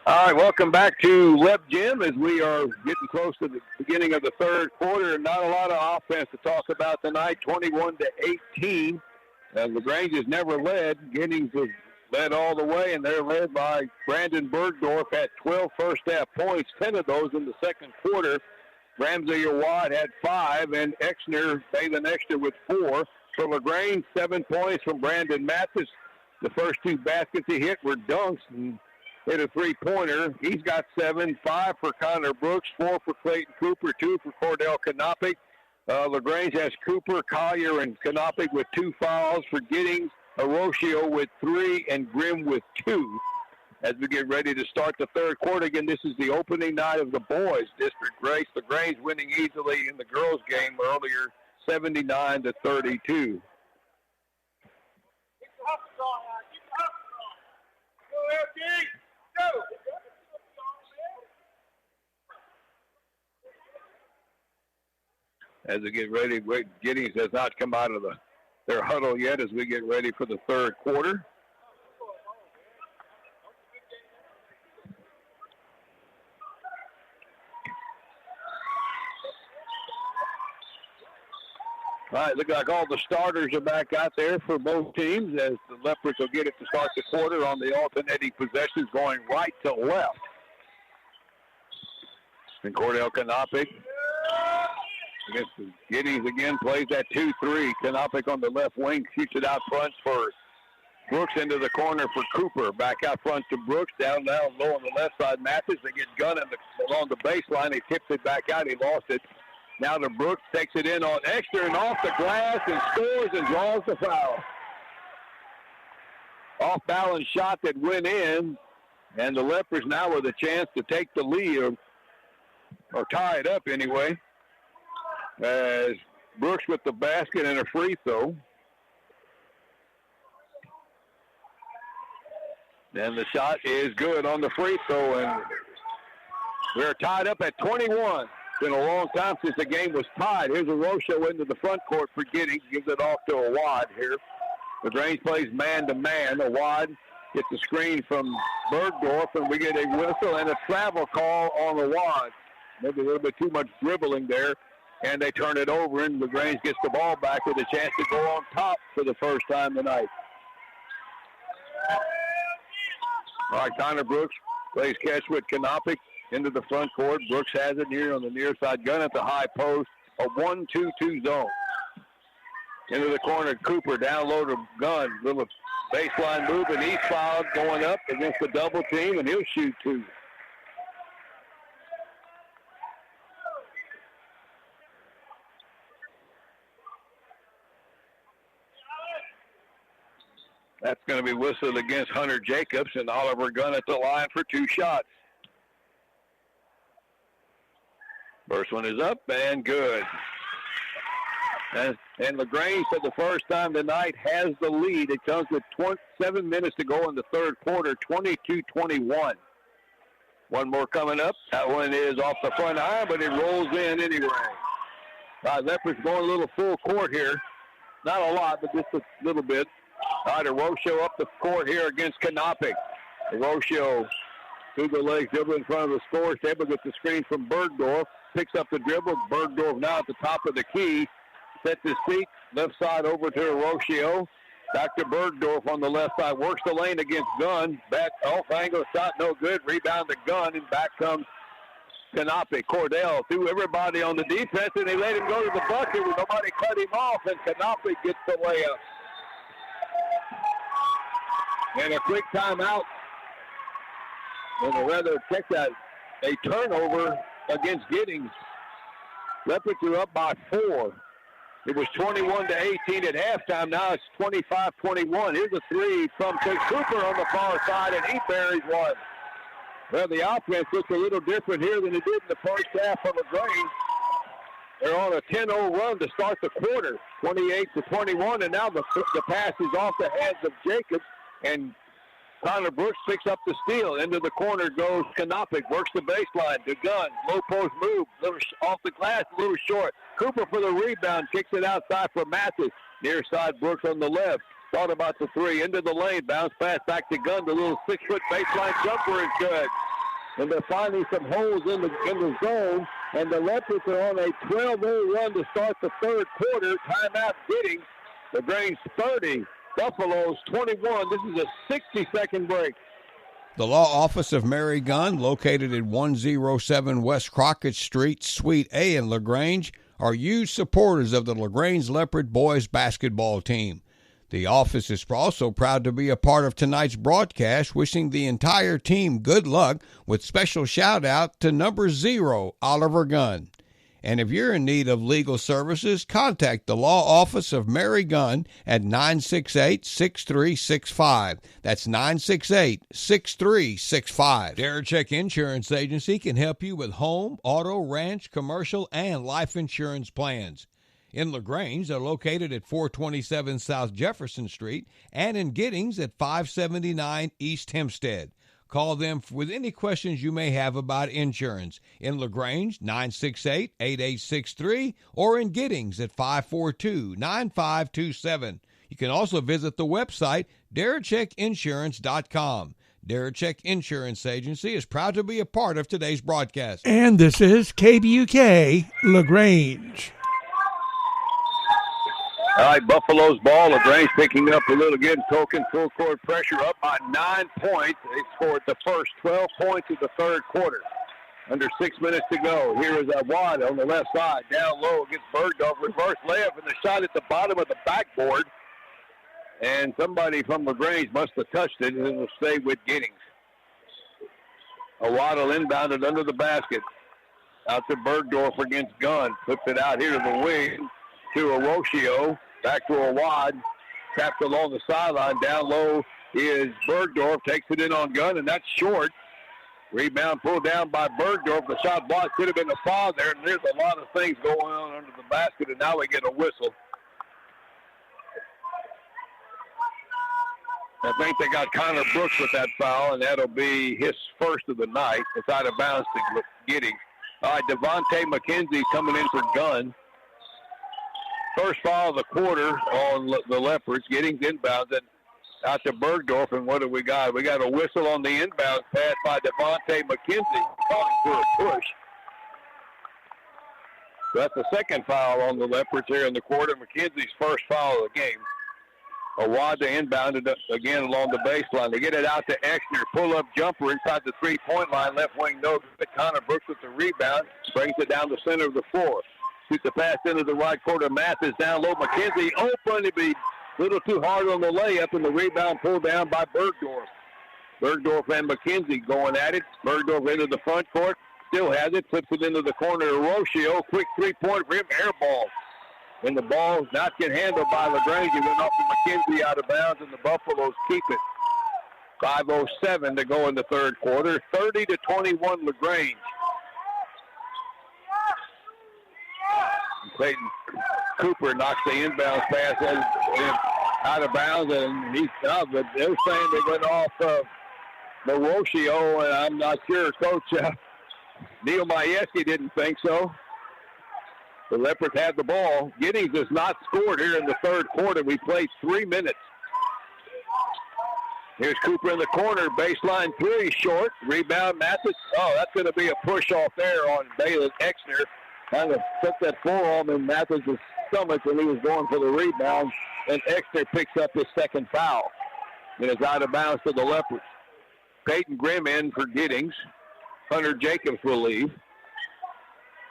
All right, welcome back to Lep Gym as we are getting close to the beginning of the third quarter. Not a lot of offense to talk about tonight, 21-18. LaGrange has never led. Giddings has led all the way, and they're led by Brandon Bergdorf at 12 first-half points, 10 of those in the second quarter. Ramsey Awad had 5, and Exner made an extra with 4. For LaGrange, 7 points from Brandon Mathis. The first 2 baskets he hit were dunks, and hit a three-pointer. He's got 7, 5 for Connor Brooks, 4 for Clayton Cooper, 2 for Cordell Canopic. LaGrange has Cooper, Collier, and Canopic with 2 fouls. For Giddings, Hiroshio with 3, and Grimm with 2. As we get ready to start the third quarter, again, this is the opening night of the boys' district race. LaGrange winning easily in the girls' game earlier, 79-32. As we get ready, Giddings has not come out of their huddle yet as we get ready for the third quarter. All right, look like all the starters are back out there for both teams as the Leopards will get it to start the quarter on the alternating possessions going right to left. And Cordell Kanopic against Giddings again, plays that 2-3. Kanopic on the left wing, shoots it out front for Brooks into the corner for Cooper. Back out front to Brooks, down low on the left side. Mathis, they get Gunn along the baseline. He tips it back out. He lost it. Now to Brooks, takes it in on extra and off the glass and scores and draws the foul. Off-balance shot that went in, and the Leopards now with a chance to take the lead or tie it up anyway. As Brooks with the basket and a free throw. And the shot is good on the free throw, and we're tied up at 21. It's been a long time since the game was tied. Here's a Rocho into the front court for Giddings. Gives it off to Awad here. LaGrange plays man-to-man. Awad gets a screen from Bergdorf, and we get a whistle and a travel call on Awad. Maybe a little bit too much dribbling there, and they turn it over, and LaGrange gets the ball back with a chance to go on top for the first time tonight. All right, Connor Brooks plays catch with Kanopic into the front court. Brooks has it here on the near side. Gunn at the high post. A 1-2-2 zone. Into the corner, Cooper down low to Gunn. Little baseline move, and he's fouled going up against the double team, and he'll shoot two. That's going to be whistled against Hunter Jacobs, and Oliver Gunn at the line for two shots. First one is up and good. And LaGrange, for the first time tonight, has the lead. It comes with 7 minutes to go in the third quarter, 22-21. One more coming up. That one is off the front iron, but it rolls in anyway. Leopards going a little full court here. Not a lot, but just a little bit. All right, Rocho up the court here against Kanopic. Rocho through the legs, dribble in front of the score table, gets the screen from Bergdorf, picks up the dribble. Bergdorf now at the top of the key, sets his feet, left side over to Rocho. Back to Bergdorf on the left side, works the lane against Gunn. Back off angle, shot no good, rebound to Gunn, and back comes Kanopic. Cordell threw everybody on the defense, and they let him go to the bucket with nobody cut him off, and Kanopic gets the layup. And a quick timeout. Or rather, check that, a turnover against Giddings. Leopards are up by 4. It was 21-18 at halftime. Now it's 25-21. Here's a three from Cooper on the far side, and he buries one. Well, the offense looks a little different here than it did in the first half of LaGrange. They're on a 10-0 run to start the quarter, 28-21, and now the pass is off the hands of Jacobs. And Connor Brooks picks up the steal. Into the corner goes Kanopic. Works the baseline to Gunn. Low post move. Little off the glass, a little short. Cooper for the rebound. Kicks it outside for Mathis. Near side, Brooks on the left. Thought about the three. Into the lane. Bounce pass back to Gunn. The little 6-foot baseline jumper is good. And they're finding some holes in the zone. And the Leopards are on a 12-0 run to start the third quarter. Timeout Giddings. LaGrange 30. Buffaloes 21. This is a 60-second break. The law office of Mary Gunn, located at 107 West Crockett Street, Suite A in LaGrange, are huge supporters of the LaGrange Leopard boys basketball team. The office is also proud to be a part of tonight's broadcast, wishing the entire team good luck with special shout-out to number 0, Oliver Gunn. And if you're in need of legal services, contact the law office of Mary Gunn at 968-6365. That's 968-6365. Darachek Insurance Agency can help you with home, auto, ranch, commercial, and life insurance plans. In LaGrange, they're located at 427 South Jefferson Street and in Giddings at 579 East Hempstead. Call them with any questions you may have about insurance. In LaGrange, 968-8863, or in Giddings at 542-9527. You can also visit the website, DarachekInsurance.com. Darachek Insurance Agency is proud to be a part of today's broadcast. And this is KBUK LaGrange. All right, Buffalo's ball. LaGrange picking up a little, getting token, full court pressure, up by 9 points. They scored the first 12 points of the third quarter. Under 6 minutes to go. Here is Awad on the left side. Down low against Bergdorf. Reverse layup, and the shot at the bottom of the backboard. And somebody from LaGrange must have touched it, and it will stay with Giddings. Awad will inbound it under the basket. Out to Bergdorf against Gunn. Flips it out here to the wing. To Orochio, back to Awad, tapped along the sideline. Down low is Bergdorf, takes it in on Gunn, and that's short. Rebound pulled down by Bergdorf. The shot block could have been a foul there, and there's a lot of things going on under the basket, and now we get a whistle. I think they got Connor Brooks with that foul, and that'll be his first of the night. It's out of bounds to Giddings. All right, Devontae McKenzie coming in for Gunn. First foul of the quarter on the Leopards. Giddings inbounds it out to Bergdorf, and what do we got? We got a whistle on the inbound pass by Devontae McKenzie, calling for a push. So that's the second foul on the Leopards here in the quarter. McKenzie's first foul of the game. Awada inbounded again along the baseline. They get it out to Exner. Pull-up jumper inside the three-point line. Left wing no good. Connor Brooks with the rebound. Brings it down the center of the floor. Shoots the pass into the right corner. Mathis down low. McKenzie open. He'd be a little too hard on the layup, and the rebound pulled down by Bergdorf. Bergdorf and McKenzie going at it. Bergdorf into the front court. Still has it. Flips it into the corner to Rocio. Quick three-point rim air ball. And the ball's not get handled by LaGrange. It went off to McKenzie out of bounds, and the Buffaloes keep it. 5:07 to go in the third quarter. 30-21 LaGrange. Clayton Cooper knocks the inbounds pass out of bounds, and he's out. But they're saying they went off Marochio, and I'm not sure. Coach Neil Majewski didn't think so. The Leopards have the ball. Giddings has not scored here in the third quarter. We played 3 minutes. Here's Cooper in the corner. Baseline three, short. Rebound, Mathis. Oh, that's going to be a push off there on Baylor Exner. Kind of took that forearm in Mathis' stomach when he was going for the rebound. And Exner picks up his second foul. And it's out of bounds to the Leopards. Peyton Grimm in for Giddings. Hunter Jacobs will leave.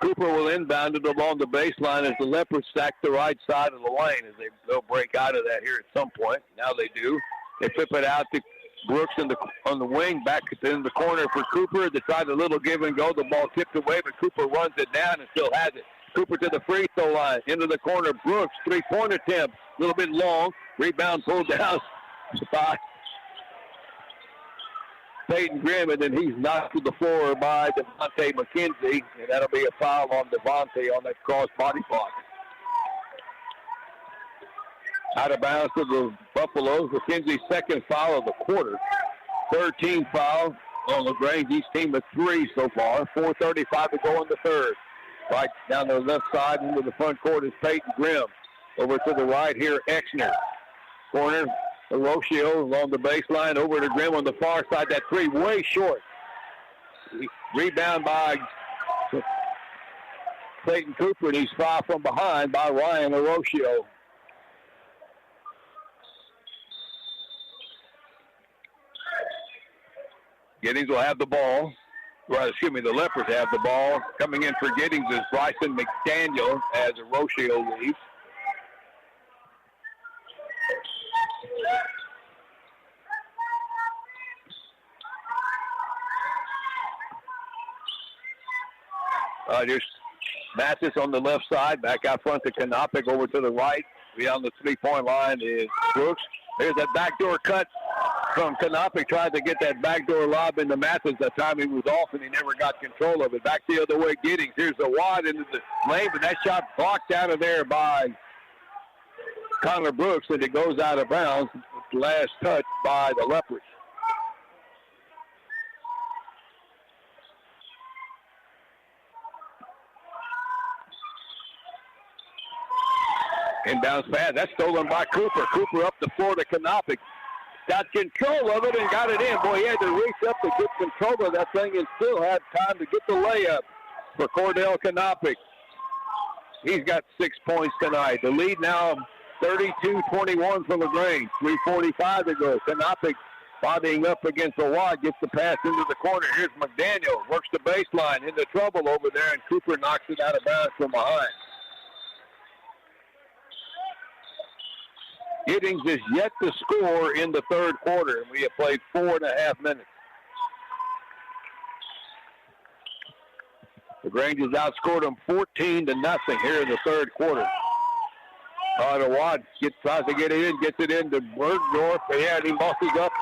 Cooper will inbound it along the baseline as the Leopards stack the right side of the lane. As they'll break out of that here at some point. Now they do. They flip it out to Brooks on the wing, back in the corner for Cooper. They tried a little give and go. The ball tipped away, but Cooper runs it down and still has it. Cooper to the free throw line, into the corner. Brooks, three-point attempt, a little bit long. Rebound pulled down by Peyton Grimm, and then he's knocked to the floor by Devontae McKenzie, and that'll be a foul on Devontae on that cross body block. Out of bounds to the Buffaloes. McKenzie's second foul of the quarter. 13 foul on LaGrange's team of 3 so far. 4:35 to go in the third. Right down the left side into the front court is Peyton Grimm. Over to the right here, Exner. Corner, Rocio along the baseline. Over to Grimm on the far side. That three way short. Rebound by Clayton Cooper, and he's fouled from behind by Ryan Rocio. Giddings will have the ball. Well, the Leopards have the ball. Coming in for Giddings is Bryson McDaniel as Rocio leaves. There's Mathis on the left side. Back out front to Kanopic. Over to the right. Beyond the three-point line is Brooks. There's that backdoor cut from Kanopic. Tried to get that backdoor lob into Mathis. That time he was off and he never got control of it. Back the other way, Giddings. Here's a wide into the lane, but that shot blocked out of there by Connor Brooks, and it goes out of bounds. Last touch by the Leopards. Inbounds pass. That's stolen by Cooper. Cooper up the floor to Kanopic. Got control of it and got it in. Boy, he had to reach up to get control of that thing and still had time to get the layup for Cordell Kanopic. He's got 6 points tonight. The lead now 32-21 for LaGrange. 3:45 to go. Kanopic bodying up against Awad, gets the pass into the corner. Here's McDaniel, works the baseline, into trouble over there, and Cooper knocks it out of bounds from behind. Giddings is yet to score in the third quarter. We have played 4.5 minutes. LaGrange has outscored them 14-0 here in the third quarter. Awad tries to get it in, gets it into Bergdorf. And he muscles up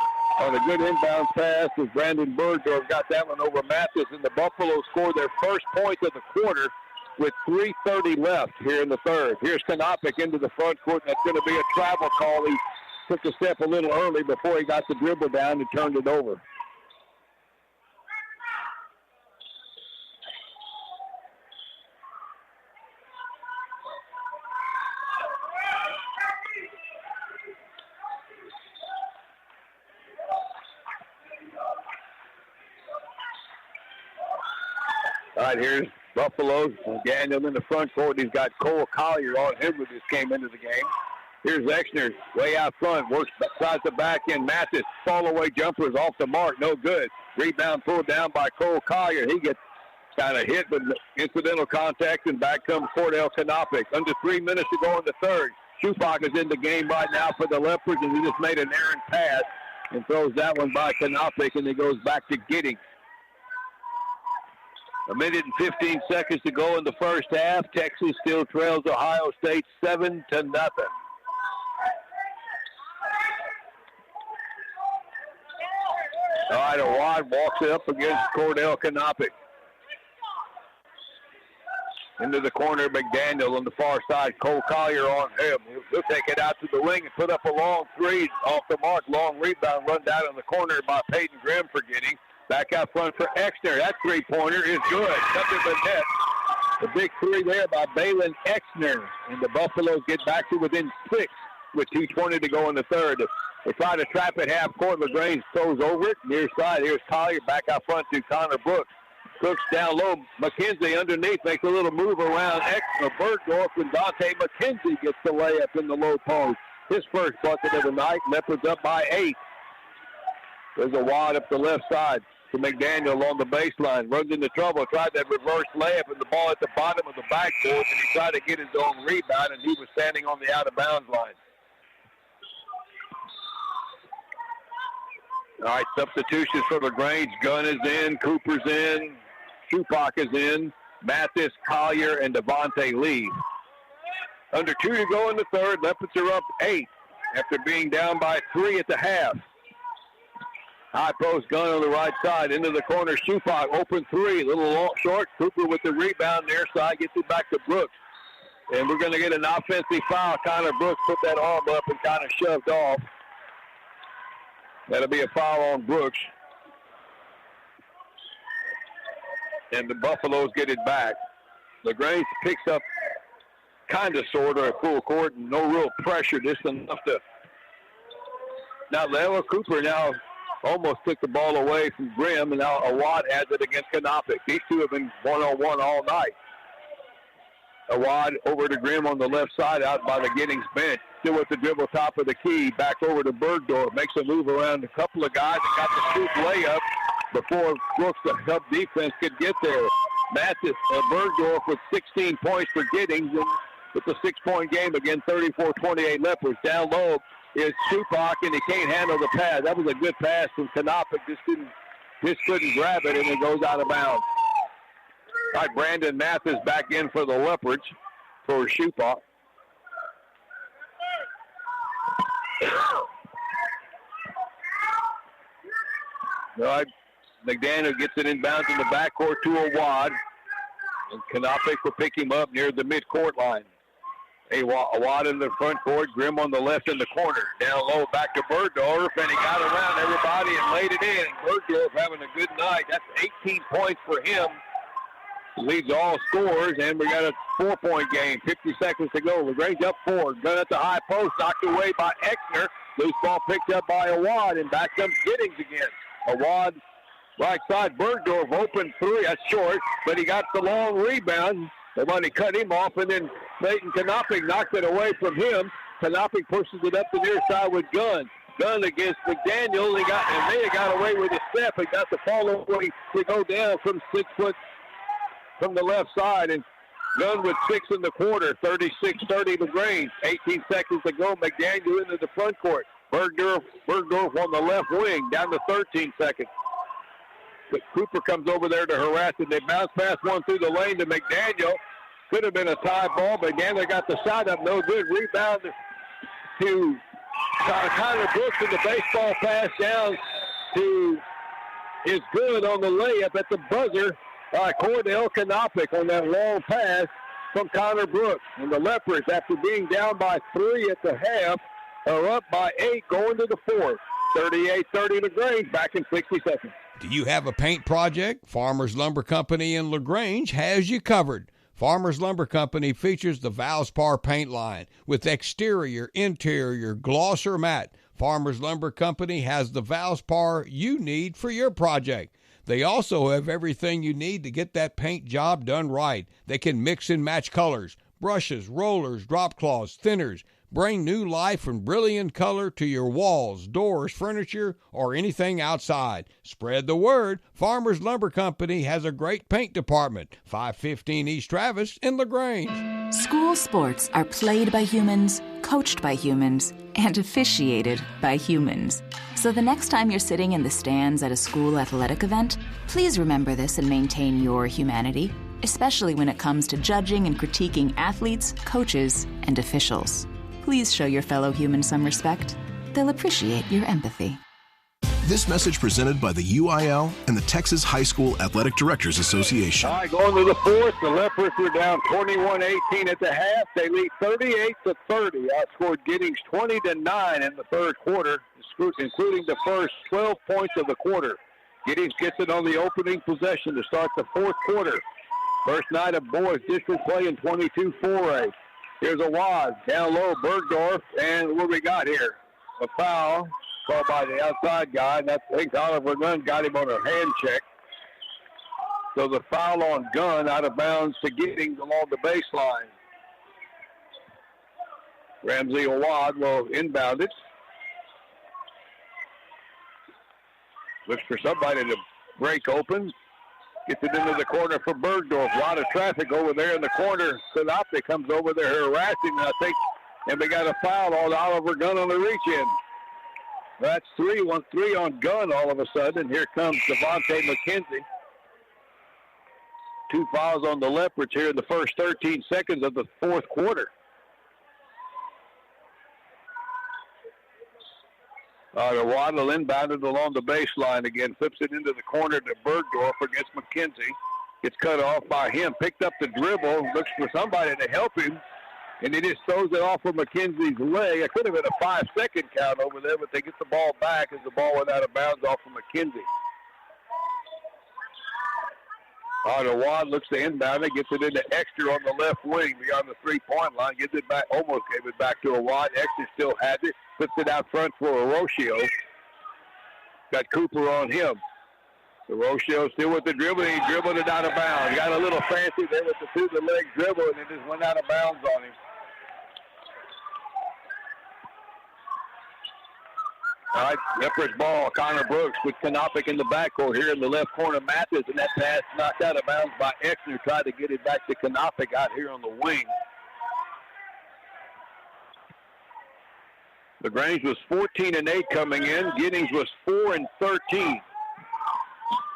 on a good inbound pass as Brandon Bergdorf got that one over Mathis. And the Buffalo scored their first point of the quarter with 3:30 left here in the third. Here's Kanopic into the front court. That's going to be a travel call. He took a step a little early before he got the dribble down and turned it over. All right, here's Buffalo. Daniel in the front court. He's got Cole Collier on him who just came into the game. Here's Exner way out front. Works tries to back in. Mathis fall-away jumpers off the mark. No good. Rebound pulled down by Cole Collier. He gets kind of hit with incidental contact, and back comes Cordell Kanopic. Under 3 minutes to go in the third. Schupak is in the game right now for the Leopards, and he just made an errant pass and throws that one by Kanopic, and he goes back to Giddings. 1 minute and 15 seconds to go in the first half. Texas still trails Ohio State 7-0. All right, Awad walks it up against Cordell Kanopic. Into the corner, McDaniel on the far side. Cole Collier on him. He'll take it out to the wing and put up a long three off the mark. Long rebound run down in the corner by Peyton Grimm for Giddings. Back out front for Exner. That three-pointer is good. Under the net. The big three there by Balin Exner. And the Buffaloes get back to within 6 with 2:20 to go in the third. They try to trap at half court. LaGrange throws over it. Near side. Here's Collier back out front to Connor Brooks. Brooks down low. McKenzie underneath makes a little move around Exner. Bergdorf, and Dante McKenzie gets the layup in the low post. His first bucket of the night. Leopards up by 8. There's a wad up the left side to McDaniel on the baseline. Runs into trouble. Tried that reverse layup, and the ball at the bottom of the backboard, and he tried to get his own rebound, and he was standing on the out-of-bounds line. All right, substitutions for LaGrange. Gunn is in. Cooper's in. Schupak is in. Mathis, Collier, and Devontae leave. Under 2 to go in the third. Leopards are up 8 after being down by 3 at the half. High post Gunn on the right side. Into the corner. Schupak, open three. Little long, short. Cooper with the rebound near side. Gets it back to Brooks. And we're going to get an offensive foul. Connor Brooks put that arm up and kind of shoved off. That'll be a foul on Brooks. And the Buffaloes get it back. LaGrange picks up kind of sort of at full court and no real pressure. Just enough to. Now, Leo Cooper now almost took the ball away from Grimm, and now Awad has it against Kanopic. These two have been one-on-one all night. Awad over to Grimm on the left side, out by the Giddings bench. Still with the dribble top of the key. Back over to Bergdorf. Makes a move around a couple of guys and got the scoop layup before Brooks, the help defense, could get there. Mathis, Bergdorf with 16 points for Giddings, and with the 6-point game again, 34-28 Leopards. Down low is Schupak, and he can't handle the pass. That was a good pass from Kanopic. Just couldn't grab it, and it goes out of bounds. All right, Brandon Mathis back in for the Leopards for Schupak. All right, McDaniel gets it inbounds in the backcourt to Awad. And Kanopic will pick him up near the midcourt line. Awad in the front court, Grimm on the left in the corner. Down low, back to Bergdorf, and he got around everybody and laid it in. Bergdorf having a good night. That's 18 points for him. Leads all scores, and we got a 4-point game. 50 seconds to go. LaGrange up 4. Gun at the high post, knocked away by Exner. Loose ball picked up by Awad, and back comes Giddings again. Awad, right side. Bergdorf open three. That's short, but he got the long rebound. Somebody cut him off, and then Clayton Kanopic knocked it away from him. Kanopic pushes it up the near side with Gunn. Gunn against McDaniel. They got away with a step and got the ball away to go down from 6 foot from the left side. And Gunn with 6 in the quarter, 36-30 LaGrange. 18 seconds to go. McDaniel into the front court. Bergdorf on the left wing, down to 13 seconds. But Cooper comes over there to harass it. They bounce pass one through the lane to McDaniel. Could have been a tie ball, but McDaniel got the shot up. No good. Rebound to Connor Brooks, and the baseball pass down to is good on the layup at the buzzer by Cordell Kanopic on that long pass from Connor Brooks. And the Leopards, after being down by 3 at the half, are up by 8 going to the fourth. 38-30 LaGrange, back in 60 seconds. Do you have a paint project? Farmers Lumber Company in LaGrange has you covered. Farmers Lumber Company features the Valspar paint line with exterior, interior, gloss or matte. Farmers Lumber Company has the Valspar you need for your project. They also have everything you need to get that paint job done right. They can mix and match colors, brushes, rollers, drop cloths, thinners. Bring new life and brilliant color to your walls, doors, furniture, or anything outside. Spread the word. Farmers Lumber Company has a great paint department. 515 East Travis in LaGrange. School sports are played by humans, coached by humans, and officiated by humans. So the next time you're sitting in the stands at a school athletic event, please remember this and maintain your humanity, especially when it comes to judging and critiquing athletes, coaches, and officials. Please show your fellow humans some respect. They'll appreciate your empathy. This message presented by the UIL and the Texas High School Athletic Directors Association. All right, going to the fourth. The Leopards were down 21-18 at the half. They lead 38-30. Outscored Giddings 20-9 in the third quarter, including the first 12 points of the quarter. Giddings gets it on the opening possession to start the fourth quarter. First night of boys district play in 22-4A. Here's a wad, down low, Bergdorf, and what we got here? A foul called by the outside guy, and I think Oliver Gunn got him on a hand check. So the foul on Gunn out of bounds to Giddings along the baseline. Ramsey Awad will inbound it. Looks for somebody to break open. Gets it into the corner for Bergdorf. A lot of traffic over there in the corner. Kanopic comes over there harassing, and we got a foul on Oliver Gunn on the reach-in. That's 3 on Gunn all of a sudden. And here comes Devontae McKenzie. 2 fouls on the Leopards here in the first 13 seconds of the fourth quarter. The Waddle inbounded along the baseline again. Flips it into the corner to Bergdorf against McKenzie. Gets cut off by him. Picked up the dribble. Looks for somebody to help him. And he just throws it off of McKenzie's leg. It could have been a 5-second count over there, but they get the ball back as the ball went out of bounds off of McKenzie. Waddle looks to inbound it. Gets it into Exter on the left wing beyond the three-point line. Gets it back. Almost gave it back to Waddle. Exter still has it. Puts it out front for Orochio. Got Cooper on him. Orochio still with the dribble. He dribbled it out of bounds. Got a little fancy there with the through-the-leg dribble, and it just went out of bounds on him. All right, Leopards ball. Connor Brooks with Kanopic in the backcourt here in the left corner. Mathis, and that pass knocked out of bounds by Exner. Tried to get it back to Kanopic out here on the wing. LaGrange was 14-8 coming in. Giddings was 4-13.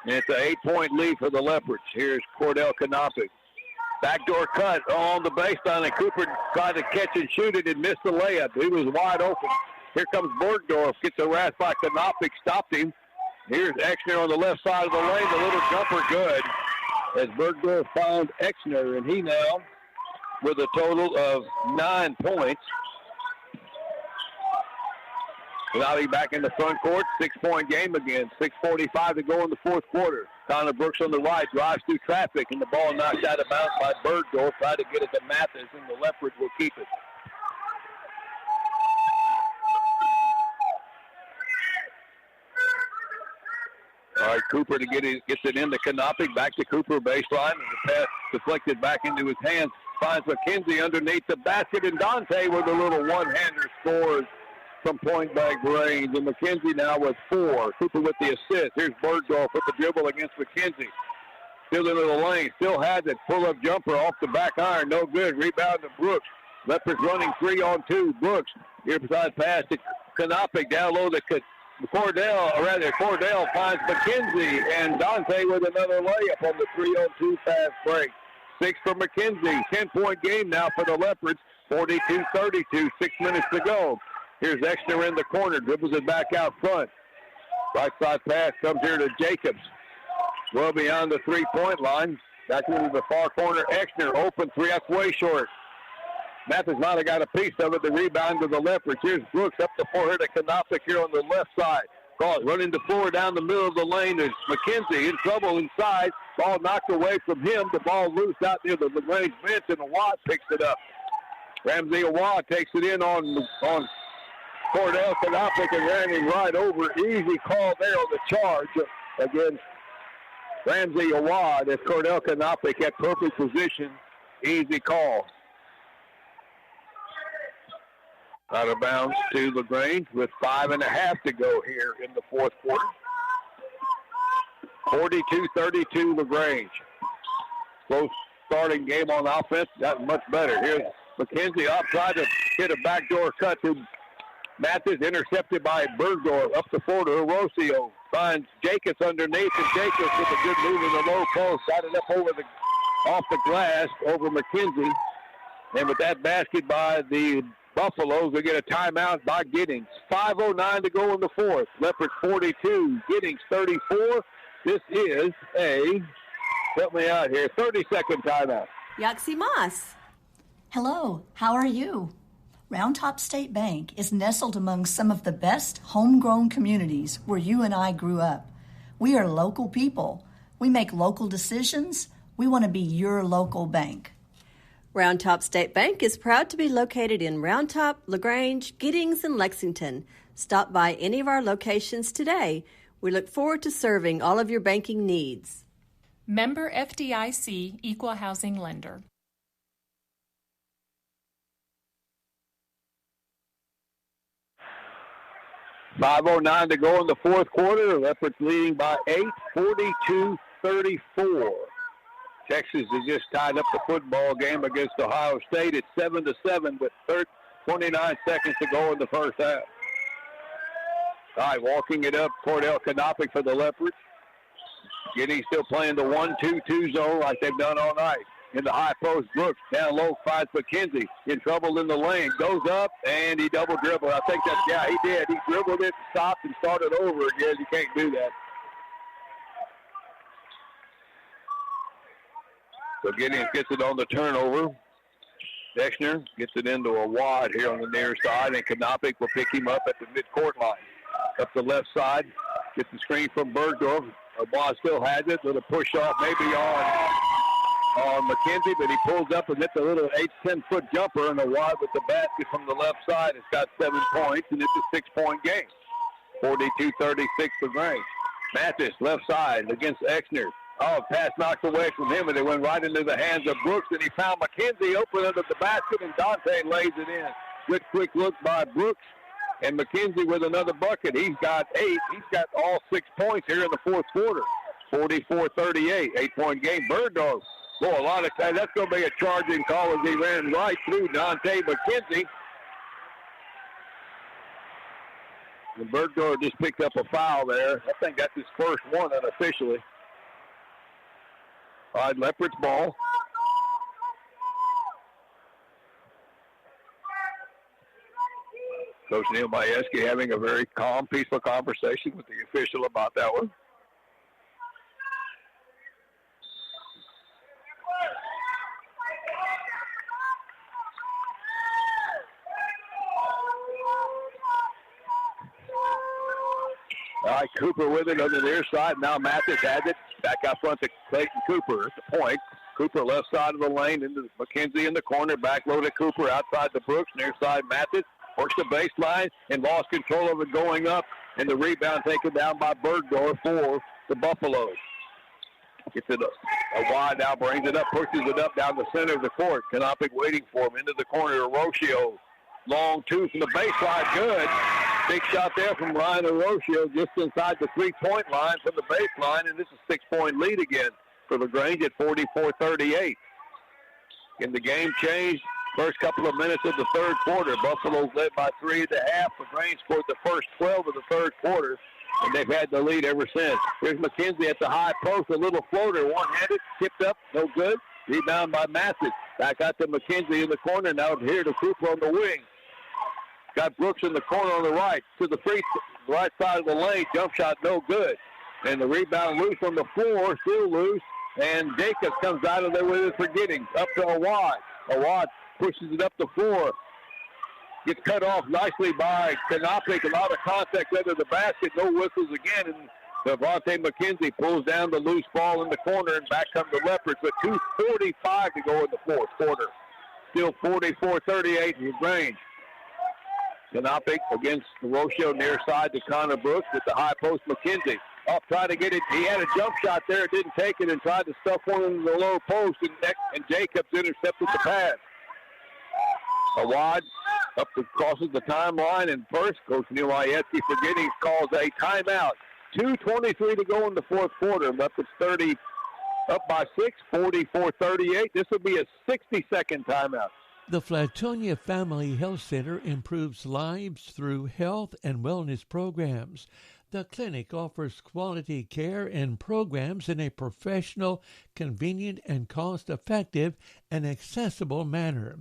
And it's an 8-point lead for the Leopards. Here's Cordell Kanopic. Backdoor cut on the baseline, and Cooper tried to catch and shoot it and missed the layup. He was wide open. Here comes Bergdorf. Gets harassed by Kanopic. Stopped him. Here's Exner on the left side of the lane. The little jumper good as Bergdorf found Exner, and he now with a total of 9 points. Lally back in the front court, 6-point game again. 6:45 to go in the fourth quarter. Connor Brooks on the right, drives through traffic, and the ball knocked out of bounds by Bergdorf. Tried to get it to Mathis, and the Leopards will keep it. All right, Cooper to gets it into Kanopic, back to Cooper baseline, and the pass deflected back into his hands. finds McKenzie underneath the basket, and Dante with a little one-hander scores from point-blank range. And McKenzie now with 4. Cooper with the assist. Here's Bergdorf with the dribble against McKenzie. Still into the lane. Still has it. Pull-up jumper off the back iron. No good. Rebound to Brooks. Leopards running 3-on-2. Brooks. Here beside pass to Kanopic. Down low to Cordell finds McKenzie. And Dante with another layup on the 3-on-2 fast break. 6 for McKenzie. 10-point game now for the Leopards. 42-32. 6 minutes to go. Here's Exner in the corner. Dribbles it back out front. Right side pass comes here to Jacobs. Well beyond the 3-point line. Back into the far corner. Exner open 3. That's way short. Mathis might have got a piece of it. The rebound to the Leopards. Here's Brooks up the floor here to Kanopic here on the left side. Ball running the floor down the middle of the lane. There's McKenzie in trouble inside. Ball knocked away from him. The ball loose out near the LaGrange bench, and Awad picks it up. Ramsey Awad takes it in on Cordell Kanopic and ran him right over. Easy call there on the charge against Ramsey Awad as Cordell Kanopic at perfect position. Easy call. Out of bounds to LaGrange with 5.5 to go here in the fourth quarter. 42-32 LaGrange. Close starting game on offense. Got much better. Here's McKenzie up, tried to hit a backdoor cut to Mathis, intercepted by Bergdorf. Up the floor to Orosio. Finds Jacobs underneath, and Jacobs with a good move in the low post. Got it up off the glass over McKenzie. And with that basket by the Buffaloes, they get a timeout by Giddings. 5:09 to go in the fourth. Leopards 42, Giddings 34. This is help me out here, 30-second timeout. Yaxie Moss. Hello, how are you? Round Top State Bank is nestled among some of the best homegrown communities where you and I grew up. We are local people. We make local decisions. We want to be your local bank. Round Top State Bank is proud to be located in Round Top, LaGrange, Giddings, and Lexington. Stop by any of our locations today. We look forward to serving all of your banking needs. Member FDIC Equal Housing Lender. .509 to go in the fourth quarter. Leopards leading by 8, 42-34. Texas has just tied up the football game against Ohio State at 7-7 with 29 seconds to go in the first half. All right, walking it up, Cordell Kanopic for the Leopards. Giddings still playing the 1-2-2 zone like they've done all night. In the high post, Brooks down low finds McKenzie. In trouble in the lane. Goes up, and he double dribbled. I think he did. He dribbled it, stopped, and started over again. You can't do that. So Giddings gets it on the turnover. Dexner gets it into a wad here on the near side, and Kanopic will pick him up at the midcourt line. Up the left side, gets the screen from Bergdorf. Wad still has it, little push off maybe on McKenzie, but he pulls up and hits a little 8-10-foot jumper, and a wad with the basket from the left side. It's got 7 points, and it's a 6-point game. 42-36 for Grange. Mathis, left side against Exner. Oh, pass knocked away from him, and it went right into the hands of Brooks, and he found McKenzie open under the basket, and Dante lays it in. Good quick look by Brooks, and McKenzie with another bucket. He's got 8. He's got all 6 points here in the fourth quarter. 44-38, 8-point game. Bergdorf, boy, a lot of time. That's going to be a charging call as he ran right through Dante McKenzie. And Bergdorf just picked up a foul there. I think that's his first one unofficially. All right, Leopards ball. Coach Neil Majewski having a very calm, peaceful conversation with the official about that one. All right, Cooper with it on the near side. Now Mathis has it. Back out front to Clayton Cooper at the point. Cooper left side of the lane into McKenzie in the corner. Back low to Cooper outside the Brooks. Near side Mathis works the baseline and lost control of it going up. And the rebound taken down by Bergdorf for the Buffaloes. Gets it up. A wide now brings it up, pushes it up down the center of the court. Canopic waiting for him into the corner. Rocio, long two from the baseline, good. Big shot there from Ryan Rocio just inside the three-point line from the baseline, and this is a 6-point lead again for LaGrange at 44-38. And the game changed first couple of minutes of the third quarter. Buffalo's led by 3 at the half. LaGrange scored the first 12 of the third quarter, and they've had the lead ever since. Here's McKenzie at the high post, a little floater, one-handed, tipped up, no good. Rebound by Mathis. Back out to McKenzie in the corner, now here to Cooper on the wing. Got Brooks in the corner on the right, to the right side of the lane, jump shot no good. And the rebound loose on the floor, still loose, and Jacobs comes out of there with it for Giddings. Up to Awad. Awad pushes it up the floor. Gets cut off nicely by Canopic. A lot of contact under the basket. No whistles again. And Devontae McKenzie pulls down the loose ball in the corner, and back come the Leopards with 2:45 to go in the fourth quarter. Still 44-38 in LaGrange. Canopic against Rocio near side to Connor Brooks with the high post McKenzie. Up, trying to get it. He had a jump shot there, didn't take it, and tried to stuff one into the low post, and Jacobs intercepted the pass. Awad up crosses the timeline, and first, Coach Neil Majewski for Giddings calls a timeout. 2:23 to go in the fourth quarter. Leopards 30 up by 6, 44-38. This will be a 60-second timeout. The Flatonia Family Health Center improves lives through health and wellness programs. The clinic offers quality care and programs in a professional, convenient, and cost-effective and accessible manner.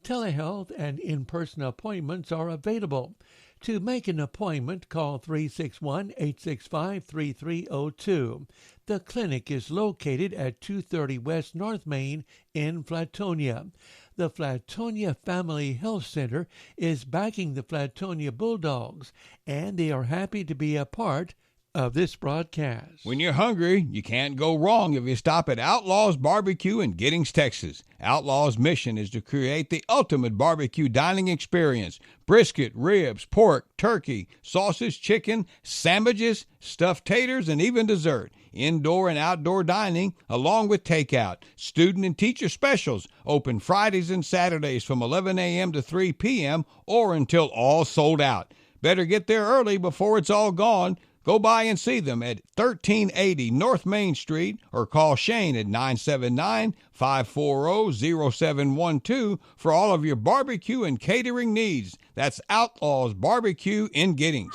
Telehealth and in-person appointments are available. To make an appointment, call 361-865-3302. The clinic is located at 230 West North Main in Flatonia. The Flatonia Family Health Center is backing the Flatonia Bulldogs, and they are happy to be a part of this broadcast. When you're hungry, you can't go wrong if you stop at Outlaws Barbecue in Giddings, Texas. Outlaws' mission is to create the ultimate barbecue dining experience. Brisket, ribs, pork, turkey, sausage, chicken, sandwiches, stuffed taters, and even dessert. Indoor and outdoor dining, along with takeout. Student and teacher specials, open Fridays and Saturdays from 11 a.m. to 3 p.m. or until all sold out. Better get there early before it's all gone. Go by and see them at 1380 North Main Street or call Shane at 979-540-0712 for all of your barbecue and catering needs. That's Outlaws Barbecue in Giddings.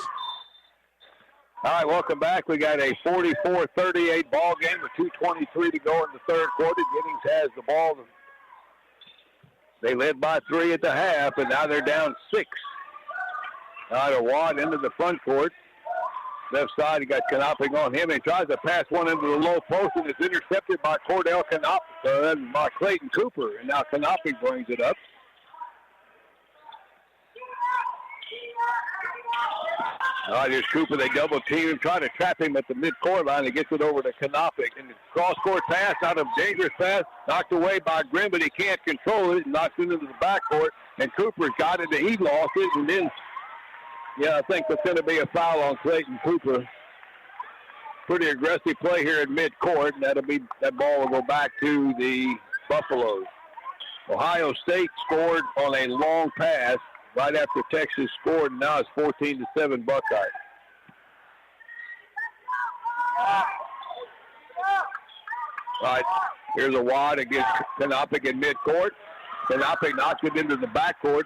All right, welcome back. We got a 44-38 ball game with 2:23 to go in the third quarter. Giddings has the ball. They led by 3 at the half, and now they're down 6. All right, Awad into the front court. Left side, he got Canopic on him. He tries to pass one into the low post, and it's intercepted by Cordell Canopic, by Clayton Cooper. And now Canopic brings it up. All right, here's Cooper. They double team him, try to trap him at the midcourt line. He gets it over to Canopic. And the cross-court pass, out of dangerous pass, knocked away by Grimm, but he can't control it. Knocks it into the backcourt, and Cooper's got it, and he lost it. And then, I think there's going to be a foul on Clayton Cooper. Pretty aggressive play here at midcourt, and that ball will go back to the Buffaloes. Ohio State scored on a long pass right after Texas scored, and now it's 14-7 Buckeyes. All right, here's a wad against Canopic in midcourt. Canopic knocks it into the backcourt.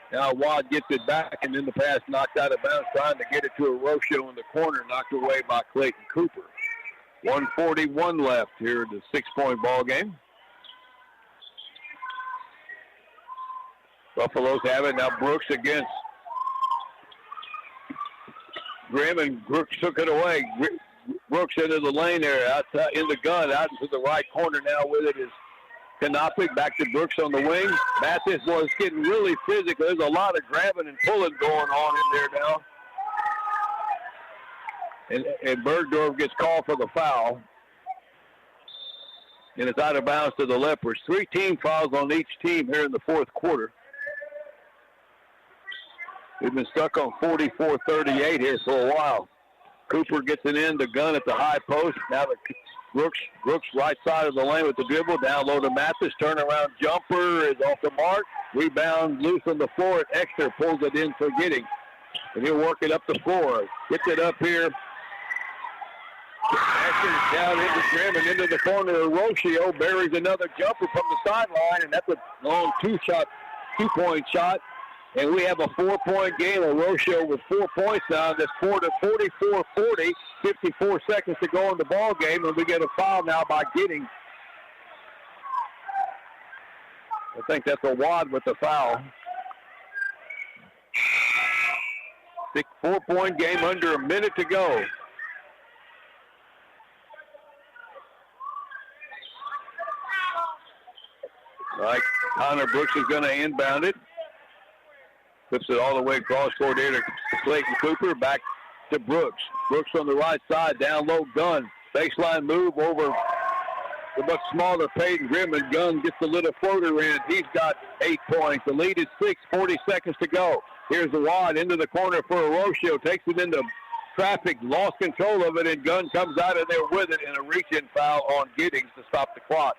Now Watt gets it back, and then the pass knocked out of bounds, trying to get it to a Rocio in the corner, knocked away by Clayton Cooper. 1:41 left here in the 6-point ball game. Buffaloes have it. Now Brooks against Grimm, and Brooks took it away. Brooks into the lane there, outside, in the gun, out into the right corner now with it is Canopic. Back to Brooks on the wing. Mathis was getting really physical. There's a lot of grabbing and pulling going on in there now. And Bergdorf gets called for the foul. And it's out of bounds to the Leopards. 3 team fouls on each team here in the fourth quarter. We've been stuck on 44-38 here for a while. Cooper gets it in, the gun at the high post. Now the Brooks right side of the lane with the dribble. Down low to Mathis. Turnaround jumper is off the mark. Rebound loose on the floor. Extra pulls it in for Giddings. And he'll work it up the floor. Gets it up here. Extra down into Grim and into the corner of Rocio. Buries another jumper from the sideline. And that's a long two-point shot. And we have a 4-point game. Rocio with 4 points now. That's 44-40. 54 seconds to go in the ball game. And we get a foul now by Giddings. I think that's a wad with the foul. 4-point game under a minute to go. All right, Connor Brooks is going to inbound it. Flips it all the way across court here to Clayton Cooper. Back to Brooks. Brooks on the right side, down low, Gunn. Baseline move over the much smaller Peyton Grimm, and Gunn gets a little floater in. He's got 8 points. The lead is 6, 40 seconds to go. Here's the wad into the corner for Rocio. Takes it into traffic, lost control of it, and Gunn comes out of there with it, and a reach-in foul on Giddings to stop the clock.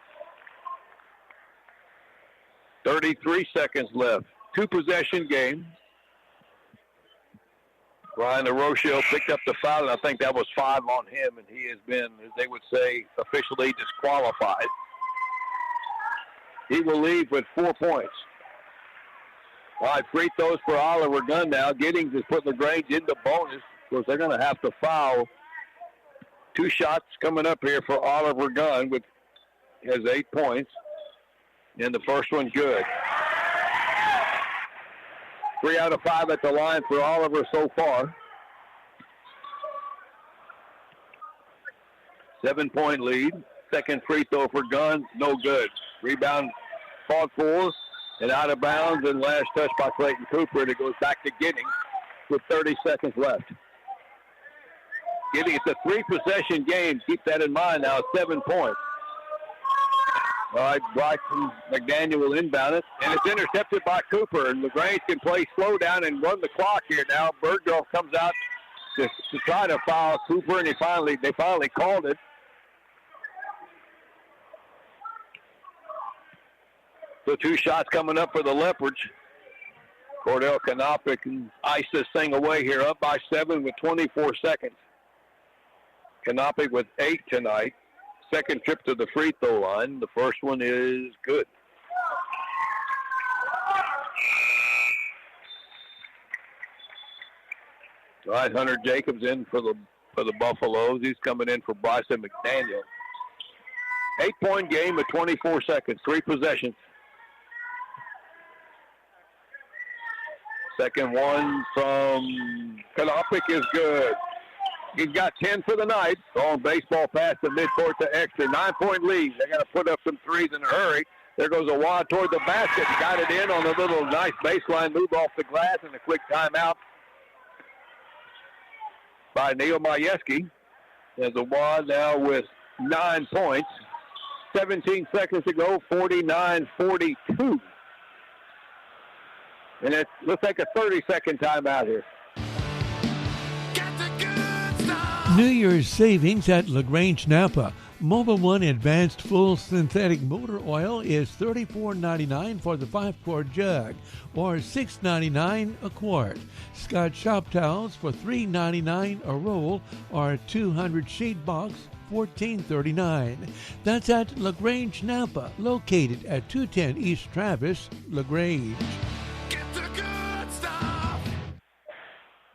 33 seconds left. 2-possession game. Ryan Rocio picked up the foul, and I think that was 5 on him, and he has been, as they would say, officially disqualified. He will leave with 4 points. All right, free throws for Oliver Gunn now. Giddings is putting LaGrange into bonus because they're going to have to foul. 2 shots coming up here for Oliver Gunn, which has 8 points. And the first one good. 3 out of 5 at the line for Oliver so far. 7-point lead. Second free throw for Gunn, no good. Rebound fought for and out of bounds, and last touch by Clayton Cooper, and it goes back to Giddings with 30 seconds left. Giddings, it's a 3-possession game. Keep that in mind now, 7 points. All right, Bryson McDaniel will inbound it, and it's intercepted by Cooper, and LaGrange can play slow down and run the clock here now. Bergdorf comes out to try to foul Cooper, and they finally called it. So 2 shots coming up for the Leopards. Cordell Canopic can ice this thing away here, up by 7 with 24 seconds. Canopic with 8 tonight. Second trip to the free throw line. The first one is good. All right, Hunter Jacobs in for the Buffaloes. He's coming in for Bryson McDaniel. 8-point game with 24 seconds, 3 possessions. Second one from Canopic is good. He's got 10 for the night. Throwing baseball pass to midcourt to Extra. 9-point lead. They got to put up some threes in a hurry. There goes a wad toward the basket. Got it in on a little nice baseline move off the glass and a quick timeout by Neil Majewski. There's a wad now with 9 points. 17 seconds to go, 49-42. And let's take a 30-second timeout here. New Year's savings at LaGrange Napa. Mobil 1 Advanced Full Synthetic Motor Oil is $34.99 for the 5-quart jug, or $6.99 a quart. Scott Shop Towels for $3.99 a roll, or 200 sheet box, $14.39. That's at LaGrange Napa, located at 210 East Travis, LaGrange.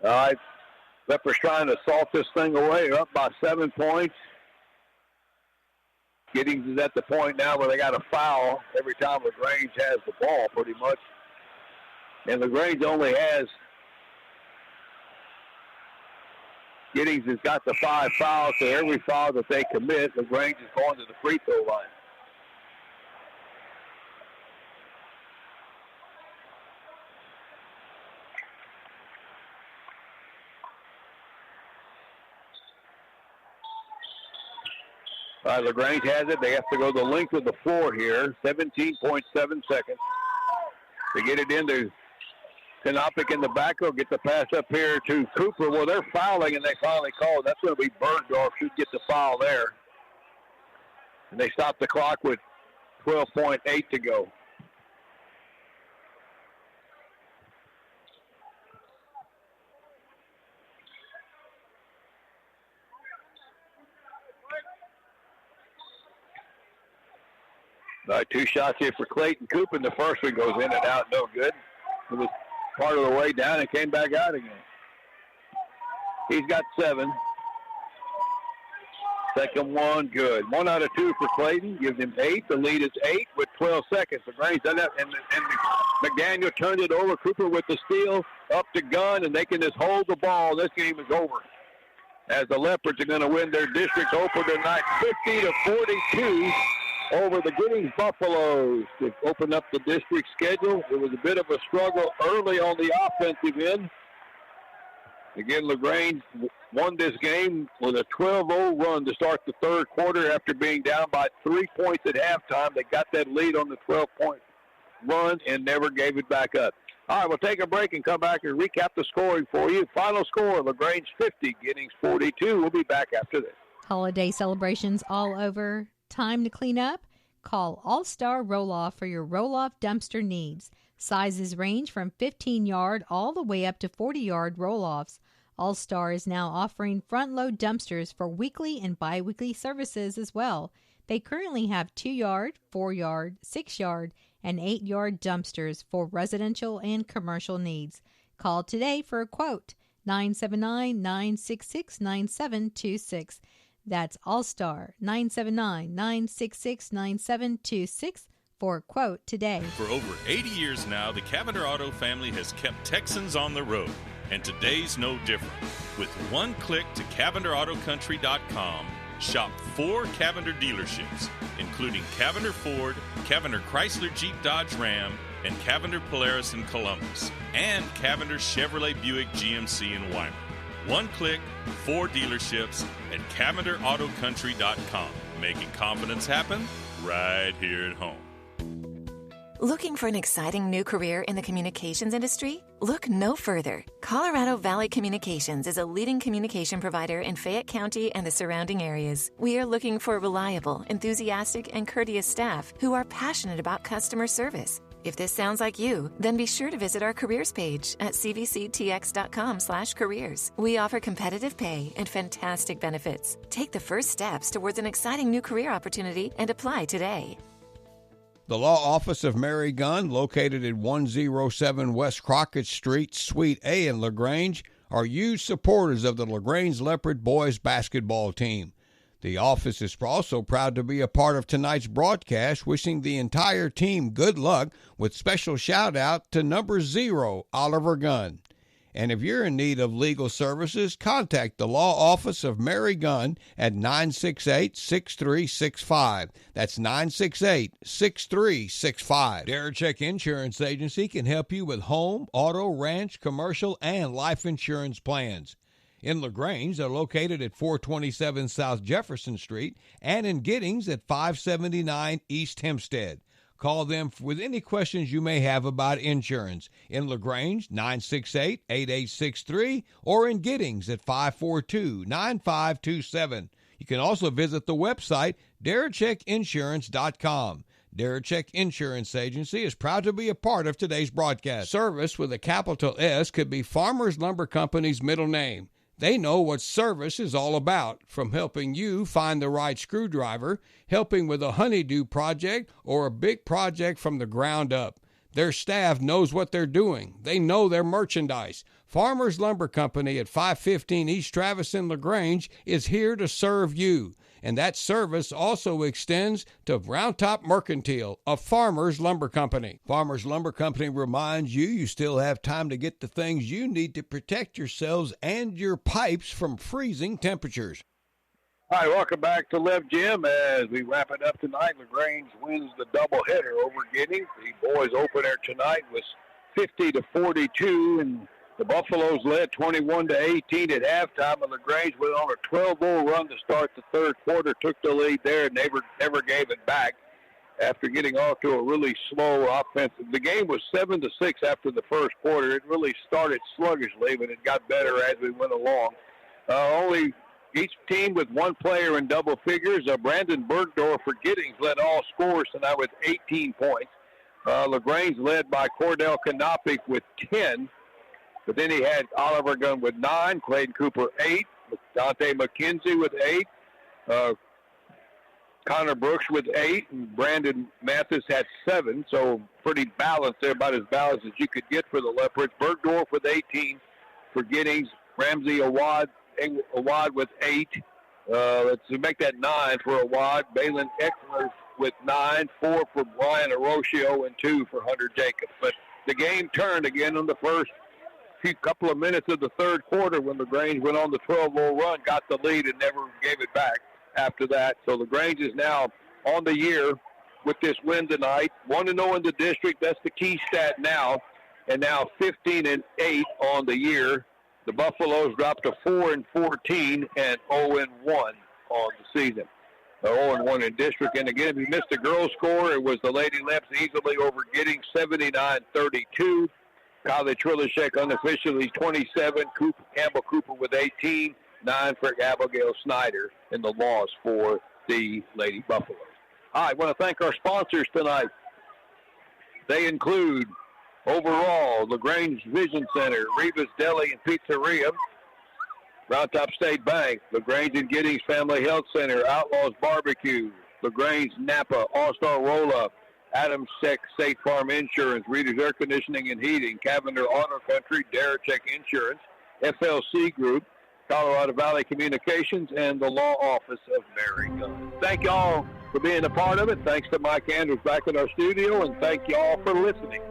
All right, Leopards trying to salt this thing away. They're up by 7 points. Giddings is at the point now where they got a foul every time LaGrange has the ball, pretty much. And LaGrange only has, Giddings has got the 5 fouls, so every foul that they commit, LaGrange is going to the free throw line. LaGrange has it. They have to go the length of the floor here. 17.7 seconds to get it into Canopic in the back. They'll get the pass up here to Cooper. Well, they're fouling, and they finally called. That's going to be Bergdorf. Should get the foul there. And they stopped the clock with 12.8 to go. Two shots here for Clayton Coop, and the first one goes in and out, no good. It was part of the way down and came back out again. He's got 7. Second one, good. 1 out of 2 for Clayton, gives him 8. The lead is 8 with 12 seconds. LaGrange done that, and McDaniel turned it over. Cooper with the steal, up to Gunn, and they can just hold the ball. This game is over, as the Leopards are going to win their district opener tonight, 50-42 over the Giddings Buffaloes to open up the district schedule. It was a bit of a struggle early on the offensive end. Again, LaGrange won this game with a 12-0 run to start the third quarter after being down by 3 points at halftime. They got that lead on the 12-point run and never gave it back up. All right, we'll take a break and come back and recap the scoring for you. Final score, LaGrange 50, Giddings 42. We'll be back after this. Holiday celebrations all over. Time to clean up? Call All-Star Roll-Off for your roll-off dumpster needs. Sizes range from 15-yard all the way up to 40-yard roll-offs. All-Star is now offering front-load dumpsters for weekly and bi-weekly services as well. They currently have 2-yard, 4-yard, 6-yard, and 8-yard dumpsters for residential and commercial needs. Call today for a quote, 979-966-9726. That's All-Star, 979-966-9726 for a quote today. For over 80 years now, the Cavender Auto family has kept Texans on the road, and today's no different. With one click to CavenderAutoCountry.com, shop 4 Cavender dealerships, including Cavender Ford, Cavender Chrysler Jeep Dodge Ram, and Cavender Polaris in Columbus, and Cavender Chevrolet Buick GMC in Weimar. One click, 4 dealerships at CavenderAutoCountry.com. Making confidence happen right here at home. Looking for an exciting new career in the communications industry? Look no further. Colorado Valley Communications is a leading communication provider in Fayette County and the surrounding areas. We are looking for reliable, enthusiastic, and courteous staff who are passionate about customer service. If this sounds like you, then be sure to visit our careers page at cvctx.com/careers. We offer competitive pay and fantastic benefits. Take the first steps towards an exciting new career opportunity and apply today. The law office of Mary Gunn, located at 107 West Crockett Street, Suite A in LaGrange, are huge supporters of the LaGrange Leopard boys basketball team. The office is also proud to be a part of tonight's broadcast, wishing the entire team good luck with special shout-out to number 0, Oliver Gunn. And if you're in need of legal services, contact the law office of Mary Gunn at 968-6365. That's 968-6365. Darachek Insurance Agency can help you with home, auto, ranch, commercial, and life insurance plans. In LaGrange, they're located at 427 South Jefferson Street and in Giddings at 579 East Hempstead. Call them with any questions you may have about insurance. In LaGrange, 968-8863, or in Giddings at 542-9527. You can also visit the website, DarachekInsurance.com. Darachek Insurance Agency is proud to be a part of today's broadcast. Service with a capital S could be Farmers Lumber Company's middle name. They know what service is all about, from helping you find the right screwdriver, helping with a honeydew project, or a big project from the ground up. Their staff knows what they're doing. They know their merchandise. Farmers Lumber Company at 515 East Travis in LaGrange is here to serve you. And that service also extends to Round Top Mercantile, a Farmers Lumber Company. Farmers Lumber Company reminds you still have time to get the things you need to protect yourselves and your pipes from freezing temperatures. All right, welcome back to Lev Gym as we wrap it up tonight. LaGrange wins the doubleheader over Giddings. The boys opener tonight was 50-42, and the Buffaloes led 21-18 at halftime, and LaGrange went on a 12-0 run to start the third quarter, took the lead there, and never gave it back after getting off to a really slow offensive. The game was 7-6 after the first quarter. It really started sluggishly, but it got better as we went along. Only each team with one player in double figures. Brandon Bergdorf for Giddings led all scorers tonight with 18 points. LaGrange led by Cordell Knopik with 10. But then he had Oliver Gunn with 9, Clayton Cooper 8, Dante McKenzie with 8, Connor Brooks with 8, and Brandon Mathis had 7. So pretty balanced there, about as balanced as you could get for the Leopards. Bergdorf with 18 for Giddings. Ramsey Awad with 8. Let's make that 9 for Awad. Balin Eckler with 9, 4 for Brian Arrocio, and 2 for Hunter Jacobs. But the game turned again in the first couple of minutes of the third quarter when LaGrange went on the 12-0 run, got the lead, and never gave it back after that. So LaGrange is now on the year with this win tonight. 1-0 in the district. That's the key stat now. And now 15-8 on the year. The Buffaloes dropped to 4-14 and 0-1 on the season. 0-1 in district. And again, if you missed the girls' score, it was the Lady Lemps easily over Giddings, 79-32. Kylie Trilishek unofficially 27. Campbell Cooper with 18. 9 for Abigail Snyder in the loss for the Lady Buffaloes. I want to thank our sponsors tonight. They include overall LaGrange Vision Center, Reva's Deli and Pizzeria, Round Top State Bank, LaGrange and Giddings Family Health Center, Outlaws Barbecue, LaGrange Napa All-Star Roll-Up, Adams Tech State Farm Insurance, Reader's Air Conditioning and Heating, Cavender Auto Country, Darachek Insurance, FLC Group, Colorado Valley Communications, and the Law Office of Mary Gunn. Thank y'all for being a part of it. Thanks to Mike Andrews back in our studio, and thank y'all for listening.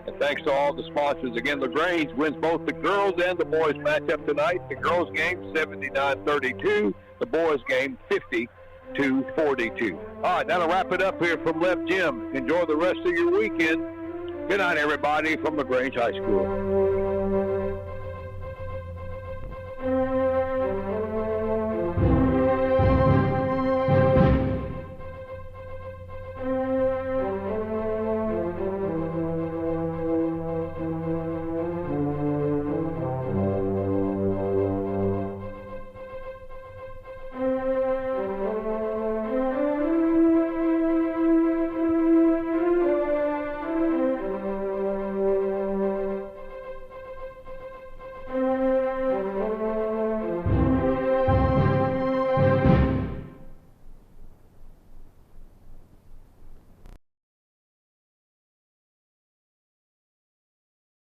And thanks to all the sponsors. Again, LaGrange wins both the girls and the boys matchup tonight. The girls game 79-32, the boys game 50-42. All right, that'll wrap it up here from Left Gym. Enjoy the rest of your weekend. Good night, everybody, from LaGrange High School.